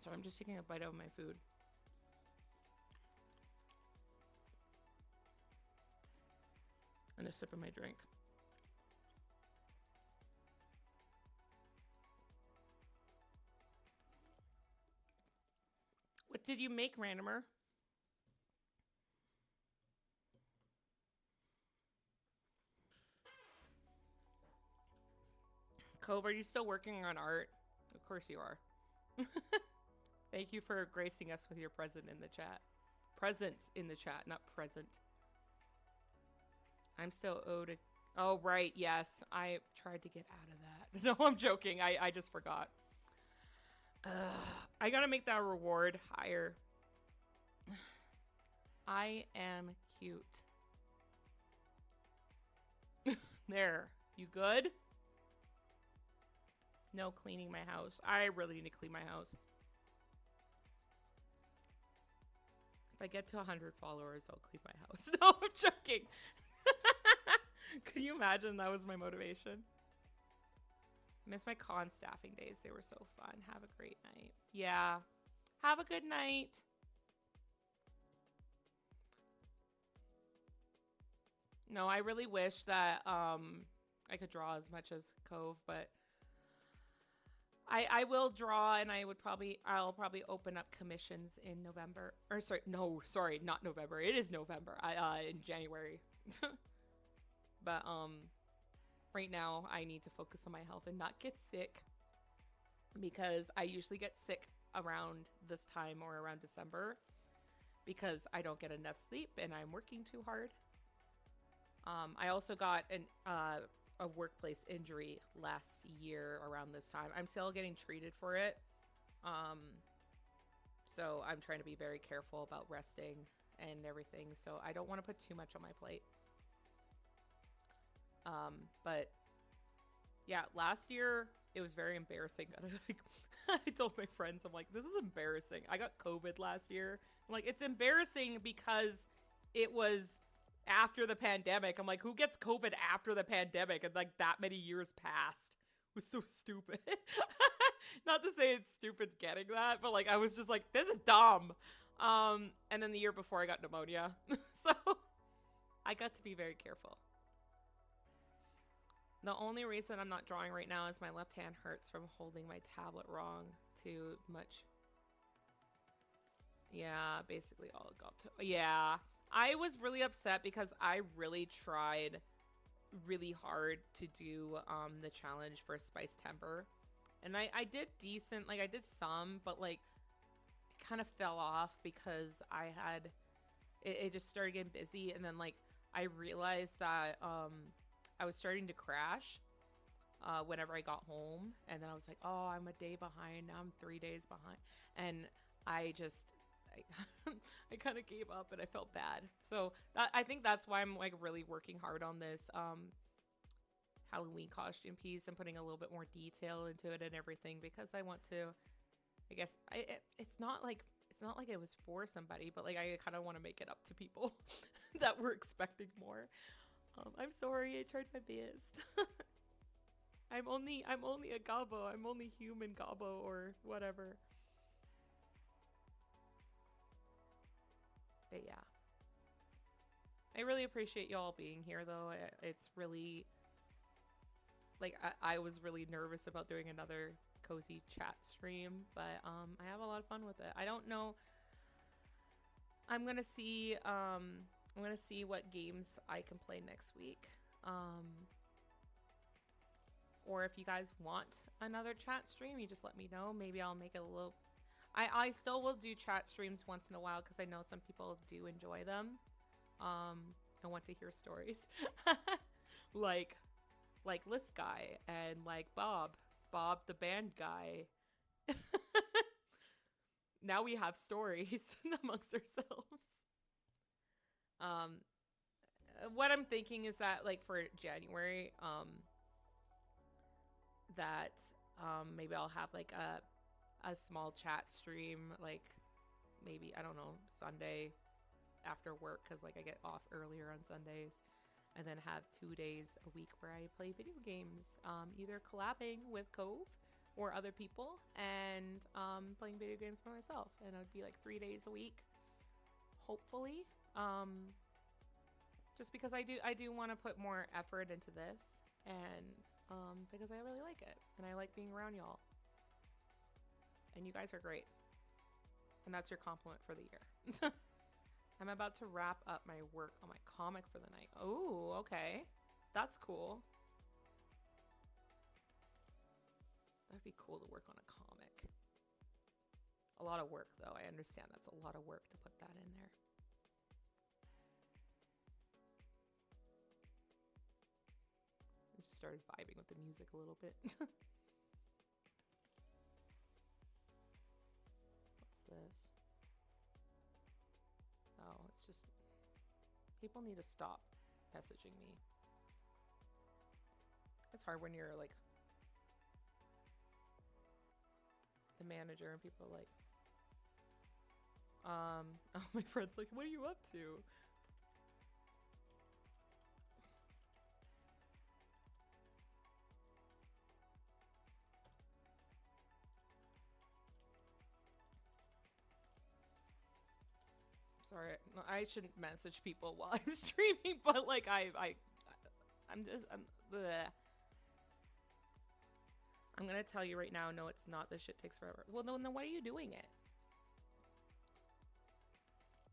So I'm just taking a bite out of my food. And a sip of my drink. What did you make, Randomer? Cove, are you still working on art? Of course you are. Thank you for gracing us with your presence in the chat. Presence in the chat, not present. I'm still owed a... Oh, right, yes. I tried to get out of that. No, I'm joking. I just forgot. I gotta make that reward higher. I am cute. There. You good? No cleaning my house. I really need to clean my house. If I get to 100 followers, I'll clean my house. No, I'm joking. Could you imagine that was my motivation? Miss my con staffing days. They were so fun. Have a great night. Yeah. Have a good night. No, I really wish that I could draw as much as Cove, but I will draw, and I'll probably open up commissions in November. Or sorry, not November. It is November. In January. But right now I need to focus on my health and not get sick, because I usually get sick around this time or around December because I don't get enough sleep and I'm working too hard. I also got a workplace injury last year around this time. I'm still getting treated for it. So I'm trying to be very careful about resting and everything. So I don't want to put too much on my plate. But yeah, last year it was very embarrassing. I told my friends, I'm like, this is embarrassing. I got COVID last year. I'm like, it's embarrassing because it was after the pandemic. I'm like, who gets COVID after the pandemic? And like that many years passed. It was so stupid. Not to say it's stupid getting that, but like I was just like, this is dumb. And then the year before I got pneumonia. So I got to be very careful. The only reason I'm not drawing right now is my left hand hurts from holding my tablet wrong too much. Yeah, basically all got to. Yeah, I was really upset because I really tried really hard to do the challenge for Spice Temper. And I did decent, like I did some, but like it kind of fell off because it just started getting busy, and then like I realized that I was starting to crash whenever I got home, and then I was like, oh, I'm a day behind, now I'm 3 days behind, and I I kind of gave up and I felt bad. So I think that's why I'm like really working hard on this Halloween costume piece and putting a little bit more detail into it and everything, because I want to, I guess it's not like it was for somebody, but like I kind of want to make it up to people that were expecting more. I'm sorry, I tried my best. I'm only a Gobbo. I'm only human Gobbo or whatever. But yeah. I really appreciate y'all being here though. It's really like I was really nervous about doing another cozy chat stream, but I have a lot of fun with it. I don't know. I'm gonna see what games I can play next week. Or if you guys want another chat stream, you just let me know. Maybe I'll make it a little. I still will do chat streams once in a while because I know some people do enjoy them. I want to hear stories. like List Guy and like Bob the band guy. Now we have stories amongst ourselves. What I'm thinking is that like for January, that maybe I'll have like a small chat stream, like maybe, I don't know, Sunday after work, because like I get off earlier on Sundays, and then have 2 days a week where I play video games, either collabing with Cove or other people, and playing video games by myself. And it would be like 3 days a week, hopefully. Just because I do want to put more effort into this, and because I really like it, and I like being around y'all. And you guys are great. And that's your compliment for the year. I'm about to wrap up my work on my comic for the night. Oh, okay. That's cool. That'd be cool to work on a comic. A lot of work, though. I understand that's a lot of work to put that in there. I just started vibing with the music a little bit. What's this? Oh, it's just... People need to stop messaging me. It's hard when you're, like, the manager and people are like... Oh, my friend's like, what are you up to? Sorry, no, I shouldn't message people while I'm streaming, but like I'm bleh. I'm gonna tell you right now, no, it's not. This shit takes forever. Well, no, then why are you doing it?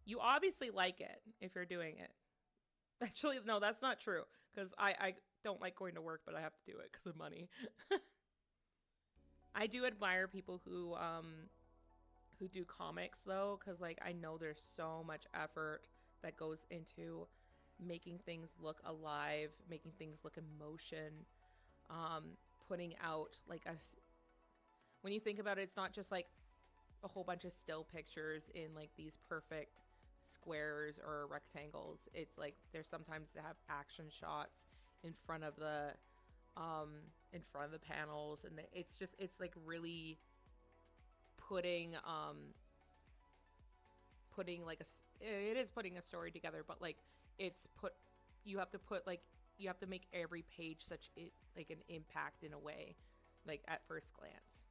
You obviously like it if you're doing it. Actually, no, that's not true. Because I don't like going to work, but I have to do it because of money. I do admire people who do comics though, because like I know there's so much effort that goes into making things look alive, making things look in motion, putting out like when you think about it, it's not just like a whole bunch of still pictures in like these perfect squares or rectangles. It's like there's sometimes they have action shots in front of the panels, and it's like really putting like it is putting a story together, but like you have to make every page such like an impact in a way, like at first glance.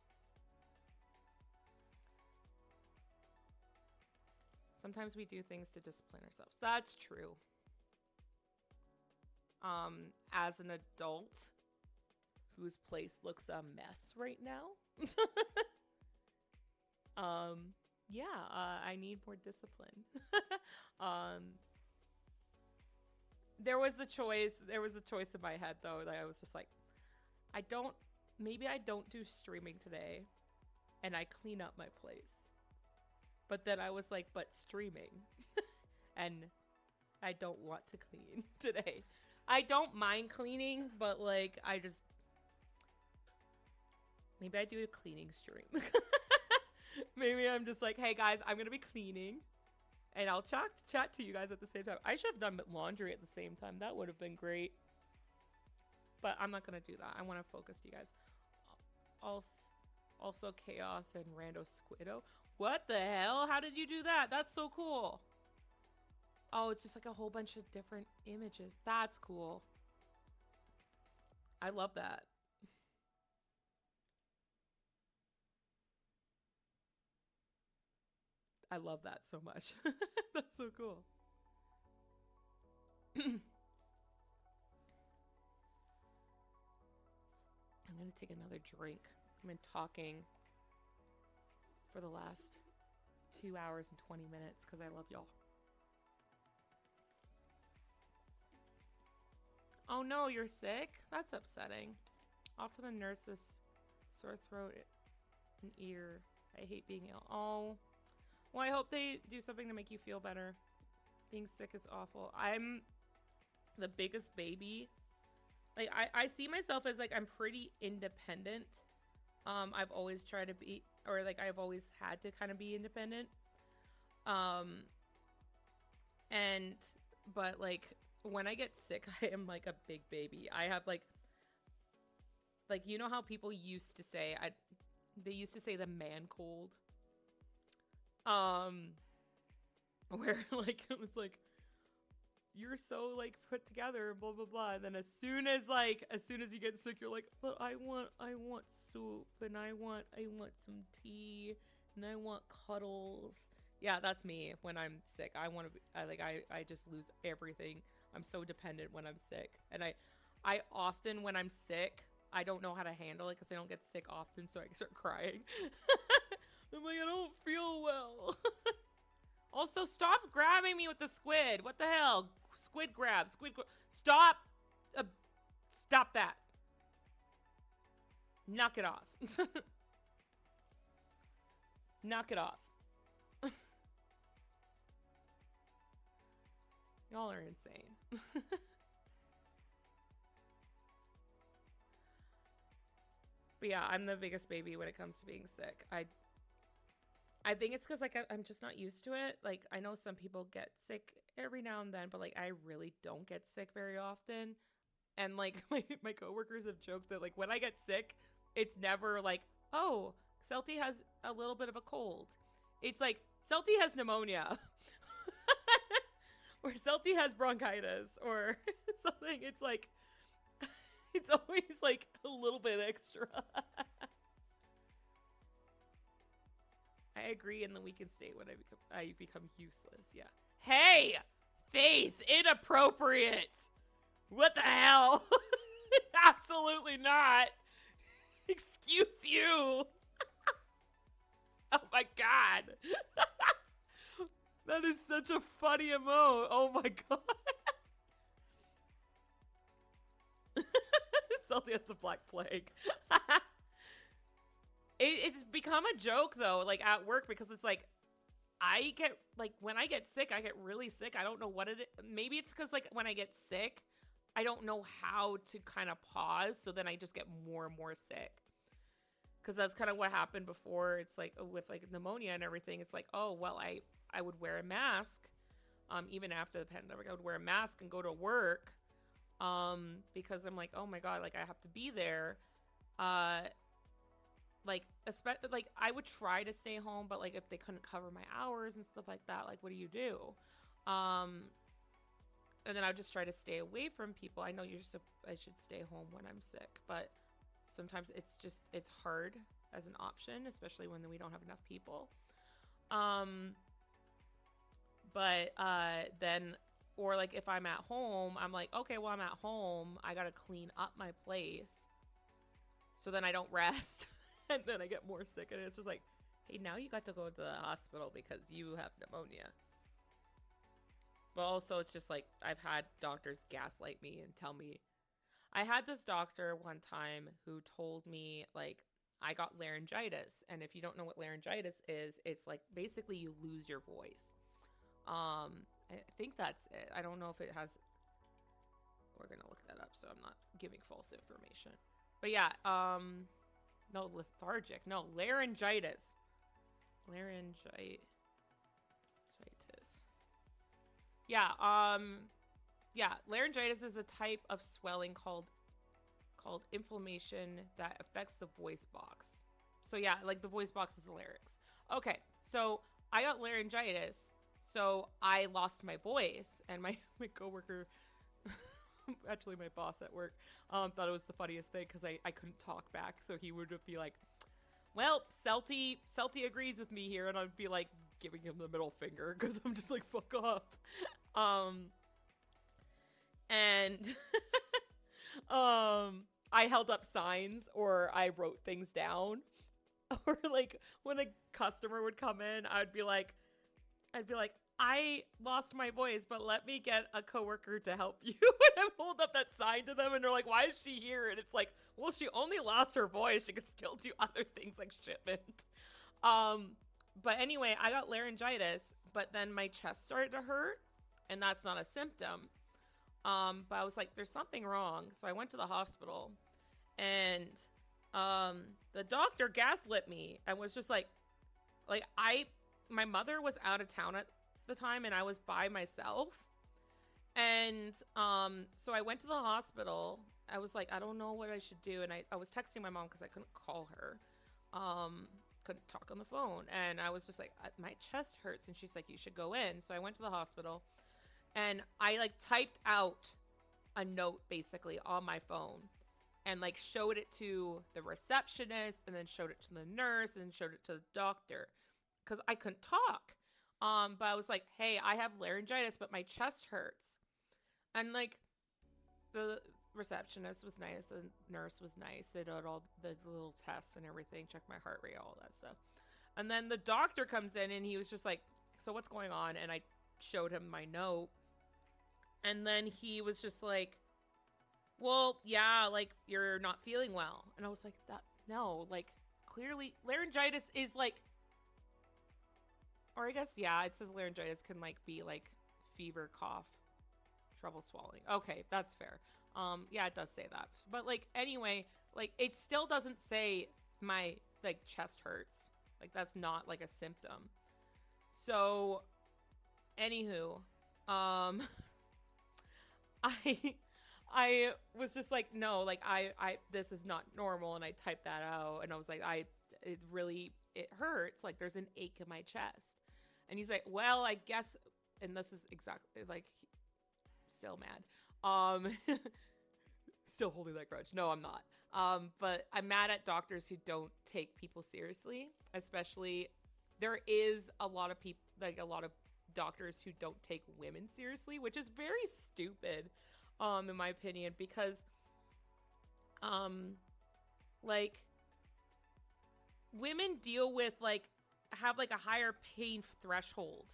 Sometimes we do things to discipline ourselves. That's true. As an adult whose place looks a mess right now, yeah, I need more discipline. There was a choice in my head though that I was just like, maybe I don't do streaming today and I clean up my place. But then I was like, but streaming. And I don't want to clean today. I don't mind cleaning, but like maybe I do a cleaning stream. Maybe I'm just like, hey guys, I'm gonna be cleaning and I'll chat to you guys at the same time. I should have done laundry at the same time. That would have been great. But I'm not gonna do that. I want to focus to you guys. Also Chaos and Rando Squiddo. What the hell? How did you do that? That's so cool. Oh, it's just like a whole bunch of different images. That's cool. I love that. I love that so much. That's so cool. I'm gonna take another drink. I've been talking for the last 2 hours and 20 minutes because I love y'all. Oh no, you're sick? That's upsetting. Off to the nurses. Sore throat and ear. I hate being ill. Oh. Well, I hope they do something to make you feel better. Being sick is awful. I'm the biggest baby. Like, I see myself as, like, I'm pretty independent. I've always tried to be, or, like, I've always had to kind of be independent. But, like, when I get sick, I am, like, a big baby. I have, like, you know how people used to say, they used to say the man cold? Where, like, it's like, you're so like put together, blah blah blah. And then as soon as you get sick, you're like, but I want soup, and I want some tea, and I want cuddles. Yeah, that's me when I'm sick. I just lose everything. I'm so dependent when I'm sick, and I often when I'm sick, I don't know how to handle it because I don't get sick often, so I start crying. I'm like, I don't feel well. Also, stop grabbing me with the squid. What the hell? Squid grab. Stop. Stop that. Knock it off. Knock it off. Y'all are insane. But yeah, I'm the biggest baby when it comes to being sick. I think it's because, like, I'm just not used to it. Like, I know some people get sick every now and then, but, like, I really don't get sick very often. And, like, my coworkers have joked that, like, when I get sick, it's never like, oh, Celty has a little bit of a cold. It's like, Celty has pneumonia. Or Celty has bronchitis or something. It's like, it's always, like, a little bit extra. I agree in the weakened state when I become useless. Yeah. Hey, Faith, inappropriate. What the hell? Absolutely not. Excuse you. Oh my god. That is such a funny emote. Oh my god. Salty as the Black Plague. It's become a joke though, like at work, because it's like I get like when I get sick, I get really sick. I don't know what it is. Maybe it's because like when I get sick, I don't know how to kind of pause, so then I just get more and more sick. Because that's kind of what happened before. It's like with like pneumonia and everything. It's like, oh well, I would wear a mask, even after the pandemic. I would wear a mask and go to work, because I'm like, oh my god, like I have to be there, like especially like I would try to stay home, but like if they couldn't cover my hours and stuff like that, like what do you do? And then I would just try to stay away from people. I know I should stay home when I'm sick, but sometimes it's hard as an option, especially when we don't have enough people. But then, or like if I'm at home, I'm like, okay, well I'm at home, I gotta clean up my place, so then I don't rest, and then I get more sick, and it's just like, hey, now you got to go to the hospital because you have pneumonia. But also, it's just like I've had doctors gaslight me and tell me. I had this doctor one time who told me like I got laryngitis, and if you don't know what laryngitis is, it's like basically you lose your voice. I think that's it. I don't know if it has. We're gonna look that up, so I'm not giving false information. But yeah, no, lethargic. No, laryngitis. Laryngitis. Yeah, yeah, laryngitis is a type of swelling called inflammation that affects the voice box. So yeah, like the voice box is the larynx. Okay, so I got laryngitis, so I lost my voice, and my coworker, actually my boss at work, thought it was the funniest thing because I couldn't talk back, so he would be like, well, Celty agrees with me here, and I'd be like giving him the middle finger because I'm just like, fuck off. And I held up signs, or I wrote things down, or like when a customer would come in, I'd be like, I lost my voice, but let me get a coworker to help you. And I hold up that sign to them, and they're like, why is she here? And it's like, well, she only lost her voice. She could still do other things like shipment. But anyway, I got laryngitis, but then my chest started to hurt, and that's not a symptom. But I was like, there's something wrong. So I went to the hospital, and the doctor gaslit me and was just like my mother was out of town at the time, and I was by myself. And so I went to the hospital. I was like, I don't know what I should do. And I was texting my mom because I couldn't call her. Couldn't talk on the phone. And I was just like, my chest hurts. And she's like, you should go in. So I went to the hospital, and I like typed out a note basically on my phone, and like showed it to the receptionist, and then showed it to the nurse, and then showed it to the doctor because I couldn't talk. But I was like, hey, I have laryngitis, but my chest hurts. And like the receptionist was nice, the nurse was nice. They did all the little tests and everything, checked my heart rate, all that stuff. And then the doctor comes in, and he was just like, so what's going on? And I showed him my note. And then he was just like, well, yeah, like you're not feeling well. And I was like, no, like clearly laryngitis is like, or I guess, yeah, it says laryngitis can like be like fever, cough, trouble swallowing. Okay, that's fair. Yeah, it does say that. But like, anyway, like it still doesn't say my like chest hurts. Like that's not like a symptom. So, anywho, I was just like, no, like I this is not normal, and I typed that out, and I was like, it hurts, like there's an ache in my chest. And he's like, well, I guess, and this is exactly like, still mad, still holding that grudge. No, I'm not. But I'm mad at doctors who don't take people seriously, especially there is a lot of people, like a lot of doctors who don't take women seriously, which is very stupid, in my opinion, because, um, like, women deal with, like, have, like, a higher pain threshold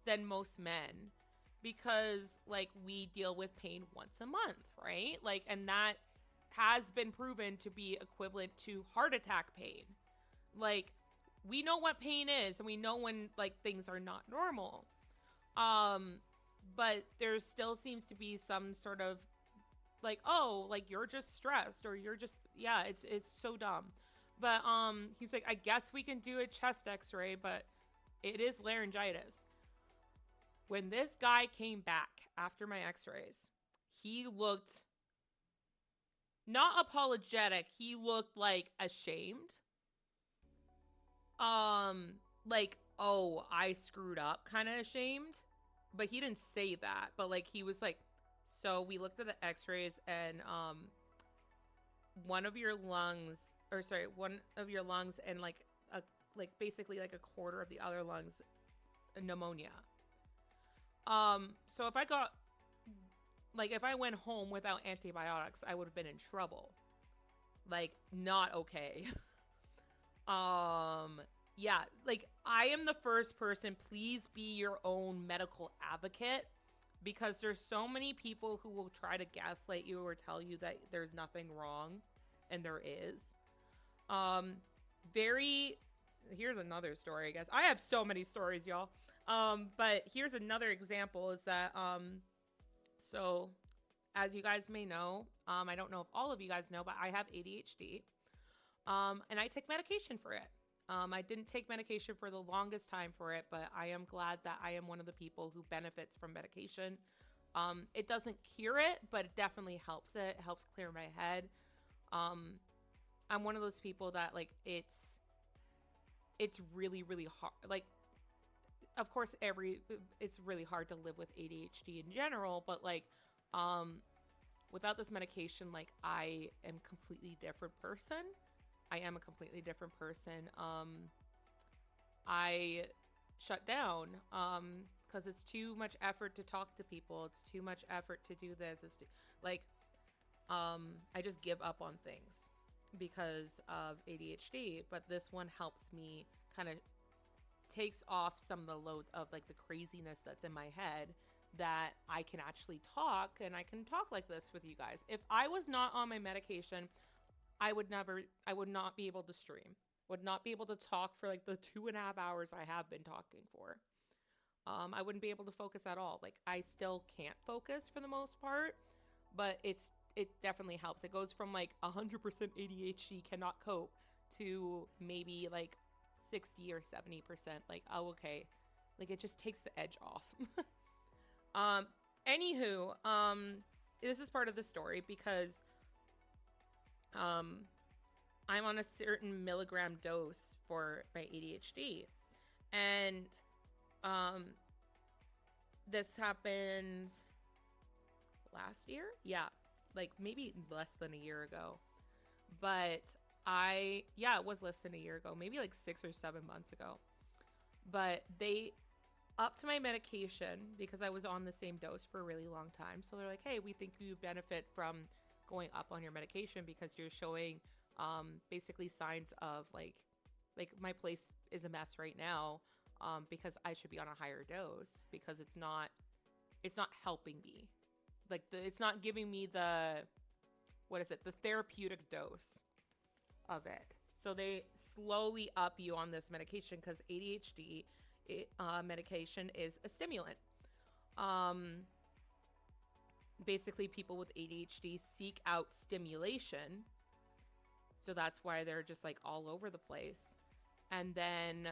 than most men because, like, we deal with pain once a month, right? Like, and that has been proven to be equivalent to heart attack pain. Like, we know what pain is and we know when, like, things are not normal. Um, but there still seems to be some sort of, like, oh, like, you're just stressed, or you're just, yeah, it's so dumb. But he's like, I guess we can do a chest x-ray, but it is laryngitis. When this guy came back after my x-rays, he looked not apologetic, he looked like ashamed. Like, oh, I screwed up, kind of ashamed. But he didn't say that, but like he was like, so we looked at the x-rays, and one of your lungs, or sorry, one of your lungs and like a, like basically like a quarter of the other lungs, pneumonia. So if I got, like, if I went home without antibiotics, I would have been in trouble. Like, not okay. Yeah, like, I am the first person, please be your own medical advocate, because there's so many people who will try to gaslight you or tell you that there's nothing wrong, and there is. Um, very, here's another story, I guess. I have so many stories, y'all. But here's another example is that, so as you guys may know, I don't know if all of you guys know, but I have ADHD. And I take medication for it. I didn't take medication for the longest time for it, but I am glad that I am one of the people who benefits from medication. It doesn't cure it, but it definitely helps it. It helps clear my head. I'm one of those people that, like, it's really, really hard. Like, of course, it's really hard to live with ADHD in general, but like, without this medication, like, I am a completely different person. I shut down because it's too much effort to talk to people. It's too much effort to do this. Like, I just give up on things because of ADHD. But this one helps me, kind of takes off some of the load of, like, the craziness that's in my head, that I can actually talk, and I can talk like this with you guys. If I was not on my medication, I would not be able to stream, would not be able to talk for like the 2.5 hours I have been talking for. I wouldn't be able to focus at all. Like, I still can't focus for the most part, but it definitely helps. It goes from like 100% ADHD cannot cope to maybe like 60 or 70%. Like, oh, okay. Like, it just takes the edge off. Anywho, this is part of the story because I'm on a certain milligram dose for my ADHD. And this happened last year? Yeah, like maybe less than a year ago. But it was less than a year ago, maybe like 6 or 7 months ago. But they upped my medication because I was on the same dose for a really long time. So they're like, hey, we think you benefit from going up on your medication because you're showing basically signs of like my place is a mess right now, because I should be on a higher dose because it's not helping me. Like, it's not giving me the therapeutic dose of it. So they slowly up you on this medication because ADHD medication is a stimulant. Basically, people with ADHD seek out stimulation. So that's why they're just like all over the place. And then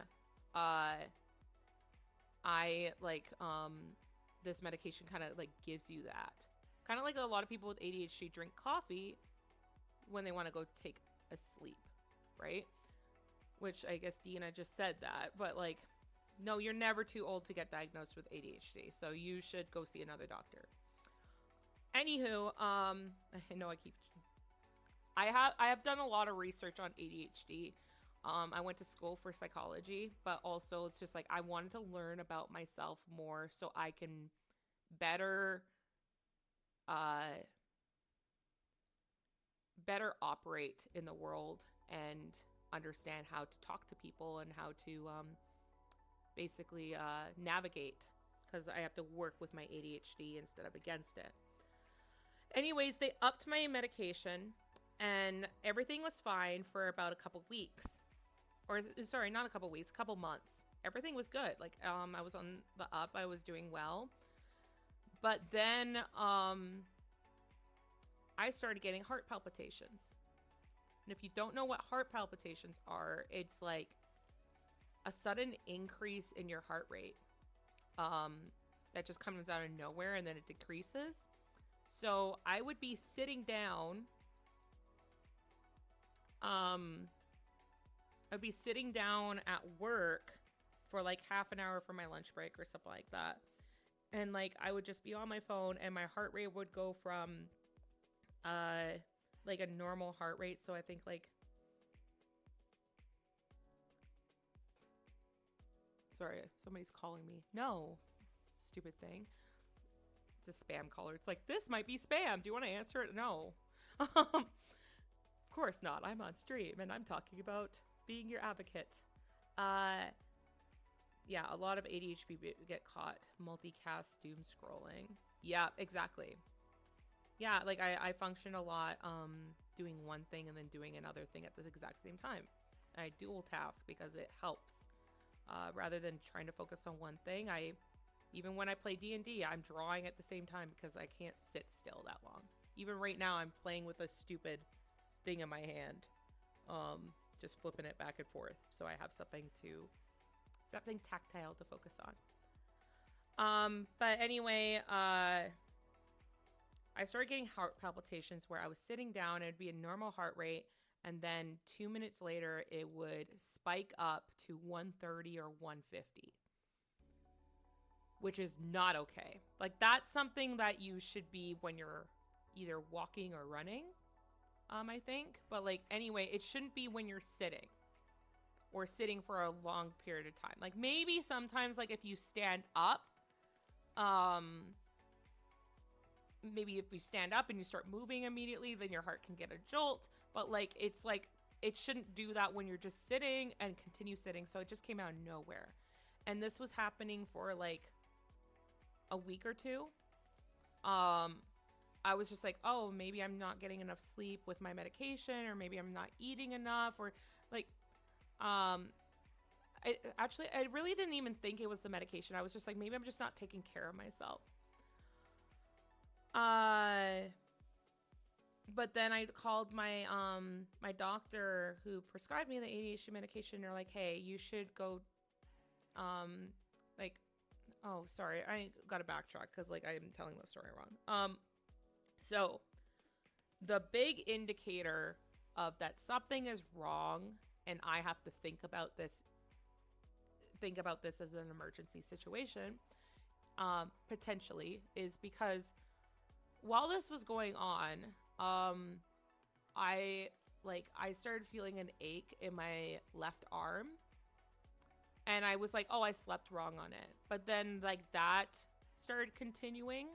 this medication kind of like gives you that. Kind of like a lot of people with ADHD drink coffee when they want to go take a sleep, right? Which I guess Dina just said that, but like, no, you're never too old to get diagnosed with ADHD, so you should go see another doctor. Anywho, I know I have done a lot of research on ADHD. I went to school for psychology, but also it's just like I wanted to learn about myself more so I can better uh better operate in the world and understand how to talk to people and how to basically navigate, because I have to work with my ADHD instead of against it. Anyways, they upped my medication and everything was fine for about a couple weeks. Or sorry, not a couple weeks, a couple months. Everything was good. Like I was on the up, I was doing well. But then I started getting heart palpitations. And if you don't know what heart palpitations are, it's like a sudden increase in your heart rate that just comes out of nowhere and then it decreases. So I would be sitting down. I'd be sitting down at work for like half an hour for my lunch break or something like that. And like I would just be on my phone and my heart rate would go from like a normal heart rate. So I think like, sorry, somebody's calling me. No, stupid thing. It's a spam caller. It's like, this might be spam. Do you want to answer it? No. Of course not. I'm on stream and I'm talking about being your advocate. Yeah, a lot of ADHD get caught multicast doom scrolling. Yeah, exactly. Yeah, like I function a lot doing one thing and then doing another thing at the exact same time. I dual task because it helps. Rather than trying to focus on one thing, even when I play D&D, I'm drawing at the same time because I can't sit still that long. Even right now, I'm playing with a stupid thing in my hand, just flipping it back and forth, so I have something tactile to focus on. But anyway, I started getting heart palpitations where I was sitting down, it'd be a normal heart rate, and then 2 minutes later, it would spike up to 130 or 150, which is not okay. Like, that's something that you should be when you're either walking or running, I think. But, like, anyway, it shouldn't be when you're sitting or sitting for a long period of time. Like, maybe sometimes, like, if you stand up, maybe if you stand up and you start moving immediately, then your heart can get a jolt. But like, it's like, it shouldn't do that when you're just sitting and continue sitting. So it just came out of nowhere. And this was happening for like a week or two. I was just like, oh, maybe I'm not getting enough sleep with my medication, or maybe I'm not eating enough, or like, I really didn't even think it was the medication. I was just like, maybe I'm just not taking care of myself. But then I called my my doctor who prescribed me the ADHD medication. They're like, hey, you should go, like, oh, sorry, I gotta backtrack because like I'm telling the story wrong. So the big indicator of that something is wrong and I have to think about this as an emergency situation, potentially, is because while this was going on, I started feeling an ache in my left arm, and I was like, oh, I slept wrong on it. But then like that started continuing,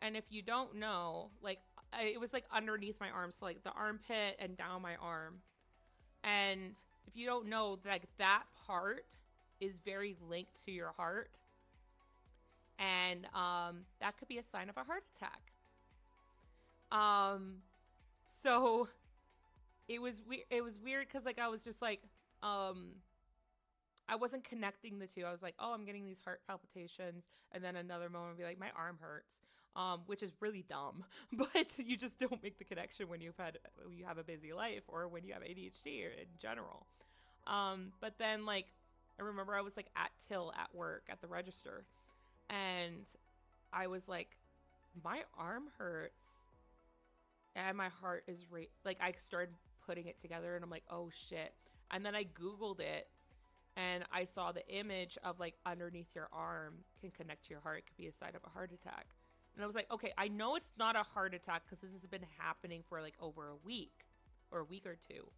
and if you don't know, like it was like underneath my arm, so like the armpit and down my arm. And if you don't know, like that part is very linked to your heart, and that could be a sign of a heart attack. So it was weird because like I was just like, I wasn't connecting the two. I was like, oh, I'm getting these heart palpitations, and then another moment would be like, my arm hurts, which is really dumb, but you just don't make the connection when you have a busy life or when you have ADHD or in general. But then like I remember I was like at till at work at the register, and I was like, my arm hurts and my heart is like I started putting it together, and I'm like, oh shit. And then I Googled it, and I saw the image of like underneath your arm can connect to your heart. It could be a sign of a heart attack. And I was like, okay, I know it's not a heart attack because this has been happening for like over a week or two.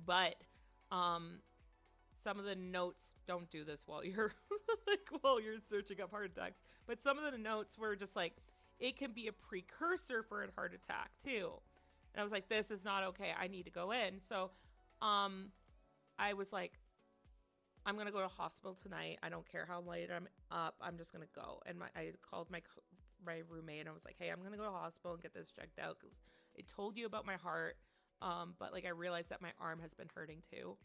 But Um, some of the notes, don't do this while you're like while you're searching up heart attacks, but some of the notes were just like, it can be a precursor for a heart attack too. And I was like, this is not okay. I need to go in. So, I was like, I'm going to go to hospital tonight. I don't care how late I'm up. I'm just going to go. And I called my roommate and I was like, hey, I'm going to go to hospital and get this checked out because I told you about my heart. But like I realized that my arm has been hurting too.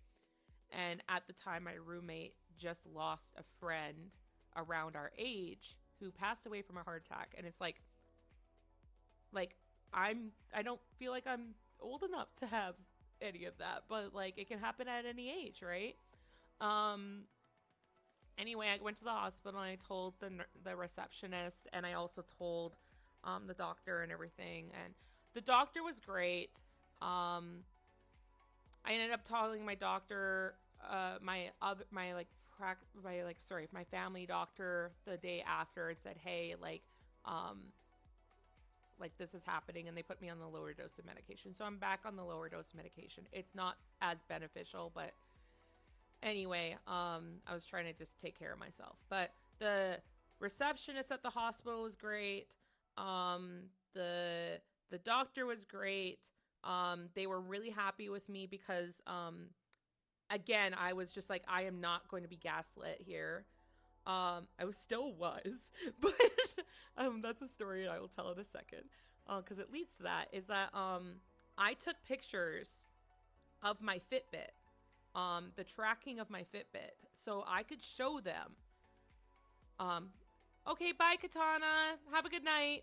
And at the time, my roommate just lost a friend around our age who passed away from a heart attack. And it's like I don't feel like I'm old enough to have any of that, but like it can happen at any age, right? Um, anyway, I went to the hospital and I told the receptionist, and I also told the doctor and everything. And the doctor was great. I ended up telling my doctor, my family doctor the day after, and said, hey, like this is happening, and they put me on the lower dose of medication. So I'm back on the lower dose of medication. It's not as beneficial, but anyway, I was trying to just take care of myself. But the receptionist at the hospital was great. The doctor was great. They were really happy with me because again, I was just like, I am not going to be gaslit here. I still was, but that's a story I will tell in a second. Because it leads to that, is that I took pictures of my Fitbit, the tracking of my Fitbit, so I could show them. Okay, bye, Katana. Have a good night.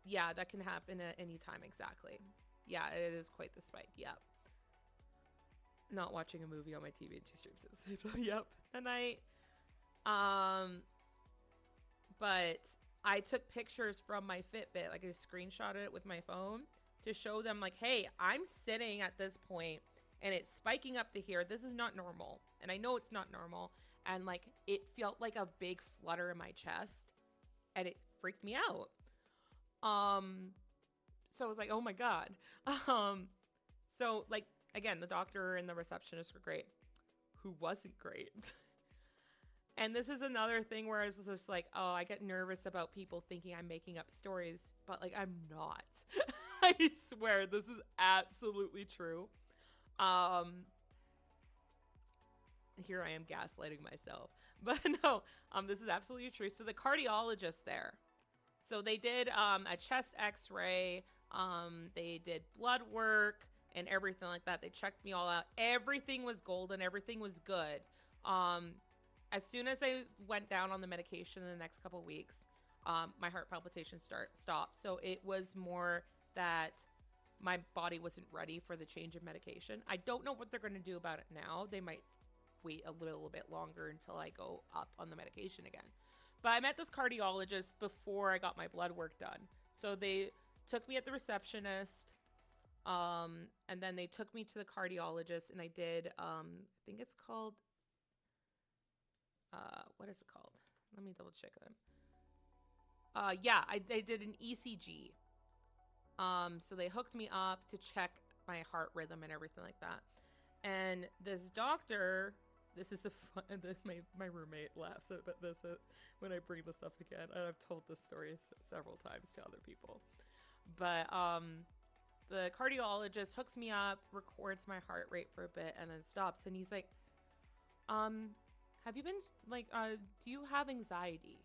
Yeah, that can happen at any time, exactly. Yeah, it is quite the spike. Yep. Not watching a movie on my TV and she streams it. Yep. Good night. But I took pictures from my Fitbit. Like I just screenshotted it with my phone to show them like, hey, I'm sitting at this point and it's spiking up to here. This is not normal. And I know it's not normal. And like, it felt like a big flutter in my chest and it freaked me out. So I was like, oh my God. So like, again, the doctor and the receptionist were great. Who wasn't great? And this is another thing where I was just like, oh, I get nervous about people thinking I'm making up stories, but like I'm not. I swear this is absolutely true. Here I am gaslighting myself. But no, this is absolutely true. So the cardiologist there. So they did a chest x-ray, they did blood work and everything like that. They checked me all out. Everything was golden. Everything was good. As soon as I went down on the medication in the next couple of weeks, my heart palpitations stopped. So it was more that my body wasn't ready for the change of medication. I don't know what they're going to do about it now. They might wait a little bit longer until I go up on the medication again. But I met this cardiologist before I got my blood work done. So they took me at the receptionist, and then they took me to the cardiologist, and I did, I think it's called, what is it called? Let me double check them. Yeah, they did an ECG. So they hooked me up to check my heart rhythm and everything like that. And this doctor, this is my roommate laughs at this when I bring this up again. And I've told this story several times to other people. But the cardiologist hooks me up, records my heart rate for a bit, and then stops. And he's like, have you been, like, do you have anxiety?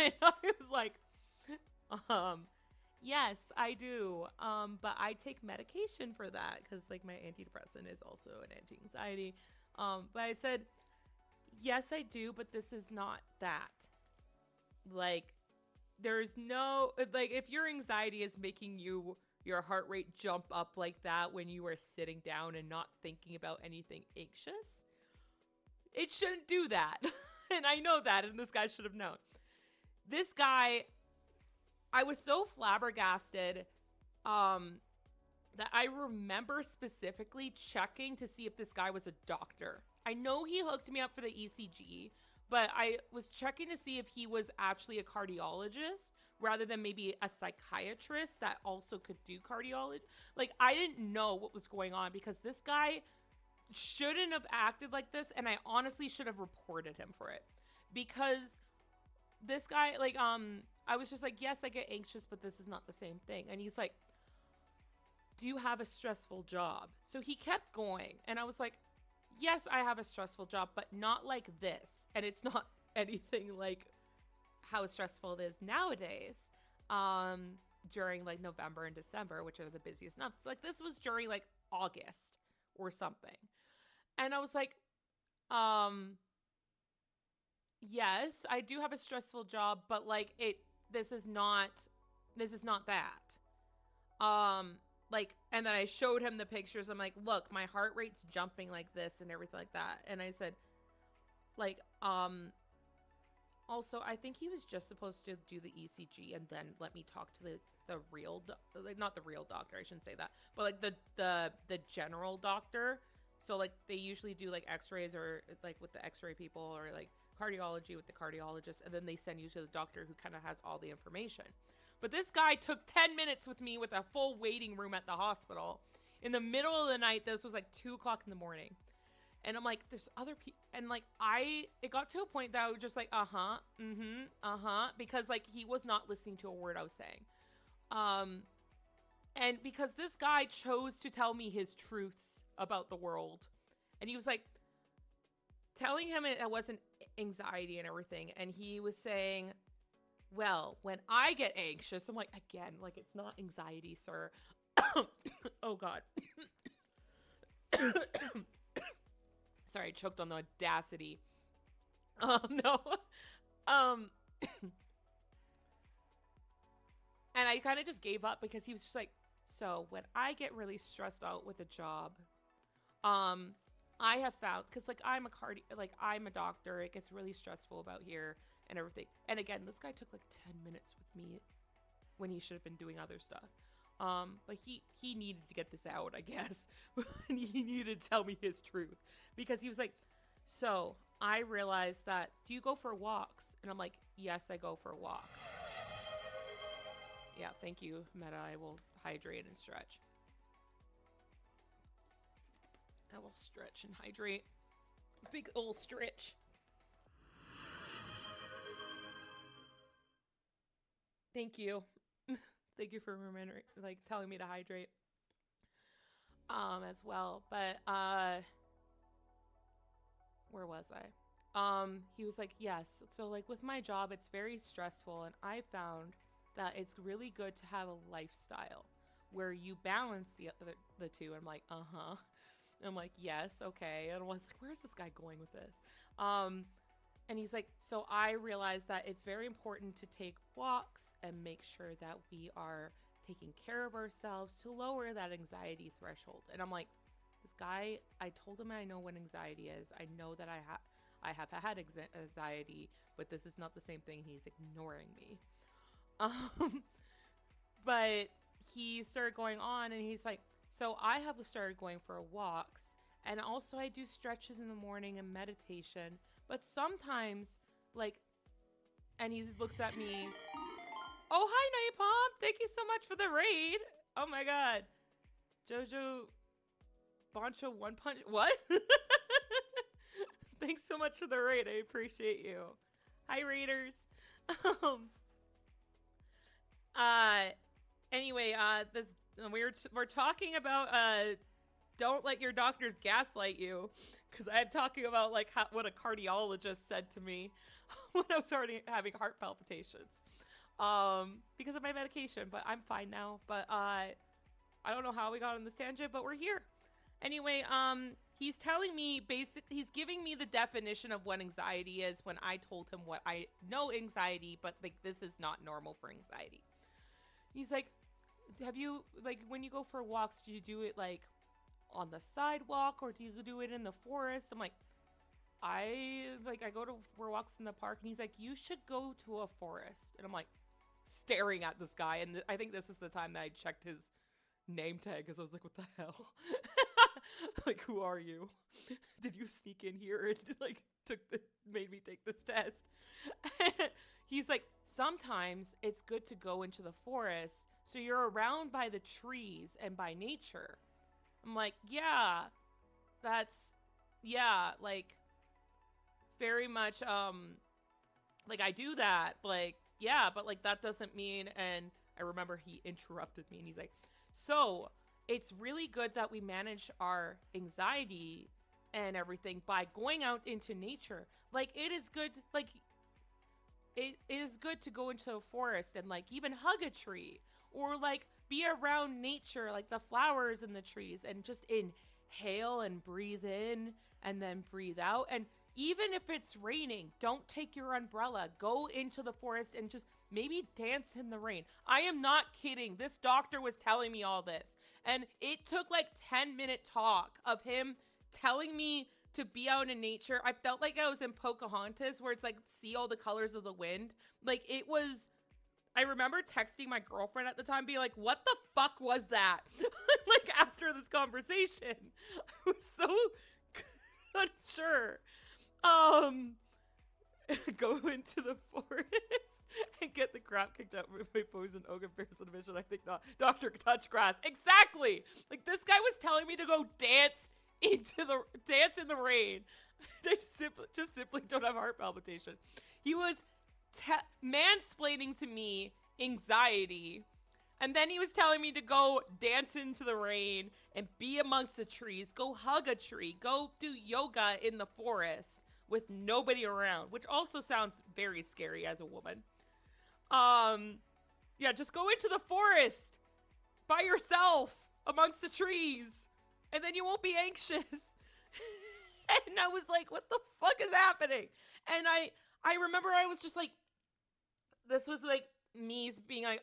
And I was like, yes, I do. But I take medication for that because like my antidepressant is also an anti-anxiety. But I said, yes, I do, but this is not that. Like, there's no, like, if your anxiety is making your heart rate jump up like that when you are sitting down and not thinking about anything anxious, it shouldn't do that. And I know that, and this guy should have known. This guy, I was so flabbergasted that I remember specifically checking to see if this guy was a doctor. I know he hooked me up for the ECG, but I was checking to see if he was actually a cardiologist rather than maybe a psychiatrist that also could do cardiology. Like, I didn't know what was going on because this guy shouldn't have acted like this, and I honestly should have reported him for it. Because this guy, like, I was just like, yes, I get anxious, but this is not the same thing. And he's like, do you have a stressful job? So he kept going, and I was like, yes, I have a stressful job, but not like this. And it's not anything like how stressful it is nowadays, during like November and December, which are the busiest months. Like, this was during like August or something. And I was like, yes, I do have a stressful job, but like this is not that. Like, and then I showed him the pictures. I'm like, look, my heart rate's jumping like this and everything like that. And I said, like, also, I think he was just supposed to do the ECG and then let me talk to the real, like, not the real doctor, I shouldn't say that, but like the general doctor. So like they usually do like x-rays or like with the x-ray people, or like cardiology with the cardiologist, and then they send you to the doctor who kind of has all the information. But this guy took 10 minutes with me with a full waiting room at the hospital in the middle of the night. This was like 2 o'clock in the morning. And I'm like, there's other people. And like, it got to a point that I was just like, because like he was not listening to a word I was saying. And because this guy chose to tell me his truths about the world. And he was like, telling him it wasn't anxiety and everything. And he was saying, well, when I get anxious, I'm like, again, like, it's not anxiety, sir. Oh, God. Sorry, I choked on the audacity. No. And I kind of just gave up because he was just like, so when I get really stressed out with a job, I have found, because like I'm a doctor, it gets really stressful about here and everything. And again, this guy took like 10 minutes with me when he should have been doing other stuff. But he needed to get this out, I guess. He needed to tell me his truth, because he was like, so I realized that, do you go for walks? And I'm like, yes, I go for walks. Yeah, thank you, Meta. I will hydrate and stretch. I will stretch and hydrate. Big ol' stretch. Thank you. Thank you for remembering, like, telling me to hydrate. As well. But where was I? He was like, yes. So like with my job, it's very stressful, and I found that it's really good to have a lifestyle where you balance the two. I'm like, uh-huh. I'm like, yes, okay. And I was like, where's this guy going with this? And he's like, so I realized that it's very important to take walks and make sure that we are taking care of ourselves to lower that anxiety threshold. And I'm like, this guy, I told him I know what anxiety is. I know that I have had anxiety, but this is not the same thing. He's ignoring me. But he started going on, and he's like, so I have started going for walks, and also I do stretches in the morning and meditation, but sometimes, like, and he looks at me, oh, hi, Napalm, thank you so much for the raid. Oh my god. Jojo Boncho One Punch, what? Thanks so much for the raid, I appreciate you. Hi, raiders. Anyway, this we're talking about don't let your doctors gaslight you, because I'm talking about like what a cardiologist said to me when I was already having heart palpitations, because of my medication. But I'm fine now. But I don't know how we got on this tangent, but we're here. Anyway, he's telling me he's giving me the definition of what anxiety is when I told him what I know anxiety, but like this is not normal for anxiety. He's like, have you, like, when you go for walks, do you do it like on the sidewalk or do you do it in the forest? I'm like, I go for walks in the park. And he's like, you should go to a forest. And I'm like staring at this guy. And I think this is the time that I checked his name tag, because I was like, what the hell? Like, who are you? Did you sneak in here and like made me take this test? He's like, sometimes it's good to go into the forest so you're around by the trees and by nature. I'm like, yeah, that's yeah, like very much like I do that. Like, yeah, but like that doesn't mean. And I remember he interrupted me and he's like, so it's really good that we manage our anxiety and everything by going out into nature. Like it is good, like it is good to go into a forest and like even hug a tree or like be around nature, like the flowers and the trees, and just inhale and breathe in and then breathe out. And even if it's raining, don't take your umbrella. Go into the forest and just maybe dance in the rain. I am not kidding. This doctor was telling me all this. And it took like 10-minute talk of him telling me to be out in nature. I felt like I was in Pocahontas where it's like see all the colors of the wind. Like it was, I remember texting my girlfriend at the time being like, what the fuck was that? Like after this conversation, I was so unsure. Go into the forest and get the crap kicked out by poison oak and Bear's Vision. I think not. Dr. Touchgrass. Exactly. Like this guy was telling me to go dance in the rain. I just simply don't have heart palpitation. He was mansplaining to me anxiety. And then he was telling me to go dance into the rain and be amongst the trees, go hug a tree, go do yoga in the forest with nobody around, which also sounds very scary as a woman. Yeah, just go into the forest by yourself amongst the trees and then you won't be anxious. And I was like, what the fuck is happening? And I remember I was just like, this was like me being like,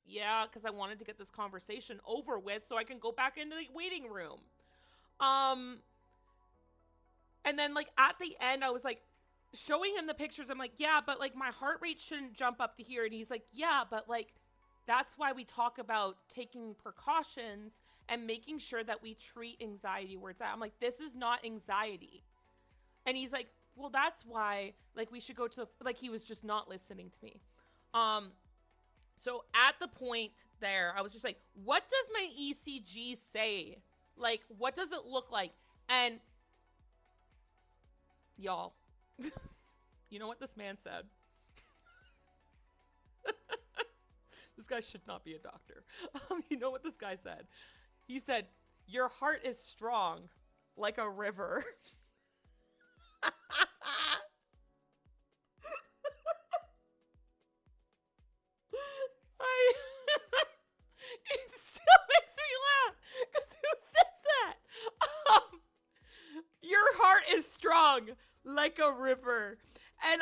yeah, because I wanted to get this conversation over with so I can go back into the waiting room. And then like at the end, I was like showing him the pictures. I'm like, yeah, but like my heart rate shouldn't jump up to here. And he's like, yeah, but like that's why we talk about taking precautions and making sure that we treat anxiety where it's at. I'm like, this is not anxiety. And he's like, well, that's why like we should go to the, like he was just not listening to me. So at the point there, I was just like, what does my ECG say? Like, what does it look like? And y'all, you know what this man said? This guy should not be a doctor. You know what this guy said? He said, your heart is strong like a river. It still makes me laugh because who says that? Your heart is strong like a river. And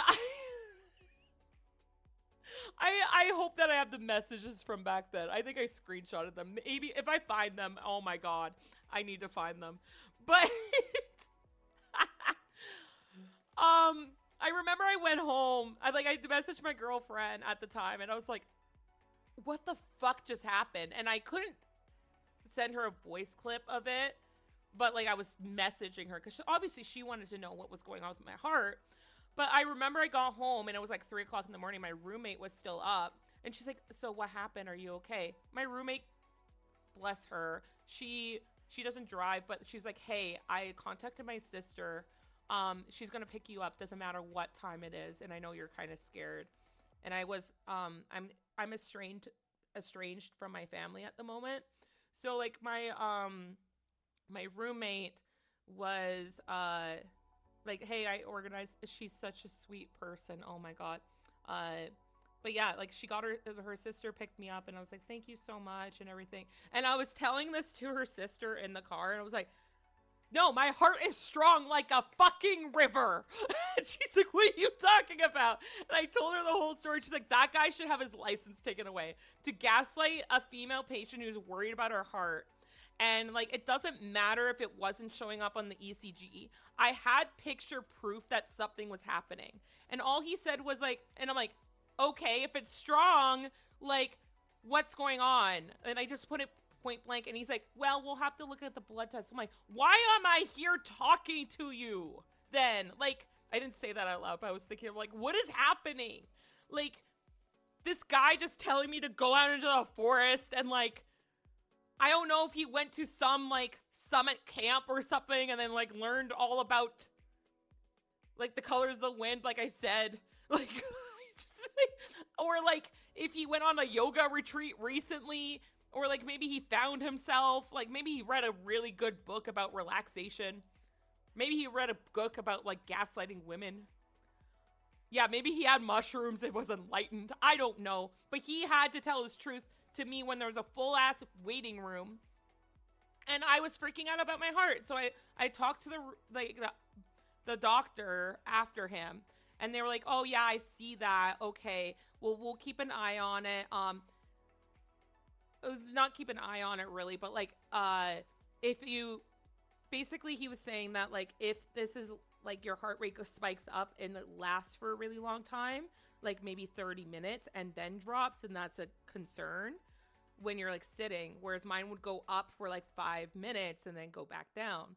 I hope that I have the messages from back then. I think I screenshotted them. Maybe if I find them, oh my god, I need to find them. But I remember I went home. I messaged my girlfriend at the time and I was like, what the fuck just happened? And I couldn't send her a voice clip of it, but like I was messaging her because obviously she wanted to know what was going on with my heart. But I remember I got home and it was like 3 o'clock in the morning. My roommate was still up and she's like, so what happened? Are you okay? My roommate, bless her, she doesn't drive, but she's like, hey, I contacted my sister. She's gonna pick you up. Doesn't matter what time it is. And I know you're kind of scared. And I was, I'm estranged from my family at the moment. So like my roommate was, like, hey, I organized, she's such a sweet person. Oh my God. But yeah, like she got her sister picked me up and I was like, thank you so much and everything. And I was telling this to her sister in the car and I was like, no, my heart is strong like a fucking river. And she's like, what are you talking about? And I told her the whole story. She's like, that guy should have his license taken away. To gaslight a female patient who's worried about her heart. And like, it doesn't matter if it wasn't showing up on the ECG. I had picture proof that something was happening. And all he said was like, and I'm like, okay, if it's strong, like, what's going on? And I just point blank. And he's like, well, we'll have to look at the blood test. I'm like, why am I here talking to you then? Like, I didn't say that out loud, but I was thinking, like, what is happening? Like, this guy just telling me to go out into the forest and, like, I don't know if he went to some, like, summit camp or something and then, like, learned all about, like, the colors of the wind, like I said. Like, or, like, if he went on a yoga retreat recently, or, like, maybe he found himself, like, maybe he read a really good book about relaxation. Maybe he read a book about, like, gaslighting women. Yeah, maybe he had mushrooms and was enlightened. I don't know. But he had to tell his truth to me when there was a full-ass waiting room. And I was freaking out about my heart. So I talked to the doctor after him. And they were like, oh, yeah, I see that. Okay, well, we'll keep an eye on it. Not keep an eye on it, really. But, like, if you... Basically, he was saying that, like, if this is... like your heart rate spikes up and it lasts for a really long time, like maybe 30 minutes and then drops, and that's a concern when you're like sitting, whereas mine would go up for like 5 minutes and then go back down.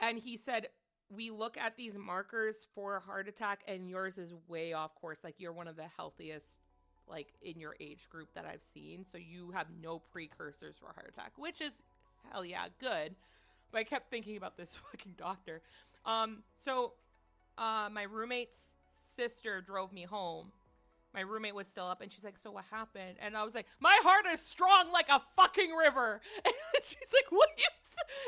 And he said, we look at these markers for a heart attack and yours is way off course. Like you're one of the healthiest like in your age group that I've seen. So you have no precursors for a heart attack, which is hell yeah, good. But I kept thinking about this fucking doctor. My roommate's sister drove me home. My roommate was still up and she's like, so what happened? And I was like, my heart is strong like a fucking river. And she's like, what are you,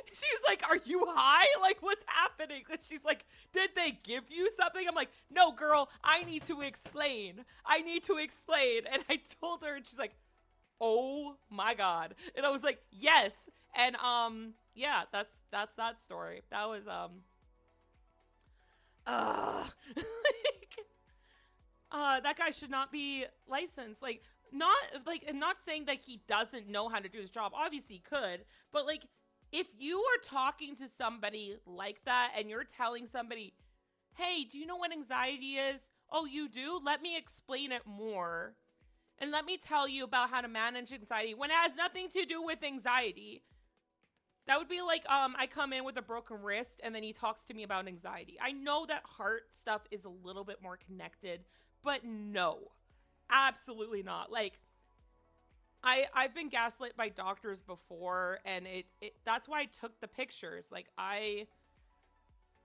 she's like, are you high? Like, what's happening? And she's like, did they give you something? I'm like, no, girl, I need to explain. And I told her and she's like, oh my God. And I was like, yes. And, yeah, that's that story. That was, that guy should not be licensed. Like, not saying that he doesn't know how to do his job. Obviously he could, but like, if you are talking to somebody like that and you're telling somebody, hey, do you know what anxiety is? Oh, you do? Let me explain it more. And let me tell you about how to manage anxiety when it has nothing to do with anxiety. That would be like, I come in with a broken wrist and then he talks to me about anxiety. I know that heart stuff is a little bit more connected, but no, absolutely not. Like, I've been gaslit by doctors before, and that's why I took the pictures. Like,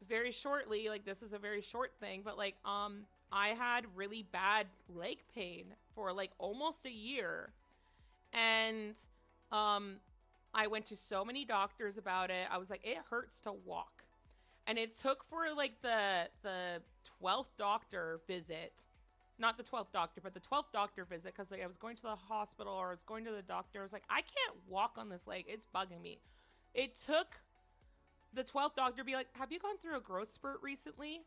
very shortly, like, this is a very short thing, but like, I had really bad leg pain for like almost a year. And, I went to so many doctors about it. I was like, it hurts to walk. And it took for like the 12th doctor visit, not the 12th doctor, but the 12th doctor visit, because like I was going to the hospital or I was going to the doctor. I was like, I can't walk on this leg. It's bugging me. It took the 12th doctor to be like, have you gone through a growth spurt recently?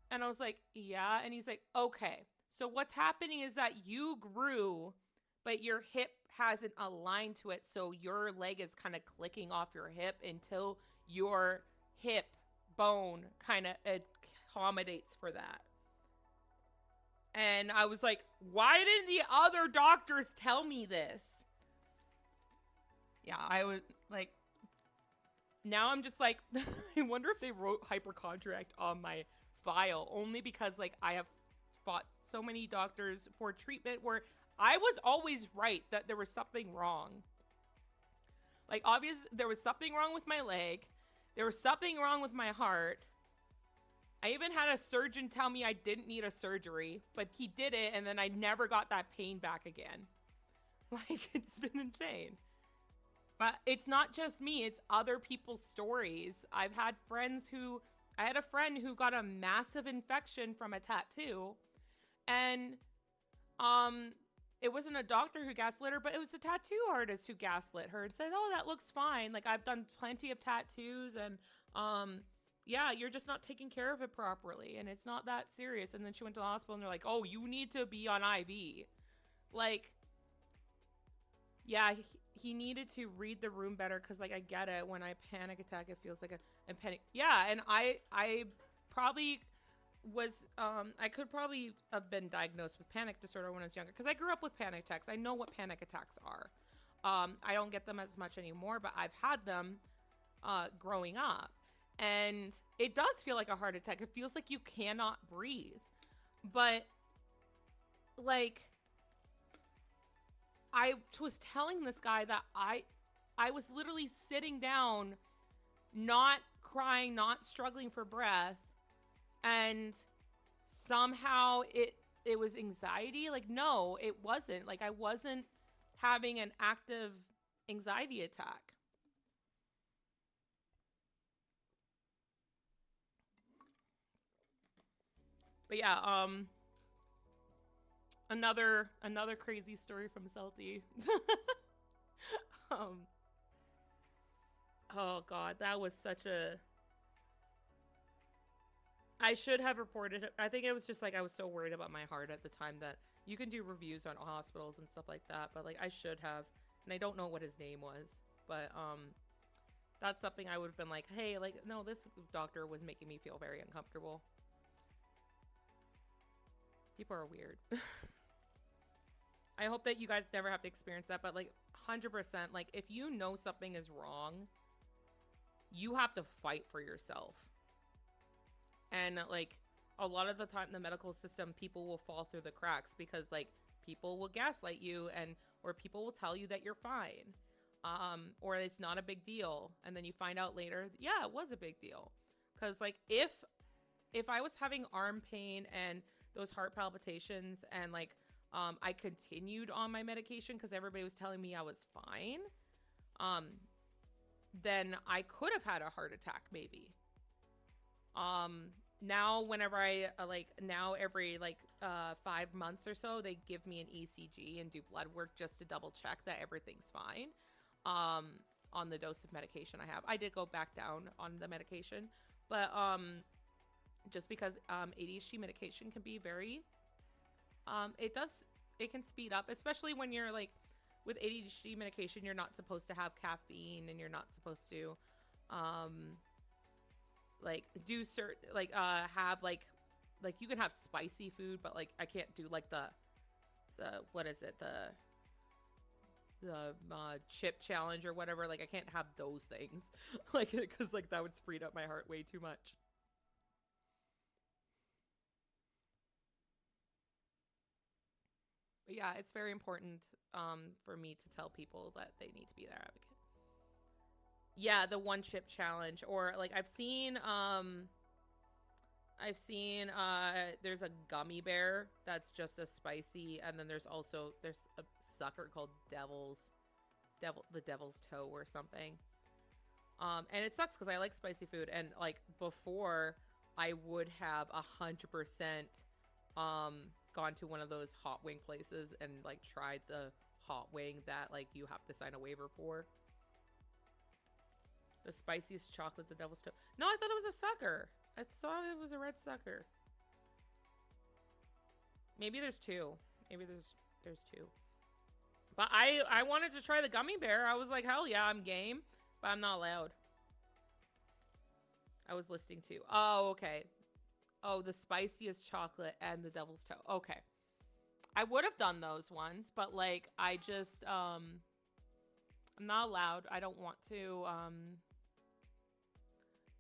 And I was like, yeah. And he's like, okay, so what's happening is that you grew, but your hip hasn't aligned to it. So your leg is kind of clicking off your hip until your hip bone kind of accommodates for that. And I was like, why didn't the other doctors tell me this? Yeah, I was like, now I'm just like, I wonder if they wrote hypochondriac on my file, only because like I have fought so many doctors for treatment where I was always right that there was something wrong. Like, obviously, there was something wrong with my leg. There was something wrong with my heart. I even had a surgeon tell me I didn't need a surgery, but he did it, and then I never got that pain back again. Like, it's been insane. But it's not just me. It's other people's stories. I had a friend who got a massive infection from a tattoo, and, it wasn't a doctor who gaslit her, but it was a tattoo artist who gaslit her and said, oh, that looks fine. Like, I've done plenty of tattoos and, yeah, you're just not taking care of it properly and it's not that serious. And then she went to the hospital and they're like, oh, you need to be on IV. Like, yeah, he needed to read the room better because, like, I get it. When I panic attack, it feels like a panic. Yeah, and I probably was I could probably have been diagnosed with panic disorder when I was younger because I grew up with panic attacks. I know what panic attacks are. I don't get them as much anymore, but I've had them growing up. And it does feel like a heart attack. It feels like you cannot breathe. But like I was telling this guy that I was literally sitting down, not crying, not struggling for breath, and somehow it was anxiety. Like, no, it wasn't. Like, I wasn't having an active anxiety attack. But yeah, another crazy story from Celti. um oh god, that was such a I should have reported it. I think it was just like I was so worried about my heart at the time that you can do reviews on hospitals and stuff like that, but like I should have, and I don't know what his name was, but that's something I would have been like, hey, like, no, this doctor was making me feel very uncomfortable. People are weird. I hope that you guys never have to experience that, but like 100%, like if you know something is wrong, you have to fight for yourself. And like a lot of the time in the medical system, people will fall through the cracks because like people will gaslight you, and or people will tell you that you're fine. Or it's not a big deal, and then you find out later, yeah, it was a big deal. Cuz like if I was having arm pain and those heart palpitations and like I continued on my medication because everybody was telling me I was fine, um then I could have had a heart attack maybe. Now whenever I like now every like 5 months or so they give me an ECG and do blood work just to double check that everything's fine um on the dose of medication I have. I did go back down on the medication, but just because ADHD medication can be very it can speed up, especially when you're like with ADHD medication, you're not supposed to have caffeine, and you're not supposed to like do certain like have like you can have spicy food, but like I can't do like the what is it, the chip challenge or whatever. Like I can't have those things like because like that would speed up my heart way too much. But yeah, it's very important for me to tell people that they need to be their advocate. Yeah, the one chip challenge, or like I've seen there's a gummy bear that's just as spicy, and then there's a sucker called Devil's Toe or something. And it sucks because I like spicy food, and like before I would have 100% gone to one of those hot wing places and like tried the hot wing that like you have to sign a waiver for. The spiciest chocolate, the Devil's Toe. No, I thought it was a sucker. I thought it was a red sucker. Maybe there's two. Maybe there's two. But I wanted to try the gummy bear. I was like, hell yeah, I'm game, but I'm not allowed. I was listening to. Oh, okay. Oh, the spiciest chocolate and the Devil's Toe. Okay. I would have done those ones, but like I just I'm not allowed. I don't want to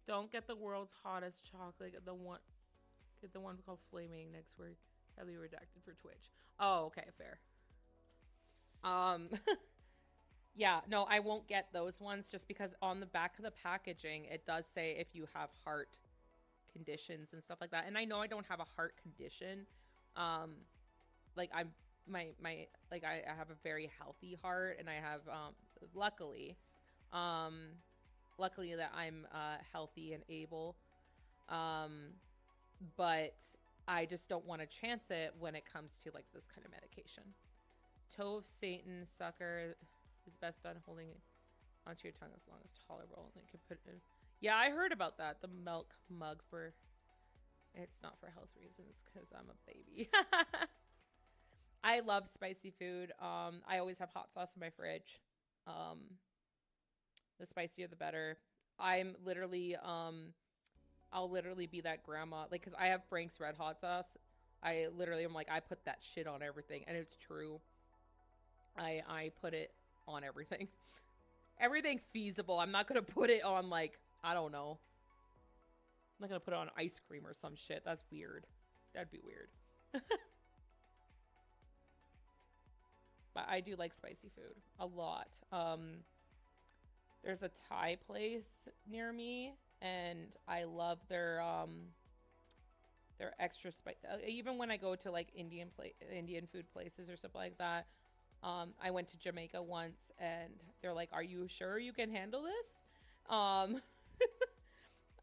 don't get the world's hottest chocolate. Get the one called Flaming next word. Heavily redacted for Twitch. Oh, okay, fair. Um yeah, no, I won't get those ones just because on the back of the packaging it does say if you have heart conditions and stuff like that. And I know I don't have a heart condition. Like I'm my like I have a very healthy heart, and I have luckily um luckily that I'm healthy and able. Um but I just don't want to chance it when it comes to like this kind of medication. Toe of Satan sucker is best done holding it onto your tongue as long as tolerable. And you can put it in. Yeah, I heard about that. The milk mug for it's not for health reasons because I'm a baby. I love spicy food. I always have hot sauce in my fridge. The spicier the better. I'm literally I'll literally be that grandma, like, because I have Frank's Red Hot Sauce. I literally am like, I put that shit on everything, and it's true. I put it on everything. Everything feasible. I'm not gonna put it on, like, I don't know. I'm not gonna put it on ice cream or some shit. That's weird. That'd be weird. But I do like spicy food a lot. There's a Thai place near me, and I love their extra spice. Even when I go to like Indian food places or something like that. I went to Jamaica once, and they're like, "Are you sure you can handle this?"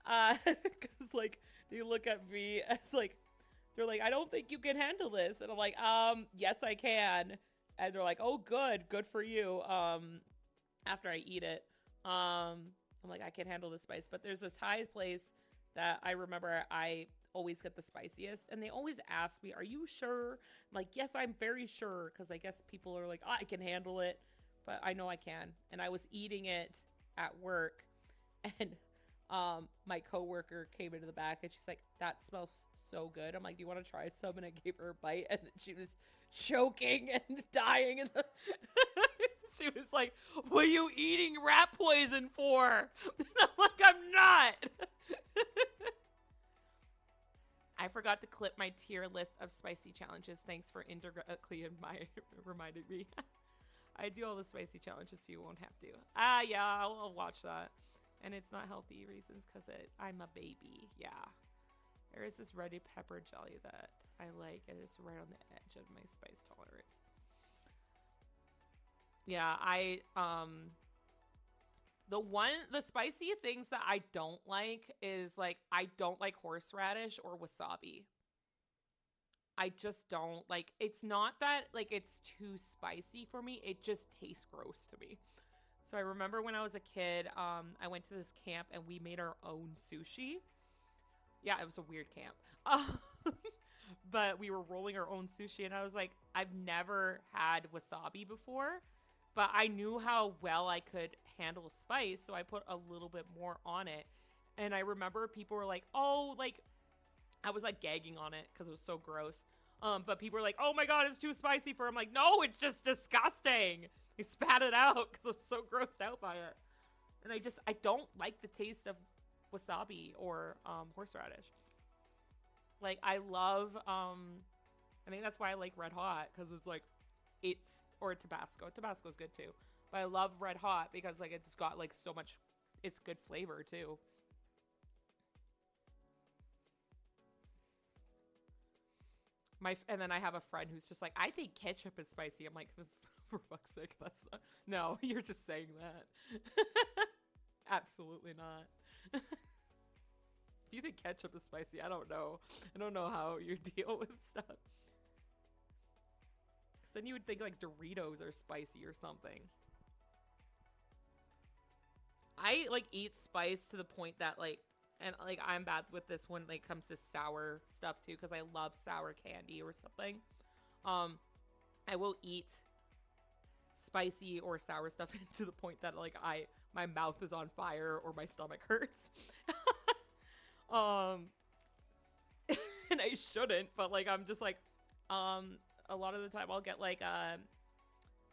Because like they look at me as like, they're like, "I don't think you can handle this," and I'm like, yes, I can." And they're like, "Oh, good for you." After I eat it, I'm like, I can handle the spice. But there's this Thai place that I remember I always get the spiciest, and they always ask me, "Are you sure?" I'm like, "Yes, I'm very sure," because I guess people are like, "I can handle it," but I know I can. And I was eating it at work, and my coworker came into the back, and she's like, "That smells so good." I'm like, "Do you want to try some?" And I gave her a bite, and she was choking and dying in the she was like, "What are you eating rat poison for?" I'm like, "I'm not." I forgot to clip my tier list of spicy challenges. Thanks for indirectly reminding me. I do all the spicy challenges so you won't have to. Yeah, I'll watch that. And it's not healthy reasons because I'm a baby. Yeah. There is this red pepper jelly that I like, and it's right on the edge of my spice tolerance. Yeah, the spicy things that I don't like is like, I don't like horseradish or wasabi. I just don't like, it's not that like it's too spicy for me, it just tastes gross to me. So I remember when I was a kid, I went to this camp and we made our own sushi. Yeah, it was a weird camp. But we were rolling our own sushi, and I was like, I've never had wasabi before, but I knew how well I could handle spice, so I put a little bit more on it. And I remember people were like, "Oh, like," I was like gagging on it because it was so gross. But people were like, "Oh my god, it's too spicy for." I'm like, "No, it's just disgusting." I spat it out because I was so grossed out by it. And I don't like the taste of wasabi or horseradish. Like, I love I think that's why I like Red Hot, because it's like, or Tabasco. Tabasco's good too. But I love Red Hot because like it's got like so much, it's good flavor too. And then I have a friend who's just like, "I think ketchup is spicy." I'm like, for fuck's sake, that's not, no, you're just saying that. Absolutely not. If you think ketchup is spicy, I don't know. I don't know how you deal with stuff. Because then you would think like Doritos are spicy or something. I like eat spice to the point that like, and like I'm bad with this when it comes to sour stuff too, because I love sour candy or something. Um, I will eat spicy or sour stuff to the point that like my mouth is on fire or my stomach hurts. um, and I shouldn't, but like I'm just like, a lot of the time I'll get like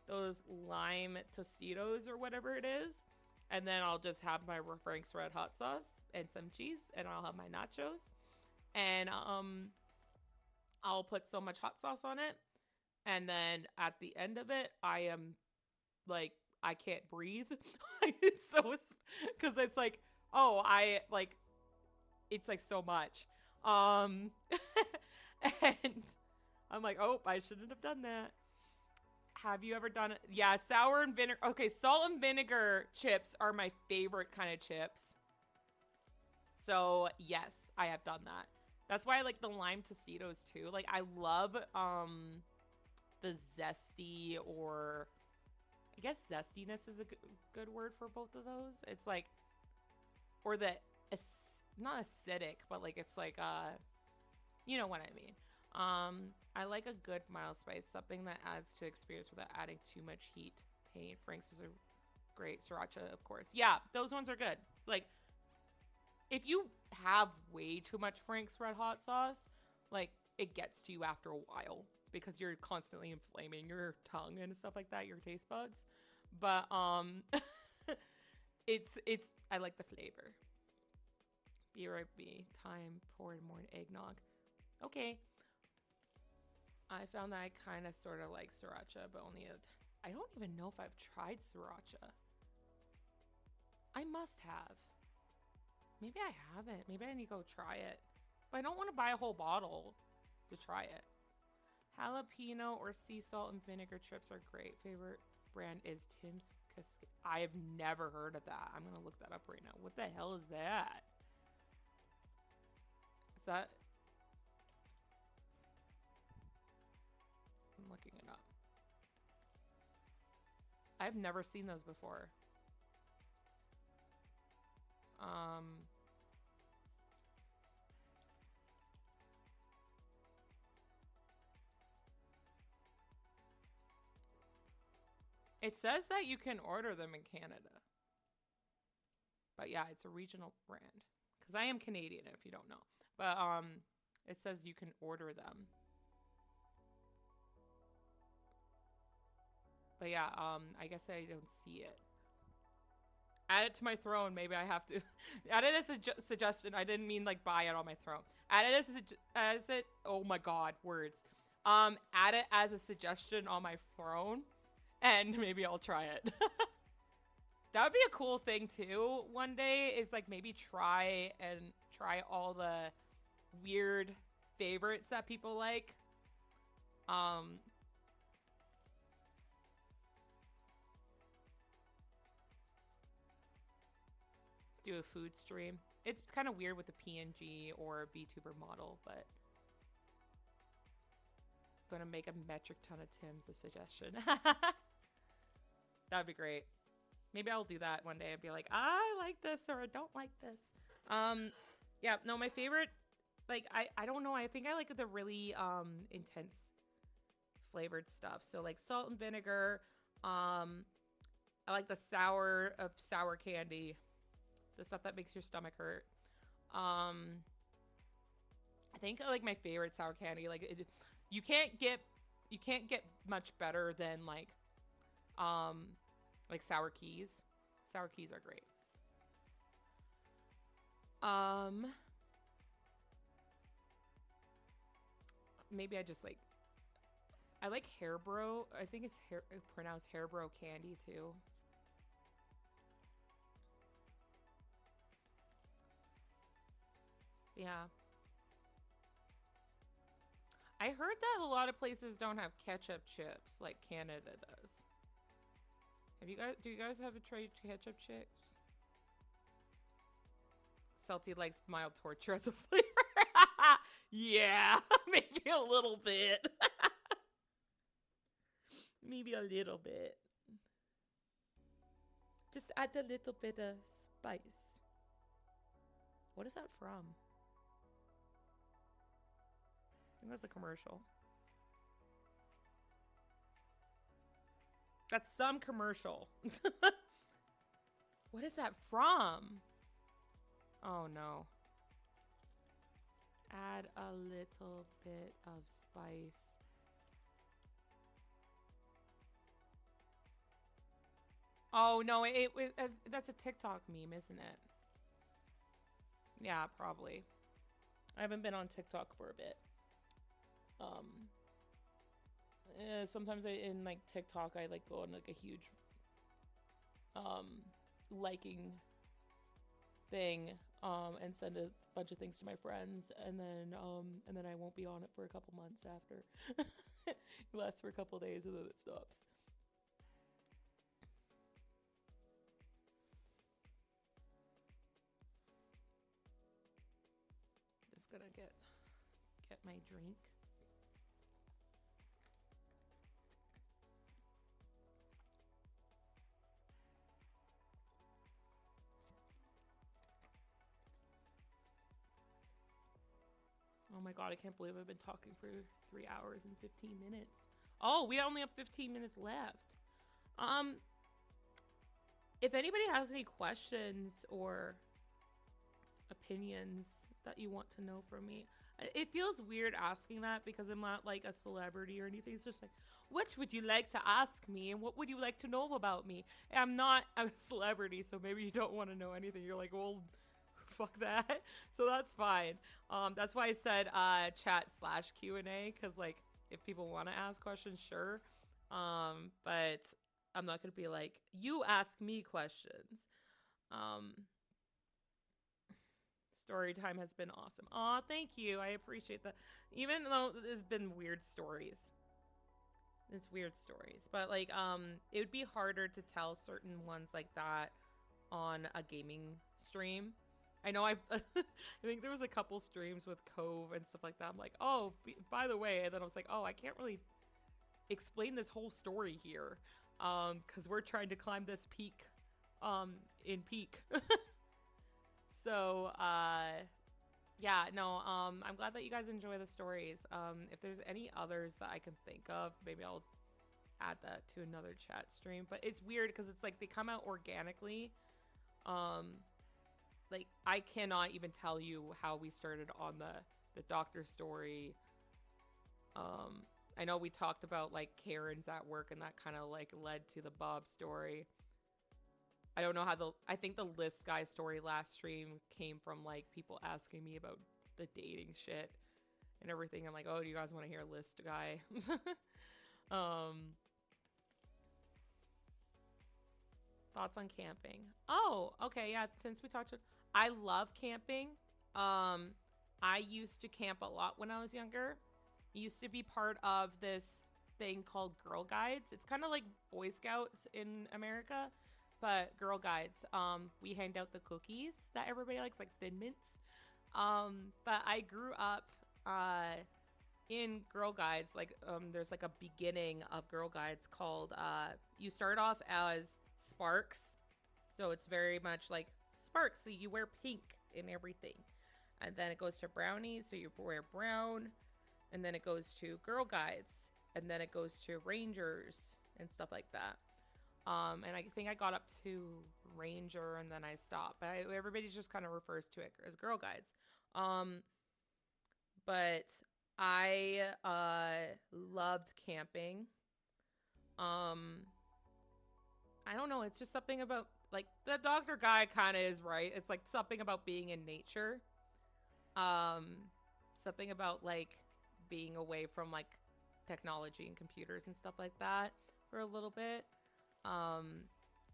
those lime Tostitos or whatever it is, and then I'll just have my Frank's Red Hot sauce and some cheese, and I'll have my nachos, and I'll put so much hot sauce on it, and then at the end of it, I am like, I can't breathe. It's so, because it's like, oh, I like, it's like so much. Um, and I'm like, oh, I shouldn't have done that. Have you ever done it? Yeah, sour and vinegar. Okay, salt and vinegar chips are my favorite kind of chips. So, yes, I have done that. That's why I like the lime Tostitos too. Like, I love the zesty, or I guess zestiness is a good word for both of those. It's like, or the not acidic, but like it's like you know what I mean. I like a good mild spice, something that adds to experience without adding too much heat. Pain. Frank's is a great. Sriracha, of course. Yeah, those ones are good. Like, if you have way too much Frank's Red Hot sauce, like, it gets to you after a while because you're constantly inflaming your tongue and stuff like that, your taste buds. But it's I like the flavor. BRB time poured more eggnog. Okay. I found that I kind of sort of like sriracha, but only I don't even know if I've tried sriracha. I must have. Maybe I haven't. Maybe I need to go try it. But I don't want to buy a whole bottle to try it. Jalapeno or sea salt and vinegar chips are great. Favorite brand is Tim's Cascade. I have never heard of that. I'm going to look that up right now. What the hell is that? Is that... I'm looking it up. I've never seen those before. It says that you can order them in Canada. But yeah, it's a regional brand. Because I am Canadian, if you don't know. But it says you can order them. But yeah, I guess I don't see it. Add it to my throne. Maybe I have to. Add it as a suggestion. I didn't mean like buy it on my throne. Add it as it. Oh my god, words. Add it as a suggestion on my throne, and maybe I'll try it. That would be a cool thing too. One day is like maybe try all the weird favorites that people like. Do a food stream. It's kind of weird with the PNG or VTuber model, but gonna make a metric ton of Tim's a suggestion. That'd be great. Maybe I'll do that one day and be like, I like this or I don't like this. Yeah, no, my favorite, like, I don't know. I think I like the really intense flavored stuff. So like salt and vinegar. I like the sour candy. The stuff that makes your stomach hurt. I think like my favorite sour candy, like you can't get much better than like sour keys. Sour keys are great. Maybe I just like I like Hairbro. I think it's pronounced Hairbro candy too. Yeah. I heard that a lot of places don't have ketchup chips like Canada does. Do you guys have a tried ketchup chips? Salty likes mild torture as a flavor. Yeah, maybe a little bit. Maybe a little bit. Just add a little bit of spice. What is that from? I think that's a commercial. That's some commercial. What is that from? Oh no. Add a little bit of spice. Oh no, that's a TikTok meme, isn't it? Yeah, probably. I haven't been on TikTok for a bit. Sometimes in like TikTok I like go on like a huge liking thing and send a bunch of things to my friends, and then I won't be on it for a couple months after. It lasts for a couple days and then it stops. Just gonna get my drink. Oh my god, I can't believe I've been talking for 3 hours and 15 minutes. Oh, we only have 15 minutes left. If anybody has any questions or opinions that you want to know from me. It feels weird asking that because I'm not like a celebrity or anything. It's just like, what would you like to ask me and what would you like to know about me? And I'm not a celebrity, so maybe you don't want to know anything. You're like, well, fuck that. So that's fine. That's why I said chat slash Q&A, because like if people want to ask questions, sure. But I'm not gonna be like, you ask me questions. Um, Story time has been awesome. Aw, thank you. I appreciate that. Even though there's been weird stories. It's weird stories. But like, it would be harder to tell certain ones like that on a gaming stream. I know I've I think there was a couple streams with Cove and stuff like that. I'm like, oh, by the way, and then I was like, oh, I can't really explain this whole story here. Because we're trying to climb this peak in peak. So, yeah, no, I'm glad that you guys enjoy the stories. If there's any others that I can think of, maybe I'll add that to another chat stream. But it's weird because it's like they come out organically. Like I cannot even tell you how we started on the doctor story. I know we talked about like Karen's at work and that kind of like led to the Bob story. I don't know how I think the list guy story last stream came from like people asking me about the dating shit and everything. I'm like, oh, do you guys want to hear list guy? Thoughts on camping? Oh, okay, yeah. Since we talked, I love camping. I used to camp a lot when I was younger. I used to be part of this thing called Girl Guides. It's kind of like Boy Scouts in America, but Girl Guides. We hand out the cookies that everybody likes, like Thin Mints. But I grew up in Girl Guides. Like, there's like a beginning of Girl Guides called, you start off as Sparks. So it's very much like Sparks. So you wear pink in everything. And then it goes to Brownies. So you wear brown. And then it goes to Girl Guides. And then it goes to Rangers and stuff like that. And I think I got up to Ranger and then I stopped. But everybody just kind of refers to it as Girl Guides. But I loved camping. I don't know. It's just something about, like, the doctor guy kind of is right. It's like something about being in nature. Something about, like, being away from, like, technology and computers and stuff like that for a little bit.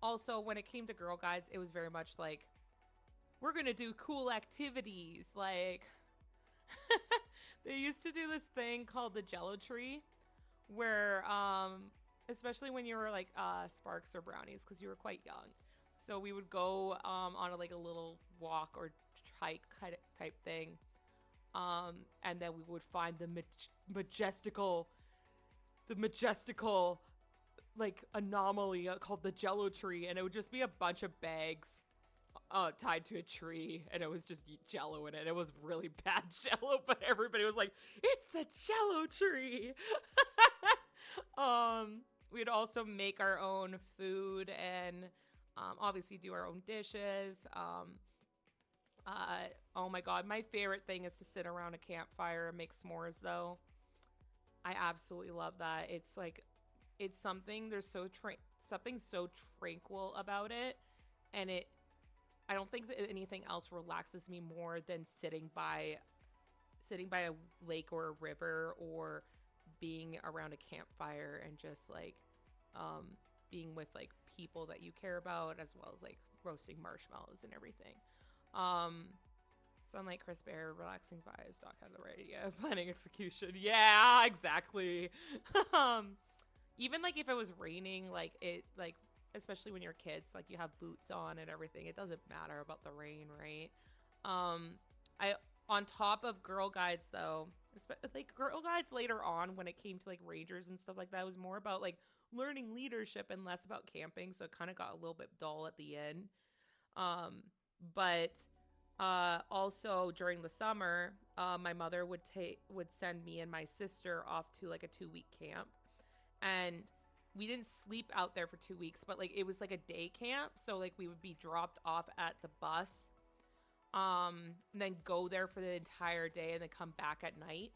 Also, when it came to Girl Guides, it was very much like, we're gonna do cool activities. Like, they used to do this thing called the Jello Tree, where, especially when you were like Sparks or Brownies, because you were quite young. So we would go on like a little walk or hike type thing. And then we would find the majestical like anomaly called the Jello Tree, and it would just be a bunch of bags tied to a tree, and it was just Jello in it. It was really bad Jello, but everybody was like, "It's the Jello Tree." We'd also make our own food and obviously do our own dishes. Oh my god, my favorite thing is to sit around a campfire and make s'mores, though. I absolutely love that. It's like, it's something, there's something so tranquil about it, and I don't think that anything else relaxes me more than sitting by a lake or a river, or being around a campfire and just like being with like people that you care about, as well as like roasting marshmallows and everything. Sunlight, crisp air, relaxing vibes. Doc had the right idea. Planning, execution. Yeah, exactly. Even like if it was raining, like it, like especially when you're kids, like you have boots on and everything. It doesn't matter about the rain, right? I on top of Girl Guides though, like Girl Guides later on when it came to like Rangers and stuff like that, it was more about like learning leadership and less about camping. So it kind of got a little bit dull at the end. But also during the summer, my mother would send me and my sister off to like a 2-week camp, and we didn't sleep out there for 2 weeks, but like it was like a day camp. So like we would be dropped off at the bus, and then go there for the entire day and then come back at night,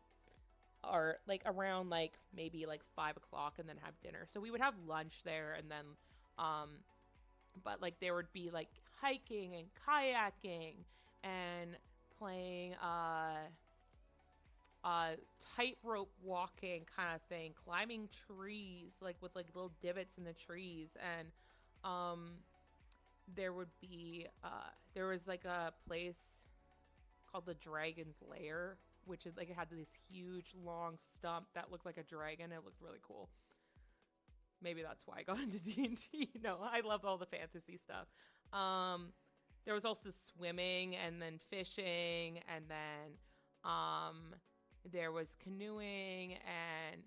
or like around like maybe like 5 o'clock, and then have dinner. So we would have lunch there, and then um but like there would be like hiking and kayaking and playing tightrope walking kind of thing, climbing trees like with like little divots in the trees. And um there would be there was like a place called the Dragon's Lair, which is like it had this huge long stump that looked like a dragon. It looked really cool. Maybe that's why I got into D&D. No, I love all the fantasy stuff. Um, there was also swimming and then fishing, and then there was canoeing and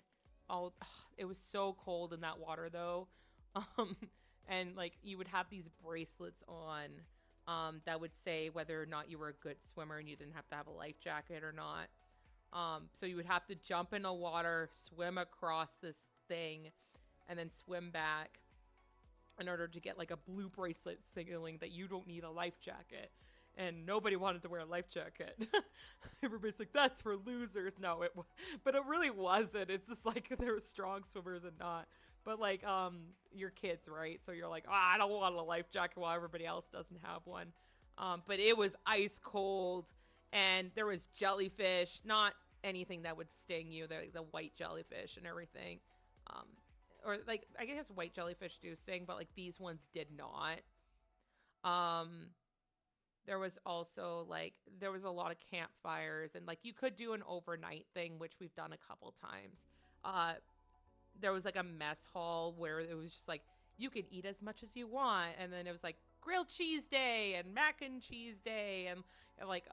all. It was so cold in that water though. Um, and like you would have these bracelets on that would say whether or not you were a good swimmer, and you didn't have to have a life jacket or not. So you would have to jump in the water, swim across this thing, and then swim back in order to get like a blue bracelet signaling that you don't need a life jacket. And nobody wanted to wear a life jacket. Everybody's like, that's for losers. No, but it really wasn't. It's just like there were strong swimmers and not. But like, you're kids, right? So you're like, I don't want a life jacket while everybody else doesn't have one. But it was ice cold, and there was jellyfish, not anything that would sting you, the white jellyfish and everything. Um, or like, I guess white jellyfish do sting, but like these ones did not. Um, there was also like, there was a lot of campfires, and like you could do an overnight thing, which we've done a couple times. There was like a mess hall where it was just like, you can eat as much as you want. And then it was like grilled cheese day and mac and cheese day. And like,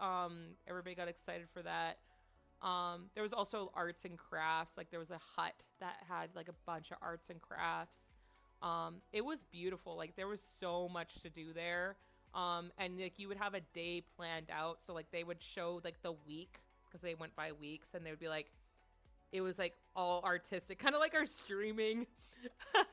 everybody got excited for that. There was also arts and crafts. Like there was a hut that had like a bunch of arts and crafts. It was beautiful. Like there was so much to do there. And like you would have a day planned out. So like they would show like the week, because they went by weeks, and they would be like, it was like all artistic, kind of like our streaming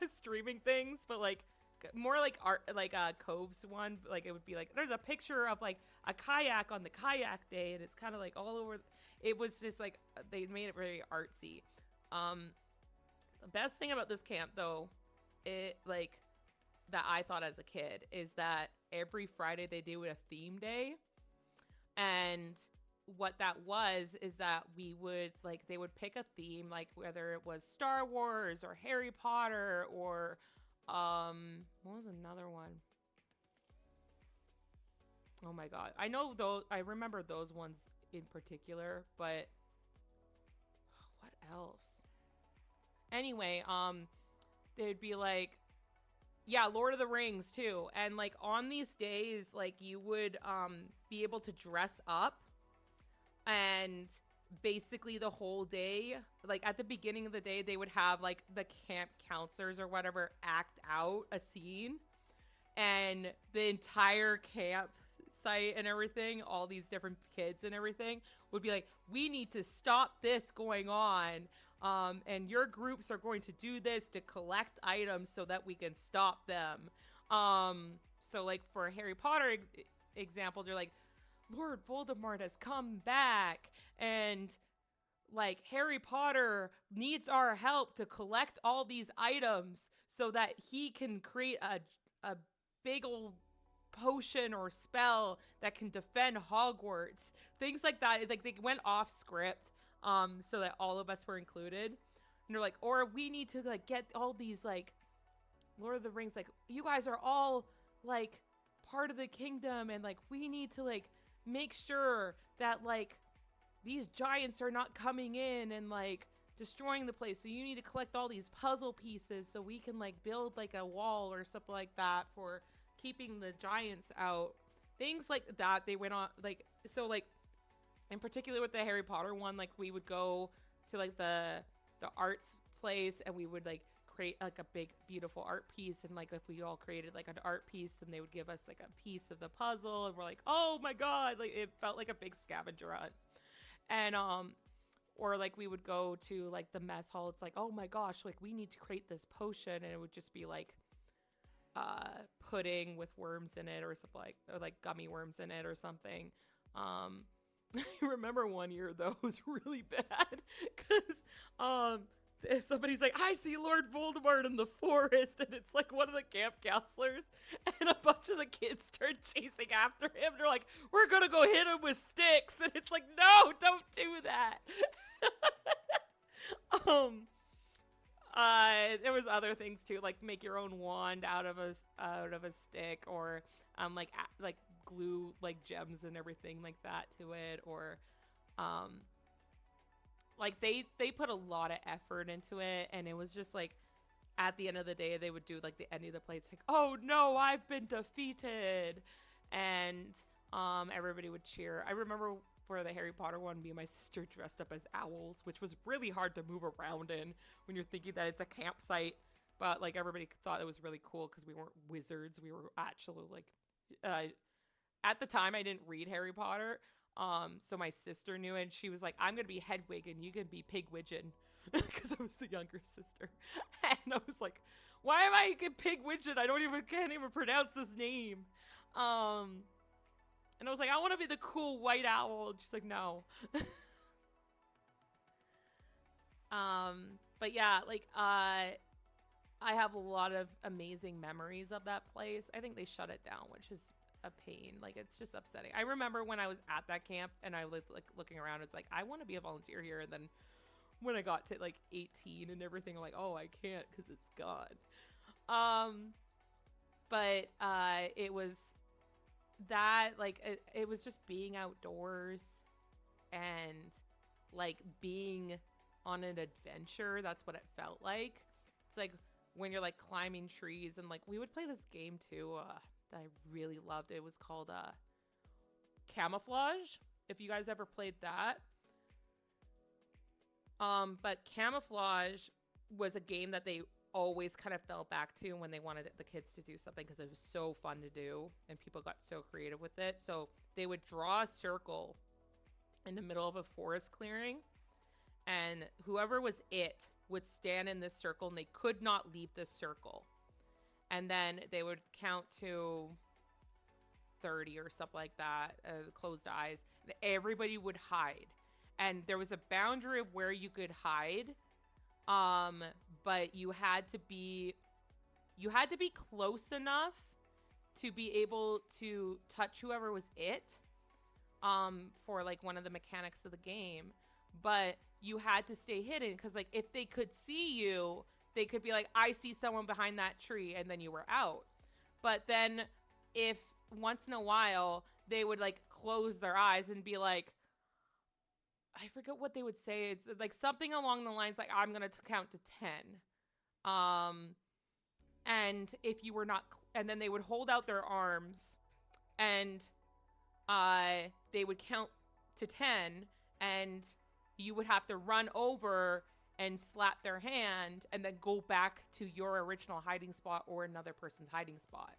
streaming things, but like more like art, like Cove's one. Like it would be like there's a picture of like a kayak on the kayak day, and it's kind of like all over. It was just like they made it very artsy. The best thing about this camp though, it like that I thought as a kid, is that every Friday they do a theme day. And what that was is that we would like, they would pick a theme, like whether it was Star Wars or Harry Potter or what was another one? Oh my god, I know those, I remember those ones in particular, but what else? Anyway, they'd be like, yeah, Lord of the Rings too. And like on these days, like you would be able to dress up, and basically the whole day, like at the beginning of the day, they would have like the camp counselors or whatever act out a scene, and the entire camp site and everything, all these different kids and everything would be like, we need to stop this going on. And your groups are going to do this to collect items so that we can stop them. So like for Harry Potter example, they're like, Lord Voldemort has come back, and like Harry Potter needs our help to collect all these items so that he can create a big old potion or spell that can defend Hogwarts. Things like that. Like they went off script, so that all of us were included. And they're like, or we need to like get all these like Lord of the Rings, like you guys are all like part of the kingdom, and like we need to like make sure that like these giants are not coming in and like destroying the place. So you need to collect all these puzzle pieces so we can like build like a wall or something like that for keeping the giants out. Things like that. They went on like, so like in particular with the Harry Potter one, like we would go to like the arts place, and we would like create like a big beautiful art piece, and like if we all created like an art piece, then they would give us like a piece of the puzzle, and we're like, oh my god, like it felt like a big scavenger hunt. And or like we would go to like the mess hall, it's like, oh my gosh, like we need to create this potion, and it would just be like pudding with worms in it or something or like gummy worms in it or something. Um, I remember one year though it was really bad because somebody's like, I see Lord Voldemort in the forest, and it's like one of the camp counselors, and a bunch of the kids start chasing after him. They're like, we're gonna go hit him with sticks, and it's like, no, don't do that. um, there was other things too, like make your own wand out of a stick, or like glue like gems and everything like that to it, or um like they put a lot of effort into it, and it was just like at the end of the day they would do like the end of the play. It's like, oh no, I've been defeated, and everybody would cheer. I remember for the Harry Potter one, me and my sister dressed up as owls, which was really hard to move around in when you're thinking that it's a campsite. But like everybody thought it was really cool because we weren't wizards. We were actually like, at the time I didn't read Harry Potter. So my sister knew it, and she was like, I'm gonna be Hedwig and you can be Pigwidgeon. Because I was the younger sister. And I was like, why am I Pigwidgeon? Can't even pronounce this name. And I was like, I want to be the cool white owl. And she's like, no. But yeah, like, I have a lot of amazing memories of that place. I think they shut it down, which is a pain. Like, it's just upsetting. I remember when I was at that camp and I was like looking around, it's like, I want to be a volunteer here. And then when I got to like 18 and everything, I'm like, oh, I can't because it's gone. But it was that, like, it was just being outdoors and like being on an adventure. That's what it felt like. It's like when you're like climbing trees, and like we would play this game too that I really loved. It was called Camouflage, if you guys ever played that. But Camouflage was a game that they always kind of fell back to when they wanted the kids to do something, because it was so fun to do and people got so creative with it. So they would draw a circle in the middle of a forest clearing, and whoever was it would stand in this circle, and they could not leave this circle. And then they would count to 30 or something like that, closed eyes, and everybody would hide. And there was a boundary of where you could hide, but you had to be close enough to be able to touch whoever was it, for like one of the mechanics of the game. But you had to stay hidden, because like if they could see you, they could be like, I see someone behind that tree, and then you were out. But then if once in a while they would like close their eyes and be like, I forget what they would say. It's like something along the lines like, I'm going to count to 10. And if you were not, and then they would hold out their arms, and they would count to 10, and you would have to run over and slap their hand and then go back to your original hiding spot, or another person's hiding spot.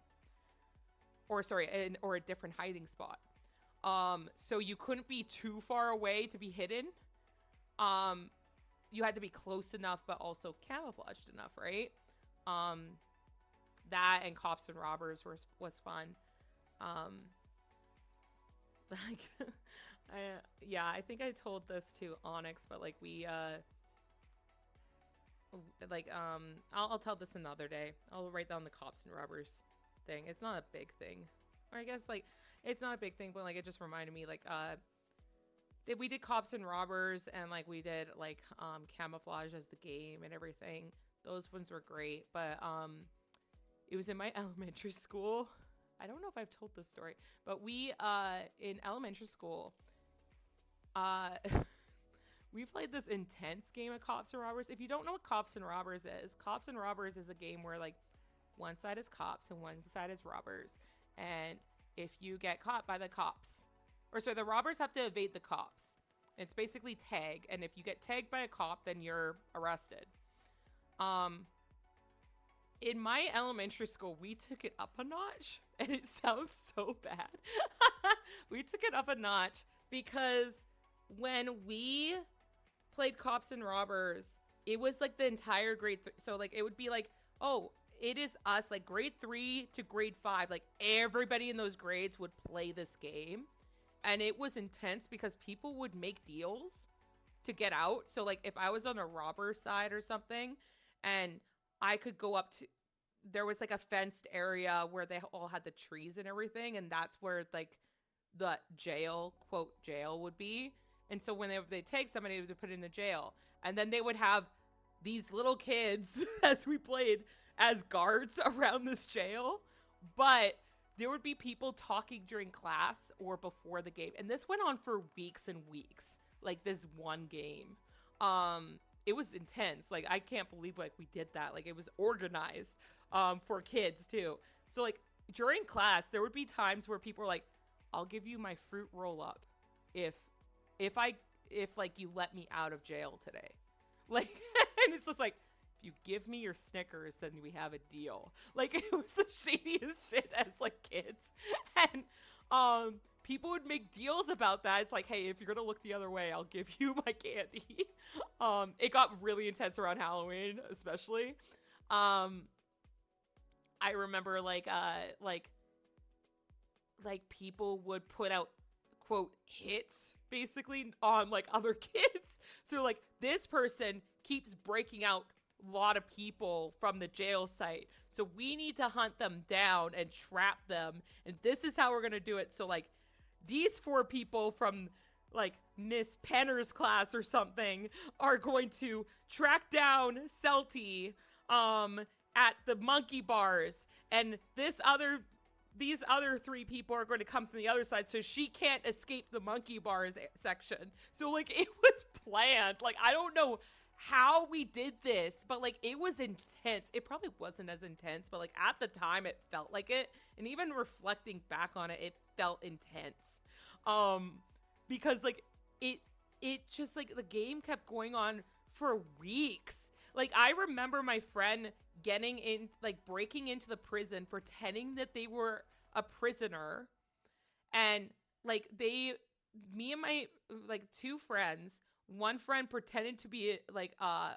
Or a different hiding spot. So you couldn't be too far away to be hidden. You had to be close enough, but also camouflaged enough, right? That and Cops and Robbers was fun. Like, I think I told this to Onyx, but like I'll tell this another day. I'll write down the Cops and Robbers thing. It's not a big thing. Or I guess like it's not a big thing, but like it just reminded me, like we did Cops and Robbers, and like we did like Camouflage as the game and everything. Those ones were great, but it was in my elementary school. I don't know if I've told this story, but we in elementary school we played this intense game of Cops and Robbers. If you don't know what Cops and Robbers is a game where like one side is cops and one side is robbers. And if you get caught by the cops, the robbers have to evade the cops. It's basically tag. And if you get tagged by a cop, then you're arrested. In my elementary school, we took it up a notch, and it sounds so bad. We took it up a notch because when we played Cops and Robbers, it was like the entire grade. So like it would be like, oh, it is us, like grade 3 to grade 5, like everybody in those grades would play this game. And it was intense because people would make deals to get out. So like if I was on a robber side or something and I could go up to, there was like a fenced area where they all had the trees and everything, and that's where like the jail, quote jail, would be. And so when they take somebody, they would put in the jail, and then they would have these little kids as we played as guards around this jail. But there would be people talking during class or before the game, and this went on for weeks and weeks, like this one game. It was intense. Like I can't believe like we did that. Like it was organized for kids too. So like during class there would be times where people were like, I'll give you my fruit roll up if if like you let me out of jail today. Like and it's just like, if you give me your Snickers, then we have a deal. Like it was the shadiest shit as like kids. And people would make deals about that. It's like, hey, if you're gonna look the other way, I'll give you my candy. It got really intense around Halloween, especially. I remember like people would put out quote hits basically on like other kids. So like this person keeps breaking out a lot of people from the jail site, so we need to hunt them down and trap them, and this is how we're gonna do it. So like these 4 people from like Miss Penner's class or something are going to track down Celty at the monkey bars, and these other 3 people are going to come from the other side, so she can't escape the monkey bars section. So like it was planned. Like I don't know how we did this, but like it was intense. It probably wasn't as intense, but like at the time it felt like it, and even reflecting back on it, it felt intense. Because like it just like the game kept going on for weeks. Like I remember my friend getting in, like breaking into the prison, pretending that they were a prisoner, and like me and my like 2 friends, one friend pretended to be like a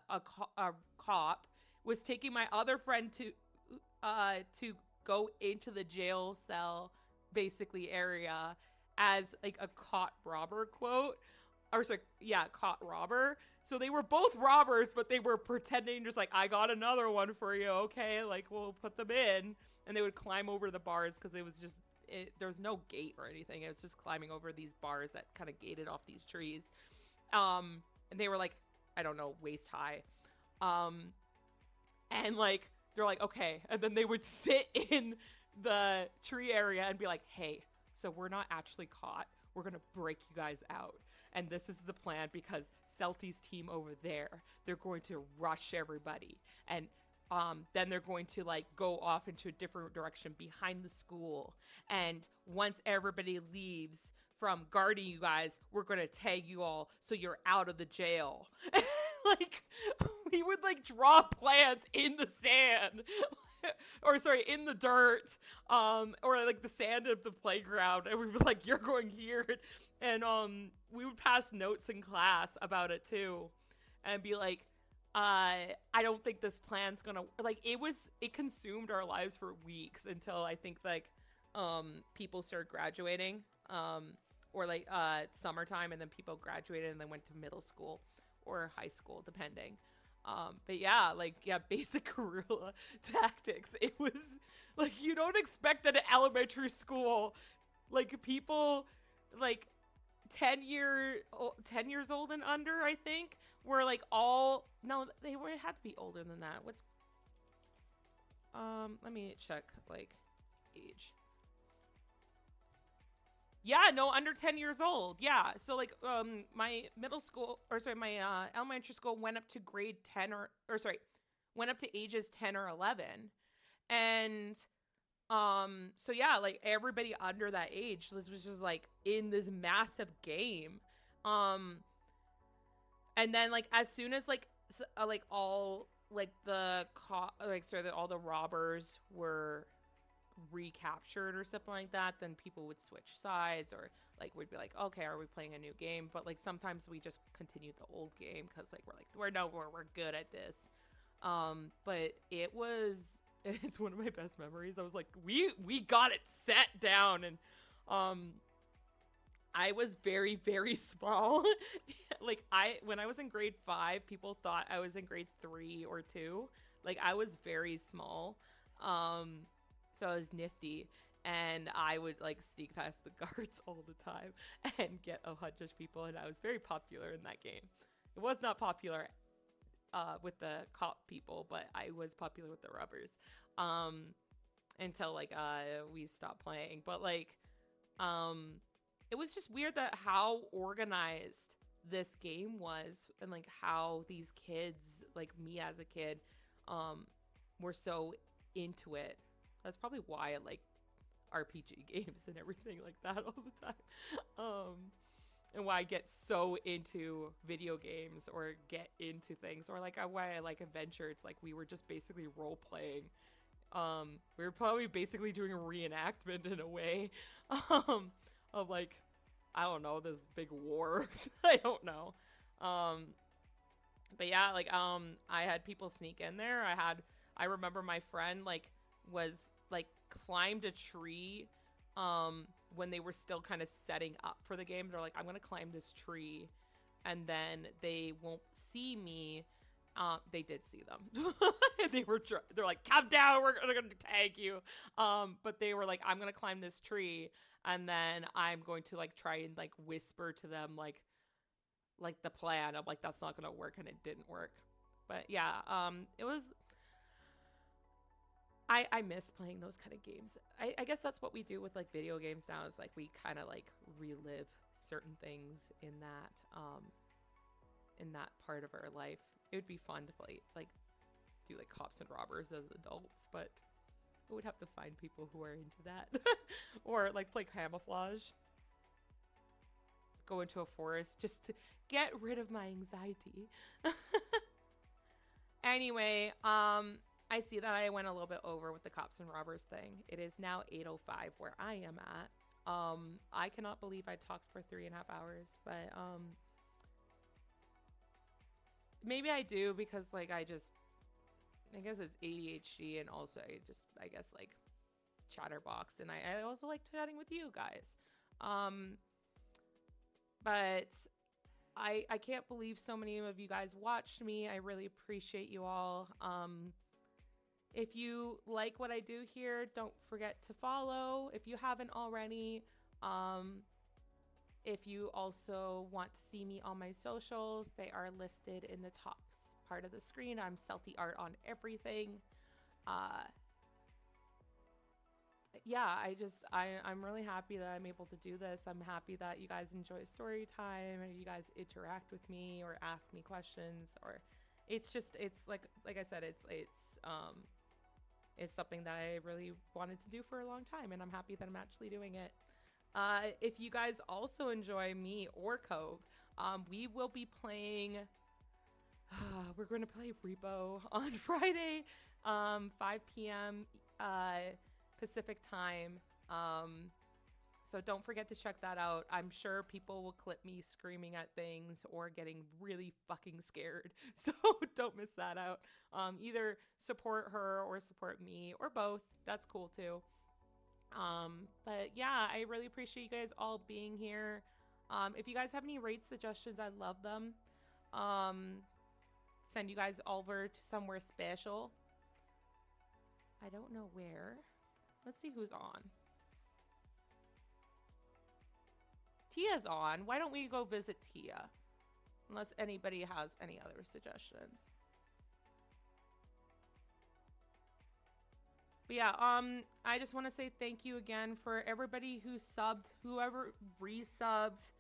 cop, was taking my other friend to go into the jail cell basically area as like a caught robber, quote, or sorry, yeah, caught robber. So they were both robbers, but they were pretending just like, I got another one for you, okay, like we'll put them in. And they would climb over the bars because it was just there was no gate or anything. It was just climbing over these bars that kind of gated off these trees. And they were like, I don't know, waist high. And like they're like, okay, and then they would sit in the tree area and be like, hey, so we're not actually caught, we're gonna break you guys out, and this is the plan, because Celty's team over there, they're going to rush everybody, and then they're going to like go off into a different direction behind the school, and once everybody leaves from guarding you guys, we're gonna tag you all so you're out of the jail. Like we would like draw plans in the sand or sorry, in the dirt, or like the sand of the playground, and we'd be like, you're going here, and we would pass notes in class about it too, and be like, I don't think this plan's gonna, like, it consumed our lives for weeks until I think like people started graduating, or like summertime, and then people graduated and then went to middle school or high school depending. But yeah, like, yeah, basic guerrilla tactics. It was like, you don't expect at an elementary school, like people like 10 years old and under, I think, were like all, no, they were, had to be older than that. What's, let me check like age. Yeah, no, under 10 years old. Yeah. So like my middle school, or sorry, my elementary school went up to grade 10 or sorry, went up to ages 10 or 11. And so yeah, like everybody under that age, this was just like in this massive game. And then like as soon as like like all like all the robbers were recaptured or something like that, then people would switch sides, or like we'd be like, okay, are we playing a new game? But like sometimes we just continued the old game because like we're good at this. But it was It's one of my best memories. I was like, we got it set down, and um I was very, very small. Like when I was in grade 5, people thought I was in grade 3 or 2. Like I was very small. Um so I was nifty, and I would like sneak past the guards all the time and get a bunch of people, and I was very popular in that game. It was not popular with the cop people, but I was popular with the rubbers. Um until like we stopped playing. But like um it was just weird that how organized this game was, and like how these kids, like me as a kid, um were so into it. That's probably why I like RPG games and everything like that all the time. um and why I get so into video games or get into things, or like why I like adventure. It's like we were just basically role playing. We were probably basically doing a reenactment in a way, of like, I don't know, this big war. I don't know. Um, but yeah, like I had people sneak in there. I remember my friend like was like climbed a tree when they were still kind of setting up for the game. They're like, I'm gonna climb this tree, and then they won't see me. They did see them. They're like, come down, we're gonna tag you. But they were like, I'm gonna climb this tree, and then I'm going to like try and like whisper to them like the plan. I'm like, that's not gonna work, and it didn't work. But yeah, it was. I miss playing those kind of games. I guess that's what we do with like video games now, is like we kind of like relive certain things in that part of our life. It would be fun to play like do like cops and robbers as adults, but I would have to find people who are into that. Or like play camouflage, go into a forest just to get rid of my anxiety. Anyway, I see that I went a little bit over with the cops and robbers thing. It is now 8:05 where I am at. I cannot believe I talked for 3.5 hours, but maybe I do because like I guess it's ADHD, and also I guess like chatterbox, and I also like chatting with you guys. But I can't believe so many of you guys watched me. I really appreciate you all. If you like what I do here, don't forget to follow if you haven't already. If you also want to see me on my socials, they are listed in the top part of the screen. I'm Celty Art on everything. Yeah, I'm really happy that I'm able to do this. I'm happy that you guys enjoy story time and you guys interact with me or ask me questions, or it's like I said, it's something that I really wanted to do for a long time, and I'm happy that I'm actually doing it. If you guys also enjoy me or Cove, we will be playing. We're going to play Repo on Friday, 5 p.m. Pacific time. So don't forget to check that out. I'm sure people will clip me screaming at things or getting really fucking scared. So don't miss that out. Either support her or support me, or both. That's cool too. But yeah, I really appreciate you guys all being here. If you guys have any rate suggestions, I love them. Send you guys over to somewhere special. I don't know where. Let's see who's on. Tia's on. Why don't we go visit Tia? Unless anybody has any other suggestions. But yeah, I just want to say thank you again for everybody who subbed, whoever resubbed,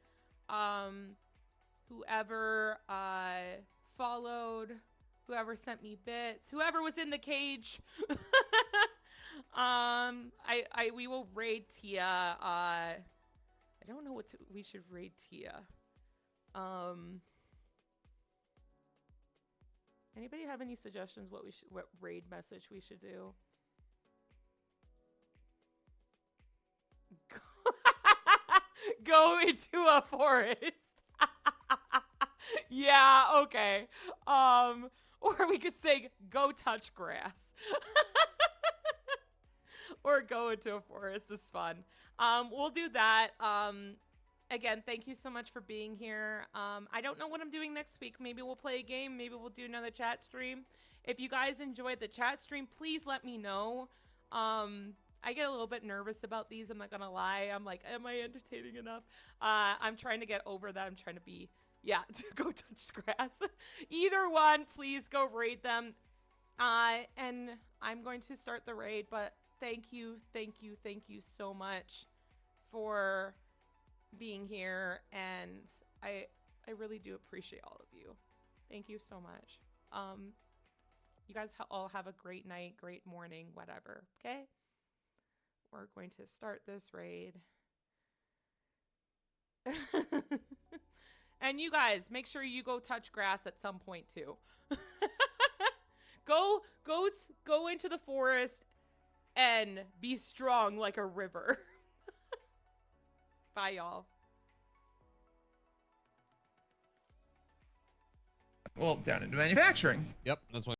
whoever followed, whoever sent me bits, whoever was in the cage. We will raid Tia. I don't know we should raid Tia. Anybody have any suggestions what raid message we should do? Go into a forest. Yeah, okay. Or we could say go touch grass. or go into a forest is fun. We'll do that. Again, thank you so much for being here. I don't know what I'm doing next week. Maybe we'll play a game. Maybe we'll do another chat stream. If you guys enjoyed the chat stream, please let me know. I get a little bit nervous about these. I'm not gonna lie. I'm like, am I entertaining enough? I'm trying to get over that. I'm trying to be, yeah, to go touch grass. Either one, please go raid them. And I'm going to start the raid, but thank you so much for being here, and I really do appreciate all of you. Thank you so much. You guys all have a great night, great morning, whatever, okay? We're going to start this raid. And you guys, make sure you go touch grass at some point too. Go into the forest and be strong like a river. Bye, y'all. Well, down into manufacturing. Yep, that's what